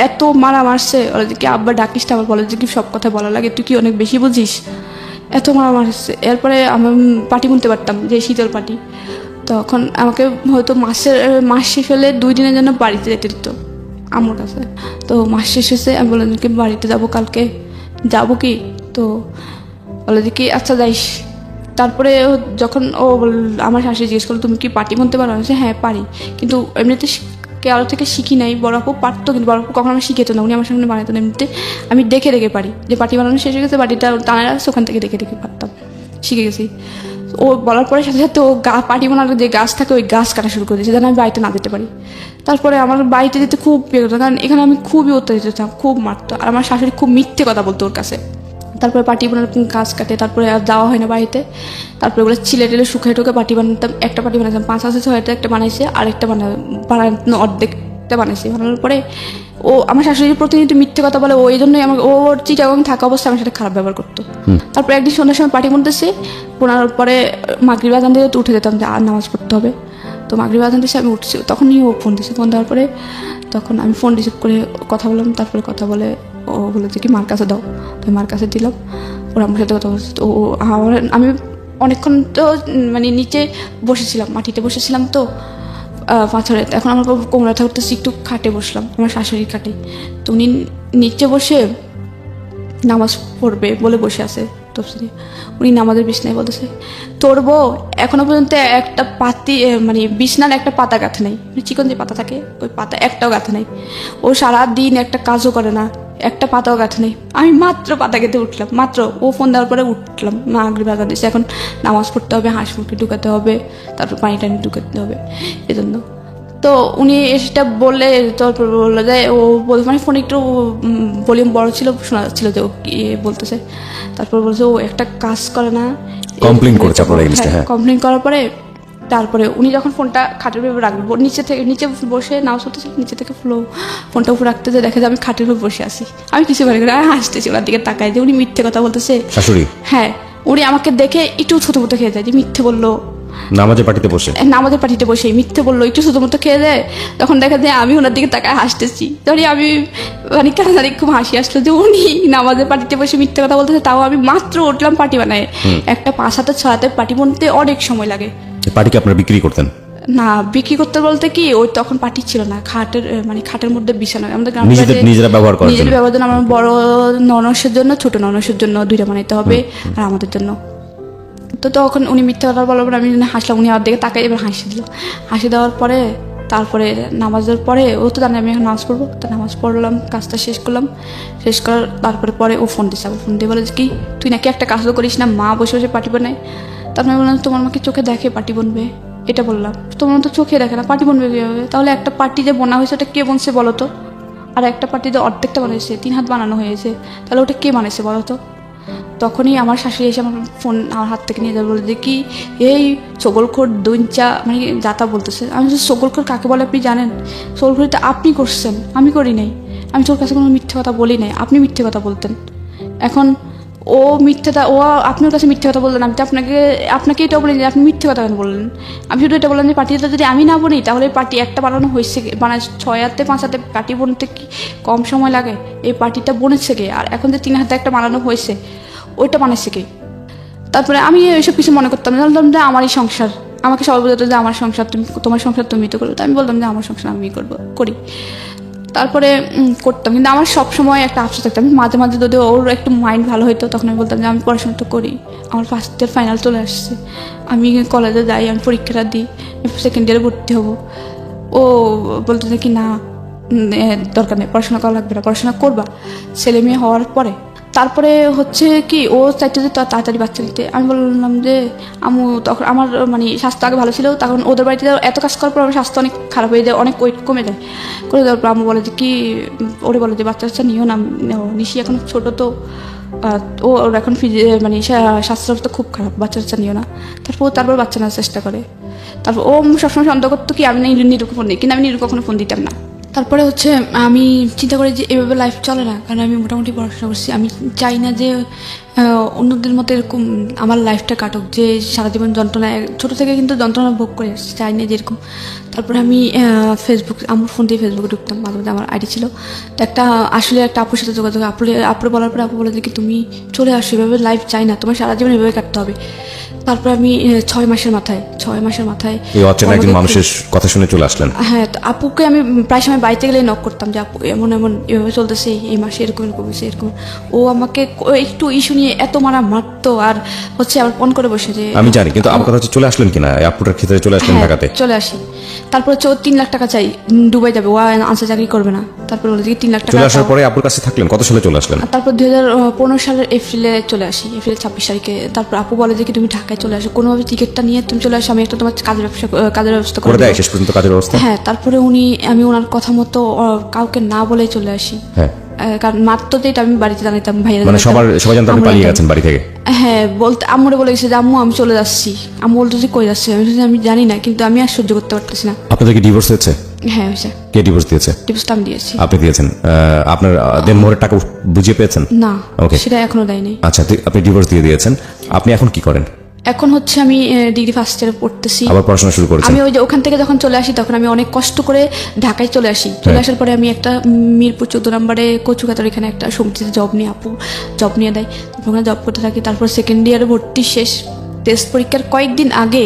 এত মারা মারছে, ওরা যে কি আব্বা ডাকিস, আবার বলে যে কি সব কথা বলা লাগে, তুই কি অনেক বেশি বুঝিস, এত মারা মারছে। এরপরে আমি পাটি বুনতে পারতাম, যে শীতল পাটি, তখন আমাকে হয়তো মাস শেষ হলে 2 দিনের জন্য বাড়িতে যেতে দিত আম্মুর কাছে। তো মাস শেষ হয়েছে, আমি বললাম কি বাড়িতে যাবো কালকে, যাবো কি? তো বলে যে কি আচ্ছা যাইস। তারপরে যখন আমার শাশুড়ি জিজ্ঞেস করলো তুমি কি পাটি বুনতে পারো, আমি হ্যাঁ পারি, কিন্তু এমনিতে কারো থেকে শিখি নাই। বড় আপু পারতো, কিন্তু বড় আপু কখনো আমার শিখেতো না, উনি আমার সামনে বানাতো না। এমনিতে আমি দেখে দেখে পারি, যে পাটি বানানো শেষ হয়ে গেছে, বাটিটা টানা আছে, ওখান থেকে দেখে দেখে পারতাম, শিখে গেছি। ও বলার পরে সাথে সাথে ও পাটি বানার যে গাছ থাকে ওই গাছ কাটা শুরু করে দিয়েছে, যেন আমি বাড়িতে না যেতে পারি। তারপরে আমার বাড়িতে যেতে খুব বিয়ে করতো, কারণ এখানে আমি খুবই অত্যাচারিত ছিলাম, খুব মারতো। আর আমার শাশুড়ি খুব মিথ্যে কথা বলতো ওর কাছে। তারপরে পাটি বানার গাছ কাটে, তারপরে আর যাওয়া হয় না বাড়িতে। তারপরে ওগুলো ছিলে টেলে শুকিয়ে টোকে পাটি বানাতাম। একটা পাটি বানাতাম 5 আছে 6টা, একটা বানাইছে, আরেকটা বানানো অর্ধেকটা বানাইছে। বানানোর পরে ও আমার শাশুড়ির প্রতিনিয়ত মিথ্যে কথা বলে, ওই জন্যই আমার ওর চিটাগং থাকা অবস্থায় আমার সাথে খারাপ ব্যবহার করতো। তারপরে একদিন সন্ধ্যার সময় পাটি বুনতেছি, বোনার পরে মাগরিব আজান দিয়ে উঠে যেতাম যে আর নামাজ পড়তে হবে। তো মাগরিব আজান দিয়েছে, আমি উঠছি, তখনই ও ফোন দিয়েছে। ফোন দেওয়ার পরে তখন আমি ফোন রিসিভ করে কথা বললাম। তারপরে কথা বলে ও বলে যে কি মার কাছে দাও, তো মার কাছে দিলাম। ওরা আমার সাথে কথা বলছে। তো আমি অনেকক্ষণ তো মানে নিচে বসেছিলাম, মাটিতে বসেছিলাম, তো পাথরে। এখন আমার কোমরা থাকতেছি, একটু খাটে বসলাম, আমার শাশুড়ির খাটে। তো উনি নিচে বসে নামাজ পড়বে বলে বসে আছে তফসিরে। উনি নামাজের বিছনায় বলতেছে তোর বউ এখনো পর্যন্ত একটা পাতি মানে বিছনার একটা পাতা গাঁথে নাই, চিকন যে পাতা থাকে ওই পাতা একটাও গাঁথে নাই। ও সারাদিন একটা কাজও করে না, একটা পাতাও গাঁথে নেই। আমি মাত্র পাতা গেঁথে উঠলাম, মাত্র ও ফোন দেওয়ার পরে উঠলাম। মাগরিব আজান দিয়েছে, এখন নামাজ পড়তে হবে, হাঁস মুরগি ঢুকাতে হবে, তারপর পানি টানি ঢুকাতে হবে, এজন্য। তো তো উনি সেটা বললে, তারপর বললো যে ও মানে ফোন একটু ভলিউম বড় ছিল, শোনা যাচ্ছিল যে ও কি বলতেছে। তারপর বলছে ও একটা কাজ করে না, কমপ্লেইন করছে আপনারা এই জিনিসটা, হ্যাঁ। কমপ্লেন করার পরে তারপরে উনি যখন ফোনটা খাটের উপর রাখবে, নিচে বসে নাও চলতেছে, নিচে থেকে ফোনটা উপর রাখতে যে দেখে যে আমি খাটের উপর বসে আছি। আমি কিছু মনে করি, আমি হাসতেছি ওনার দিকে তাকাই যে উনি মিথ্যে কথা বলতেছে। শাশুড়ি? হ্যাঁ, উনি আমাকে দেখে একটু ছোট মতো খেয়ে যায় যে মিথ্যে বললো, নামাজের পার্টিতে বসে নামাজের পার্টিতে বসে মিথ্যে বললো, একটু ছোট মতো খেয়ে দেয়। তখন দেখা যায় আমি ওনার দিকে তাকায় হাসতেছি, তখন আমি মানে কেন জানি খুব হাসি আসলো যে উনি নামাজের পার্টিতে বসে মিথ্যে কথা বলতেছে। তাও আমি মাত্র উঠলাম পার্টি বানায়। একটা 5 হাতে 6 হাতে পার্টি বানতে অনেক সময় লাগে। পার্টিকে আপনারা বিক্রি করতেন? না, বিক্রি করতে বলতে কি, ওই তখন পার্টি ছিল না, খাটের মধ্যে বিছানা আমাদের গ্রামে নিজেরা ব্যবহার করেন? নিজের ব্যবহার জন্য। আমার বড় ননসের জন্য, ছোট ননসের জন্য 2টা বানাইতে হবে, আর আমাদের জন্য। তো তখন উনি মিথ্যা কথা বলার পরে আমি হাসলাম, উনি আমার দিকে তাকাই এবার হাসি দিল। হাসি দেওয়ার পরে তারপরে নামাজের পরে ও তো জানে আমি এখন নামাজ পড়বো, তা নামাজ পড়লাম, কাজটা শেষ করলাম। শেষ করার তারপরে ও ফোন দিচ্ছে, আবার ফোন দিয়ে বলে যে কি তুই নাকি একটা কাজও করিস না, মা বসে বসে পার্টি বানায়। তারপরে বললাম তোমার মাকে চোখে দেখে পার্টি বনবে, এটা বললাম। তোমার তো চোখে দেখে না, পার্টি বনবে কীভাবে? তাহলে একটা পার্টি যে বোনা হয়েছে ওটা কে বনছে বলো তো? আর একটা পার্টি যে অর্ধেকটা বানিয়েছে, 3 হাত বানানো হয়েছে, তাহলে ওটা কে বানিয়েছে বলো তো? তখনই আমার শাশুড়ি এসে আমার ফোন আমার হাত থেকে নিয়ে যাবে, বলে যে কি এই সগলখোর দুইঞ্চা মানে যাতা বলতেছে। আমি বলছি সগলখোর কাকে বলে আপনি জানেন? সগলখোরটা আপনি করছেন, আমি করি নাই। আমি তোর কাছে কোনো মিথ্যে কথা বলি নাই, আপনি মিথ্যে কথা বলতেন। এখন ও মিথ্যেটা, ও আপনার কাছে মিথ্যে কথা বললেন, আমি তো আপনাকে এটা বলি যে আপনি মিথ্যে কথা কেন বললেন? আমি শুধু এটা বললাম যে পার্টিটা যদি আমি না বলি তাহলে পার্টি একটা বানানো হয়েছে, মানে 6 হাতে 5 হাতে পার্টি বনতে কি কম সময় লাগে? এই পার্টিটা বনেছে কে? আর এখন যে 3 হাতে একটা বানানো হয়েছে ওইটা বানাইছে কে? তারপরে আমি এইসব কিছু মনে করতাম না, জানতাম যে আমারই সংসার, আমাকে সবাই বলতো যে আমার সংসার তুমি, তোমার সংসার তুমি তো করবে। তো আমি বলতাম যে আমার সংসার আমি করি। তারপরে করতাম, কিন্তু আমার সবসময় একটা আফসোস থাকতো। আমি মাঝে মাঝে যদি ওর একটু মাইন্ড ভালো হতো তখন আমি বলতাম যে আমি পড়াশোনা তো করি, আমার ফার্স্ট ইয়ার ফাইনাল চলে আসছে, আমি কলেজে যাই, আমি পরীক্ষাটা দিই, সেকেন্ড ইয়ারে ভর্তি হবো। ও বলতো যে কি না দরকার নেই, পড়াশোনা করা লাগবে না, পড়াশোনা করবা ছেলে মেয়ে হওয়ার পরে। তারপরে হচ্ছে কি ও চাইতো যে তাড়াতাড়ি বাচ্চা দিতে। আমি বললাম যে আমু, তখন আমার মানে স্বাস্থ্য আগে ভালো ছিল, তখন ওদের বাড়িতে এত কাজ করার পর আমার স্বাস্থ্য অনেক খারাপ হয়ে যায়, অনেক ওয়েট কমে যায়। করে দেওয়ার পর আমু বলে যে কি, ওরে বলে যে বাচ্চা নিও না, নিশি এখন ছোটো তো, ওর এখন মানে স্বাস্থ্য খুব খারাপ, বাচ্চা নিও না। তারপর বাচ্চা নেওয়ার চেষ্টা করে। তারপর ও সবসময় সন্দেহ করতো কি আমি নিরুকে ফোন দিই, কিন্তু আমি নিরু কখনো ফোন দিতাম না। তারপরে হচ্ছে আমি চিন্তা করি যে এভাবে লাইফ চলে না, কারণ আমি মোটামুটি পড়াশোনা করছি। আমি চাই না যে অন্যদের মতো এরকম আমার লাইফটা কাটুক, যে সারা জীবন যন্ত্রণা, ছোটো থেকে কিন্তু যন্ত্রণা ভোগ করে আসছি, চাই না যেরকম। তারপরে আমি ফেসবুক, আমার ফোন দিয়ে ফেসবুকে ঢুকতাম, মাঝে মাঝে আমার আইডি ছিল। তো আসলে একটা আপুর সাথে যোগাযোগ, আপুরে বলার পরে আপু বলে যে কি তুমি চলে আসো, এভাবে লাইফ চাই না, তোমার সারা জীবন এভাবে কাটতে হবে। তারপর আমি 6 মাসের মাথায় এই অচেনা একজন মানুষের কথা শুনে চলে আসলেন। হ্যাঁ, তো আপুকে আমি প্রায় সময় বাড়িতে গেলে নক করতাম যে আপু এমন এভাবে চলতেছে, এই মাসে এরকম হয়েছে এরকম। ও আমাকে একটু ইস্যু নিয়ে এত মারতো, আর হচ্ছে আবার ফোন করে বসে যে আমি জানি, কিন্তু আমার কথা হচ্ছে চলে আসলেন কিনা এই আপুটার ক্ষেত্রে, চলে আসলেন ঢাকাতে? চলে আসি। তারপর হচ্ছে ও 3 লাখ টাকা চাই, দুবাই যাবে, ও আনসার চাকরি করবে না। তারপর বলে যে 3 লাখ টাকা চলে আসার পরে আপুর কাছে থাকলেন, কত সালে চলে আসলেন? তারপর 2015 সালের এপ্রিলে চলে আসি, এপ্রিল 26 তারিখে। তারপর আপু বলে যে কি তুমি ঢাকায় চলে আসো, কোনোভাবে টিকিটটা নিয়ে তুমি চলে আসো, আমি একটা তোমার কাজের ব্যবস্থা করে দেয় দেব। শেষ পর্যন্ত কাজের ব্যবস্থা? হ্যাঁ, তারপরে আমি ওনার কথা মতো কাউকে না বলে চলে আসি। হ্যাঁ, কারণ মাত্র তো এটা আমি বাড়িতে জানাইতাম, ভাইয়া মানে সবাই জানতো আপনি পালিয়ে গেছেন বাড়ি থেকে? হ্যাঁ, বলতে আম্মুরে বলে গেছে যে আম্মু আমি চলে যাচ্ছি। আম্মু বলতো যে কই যাচ্ছে, আমি জানি না, কিন্তু আমি আর সহ্য করতে পারতেছি না। আপনাদের কি ডিভোর্স হয়েছে? হ্যাঁ হয়েছে। কে ডিভোর্স দিয়েছে? ডিভোর্সটা আমি দিয়েছি। আপনি দিয়েছেন? আপনার দেনমোহরের টাকা বুঝিয়ে পেয়েছেন? না, সেটা এখনো দেয়নি। আচ্ছা, আপনি ডিভোর্স দিয়ে দিয়েছেন। আপনি এখন কি করেন? এখন হচ্ছে আমি ডিগ্রি ফার্স্ট ইয়ারে পড়তেছি, আবার পড়াশোনা শুরু করেছেন? আমি ওই যে ওখান থেকে যখন চলে আসি তখন আমি অনেক কষ্ট করে ঢাকায় চলে আসি। চলে আসার পরে আমি একটা মিরপুর 14 নম্বরে কচুকাতার এখানে একটা সমিতিতে জব নিয়ে আপু জব নিয়ে দেয়, ওখানে জব করতে থাকি। তারপর সেকেন্ড ইয়ারে ভর্তি শেষ, টেস্ট পরীক্ষার কয়েকদিন আগে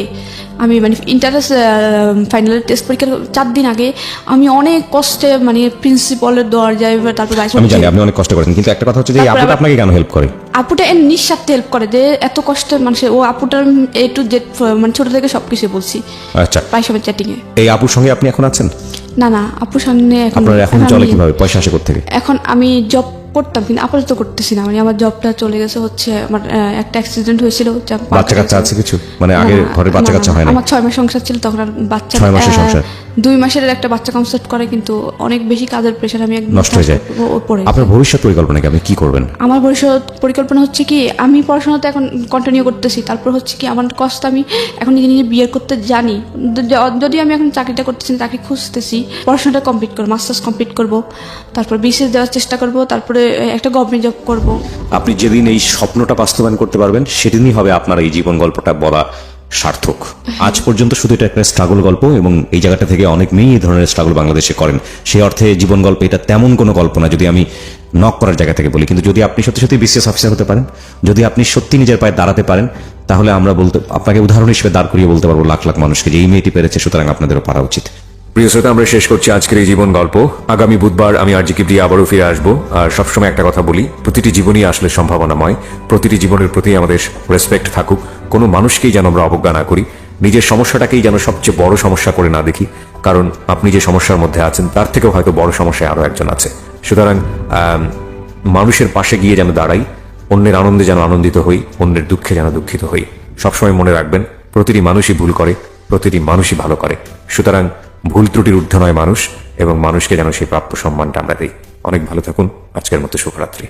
আমি মানে ফাইনালের টেস্ট পরীক্ষার 4 দিন আগে আমি অনেক কষ্টে মানে প্রিন্সিপালের দরজায়, তারপর আমি জানি আপনি অনেক কষ্ট করেছেন, কিন্তু একটা কথা হচ্ছে যে এই আপুটা আপনাকে কেন হেল্প করে? আপুটা নিঃস্বার্থে হেল্প করে, যে এত কষ্ট মানুষের, ও আপুটার A to Z মানে ছোট থেকে সবকিছু বলছি। আচ্ছা, প্রায় সময় চ্যাটিং এ। এই আপুর সঙ্গে আপনি এখন আছেন? না, আপুর সামনে আপনার এখন চলে কিভাবে? পয়সা আসে কোত্থেকে? এখন আমি জব করতাম, কিন্তু আপাতত করতেছি না, মানে আমার জবটা চলে গেছে। হচ্ছে আমার একটা অ্যাক্সিডেন্ট হয়েছিল। বাচ্চা কাচ্চা আছে কিছু? মানে আগে ঘরে বাচ্চা কাচ্চা হয় না? আমার 6 মাস সংসার ছিল, তখন আর বাচ্চা 6 মাসের সংসার? 2 মাসের একটা বাচ্চা কনসেপ্ট করে, কিন্তু অনেক বেশি কাজের প্রেশার আমি একদম নষ্ট হয়ে যায়। পড়ে আপনার ভবিষ্যৎ পরিকল্পনা কি, আপনি কি করবেন? আমার ভবিষ্যৎ পরিকল্পনা হচ্ছে কি, আমি পড়াশোনাতে এখন কন্টিনিউ করতেছি, তারপর হচ্ছে কি আমার কষ্ট আমি এখন নিজে নিজে বিয়ে করতে জানি, যদি আমি এখন চাকরিটা করতেছি না, চাকরি খুঁজতেছি, পড়াশোনাটা কমপ্লিট করবো, মাস্টার্স কমপ্লিট করব, তারপর বিসিএস দেওয়ার চেষ্টা করব, তারপরে একটা গভর্নমেন্ট জব করব। আপনি যেদিন এই স্বপ্নটা বাস্তবায়ন করতে পারবেন সেদিনই হবে আপনার এই জীবন গল্পটা বলা সার্থক। আজ পর্যন্ত শুধু এটা একটা স্ট্রাগল গল্প, এবং এই জায়গাটা থেকে অনেক মেয়েই এই ধরনের স্ট্রাগল বাংলাদেশে করেন। সেই অর্থে জীবন গল্প এটা তেমন কোনো গল্প না, যদি আমি নক করার জায়গা থেকে বলি। কিন্তু যদি আপনি সত্যি সত্যি বিসিএস অফিসার হতে পারেন, যদি আপনি সত্যি নিজের পায়ে দাঁড়াতে পারেন, তাহলে আমরা আপনাকে উদাহরণ হিসেবে দাঁড় করিয়ে বলতে পারবো লাখ লাখ মানুষকে যে এই মেয়েটি পেরেছে, সুতরাং আপনাদেরও পারা উচিত। প্রিয় শ্রোতা, আমরা শেষ করছি আজকের এই জীবন গল্প। আগামী বুধবার আমি আরজি কিবরিয়া আবারও ফিরে আসবো। আর সবসময় একটা কথা বলি, প্রতিটি জীবনই আসলে সম্ভাবনাময়। প্রতিটি জীবনের প্রতি আমাদের রেসপেক্ট থাকুক, কোনো মানুষকেই যেন আমরা অবজ্ঞা না করি, নিজের সমস্যাটাকেই যেন সবচেয়ে বড় সমস্যা করে না দেখি, কারণ আপনি যে সমস্যার মধ্যে আছেন তার থেকেও হয়তো বড় সমস্যায় আরো একজন আছে। সুতরাং মানুষের পাশে গিয়ে যেন দাঁড়াই, অন্যের আনন্দে যেন আনন্দিত হই, অন্যের দুঃখে যেন দুঃখিত হই। সবসময় মনে রাখবেন, প্রতিটি মানুষই ভুল করে, প্রতিটি মানুষই ভালো করে। সুতরাং ভুল ত্রুটির ঊর্ধ্বে নয় মানুষ, এবং মানুষকে যেন সেই প্রাপ্য সম্মানটা আমরা দিই। অনেক ভালো থাকুন। আজকের মতো শুভরাত্রি।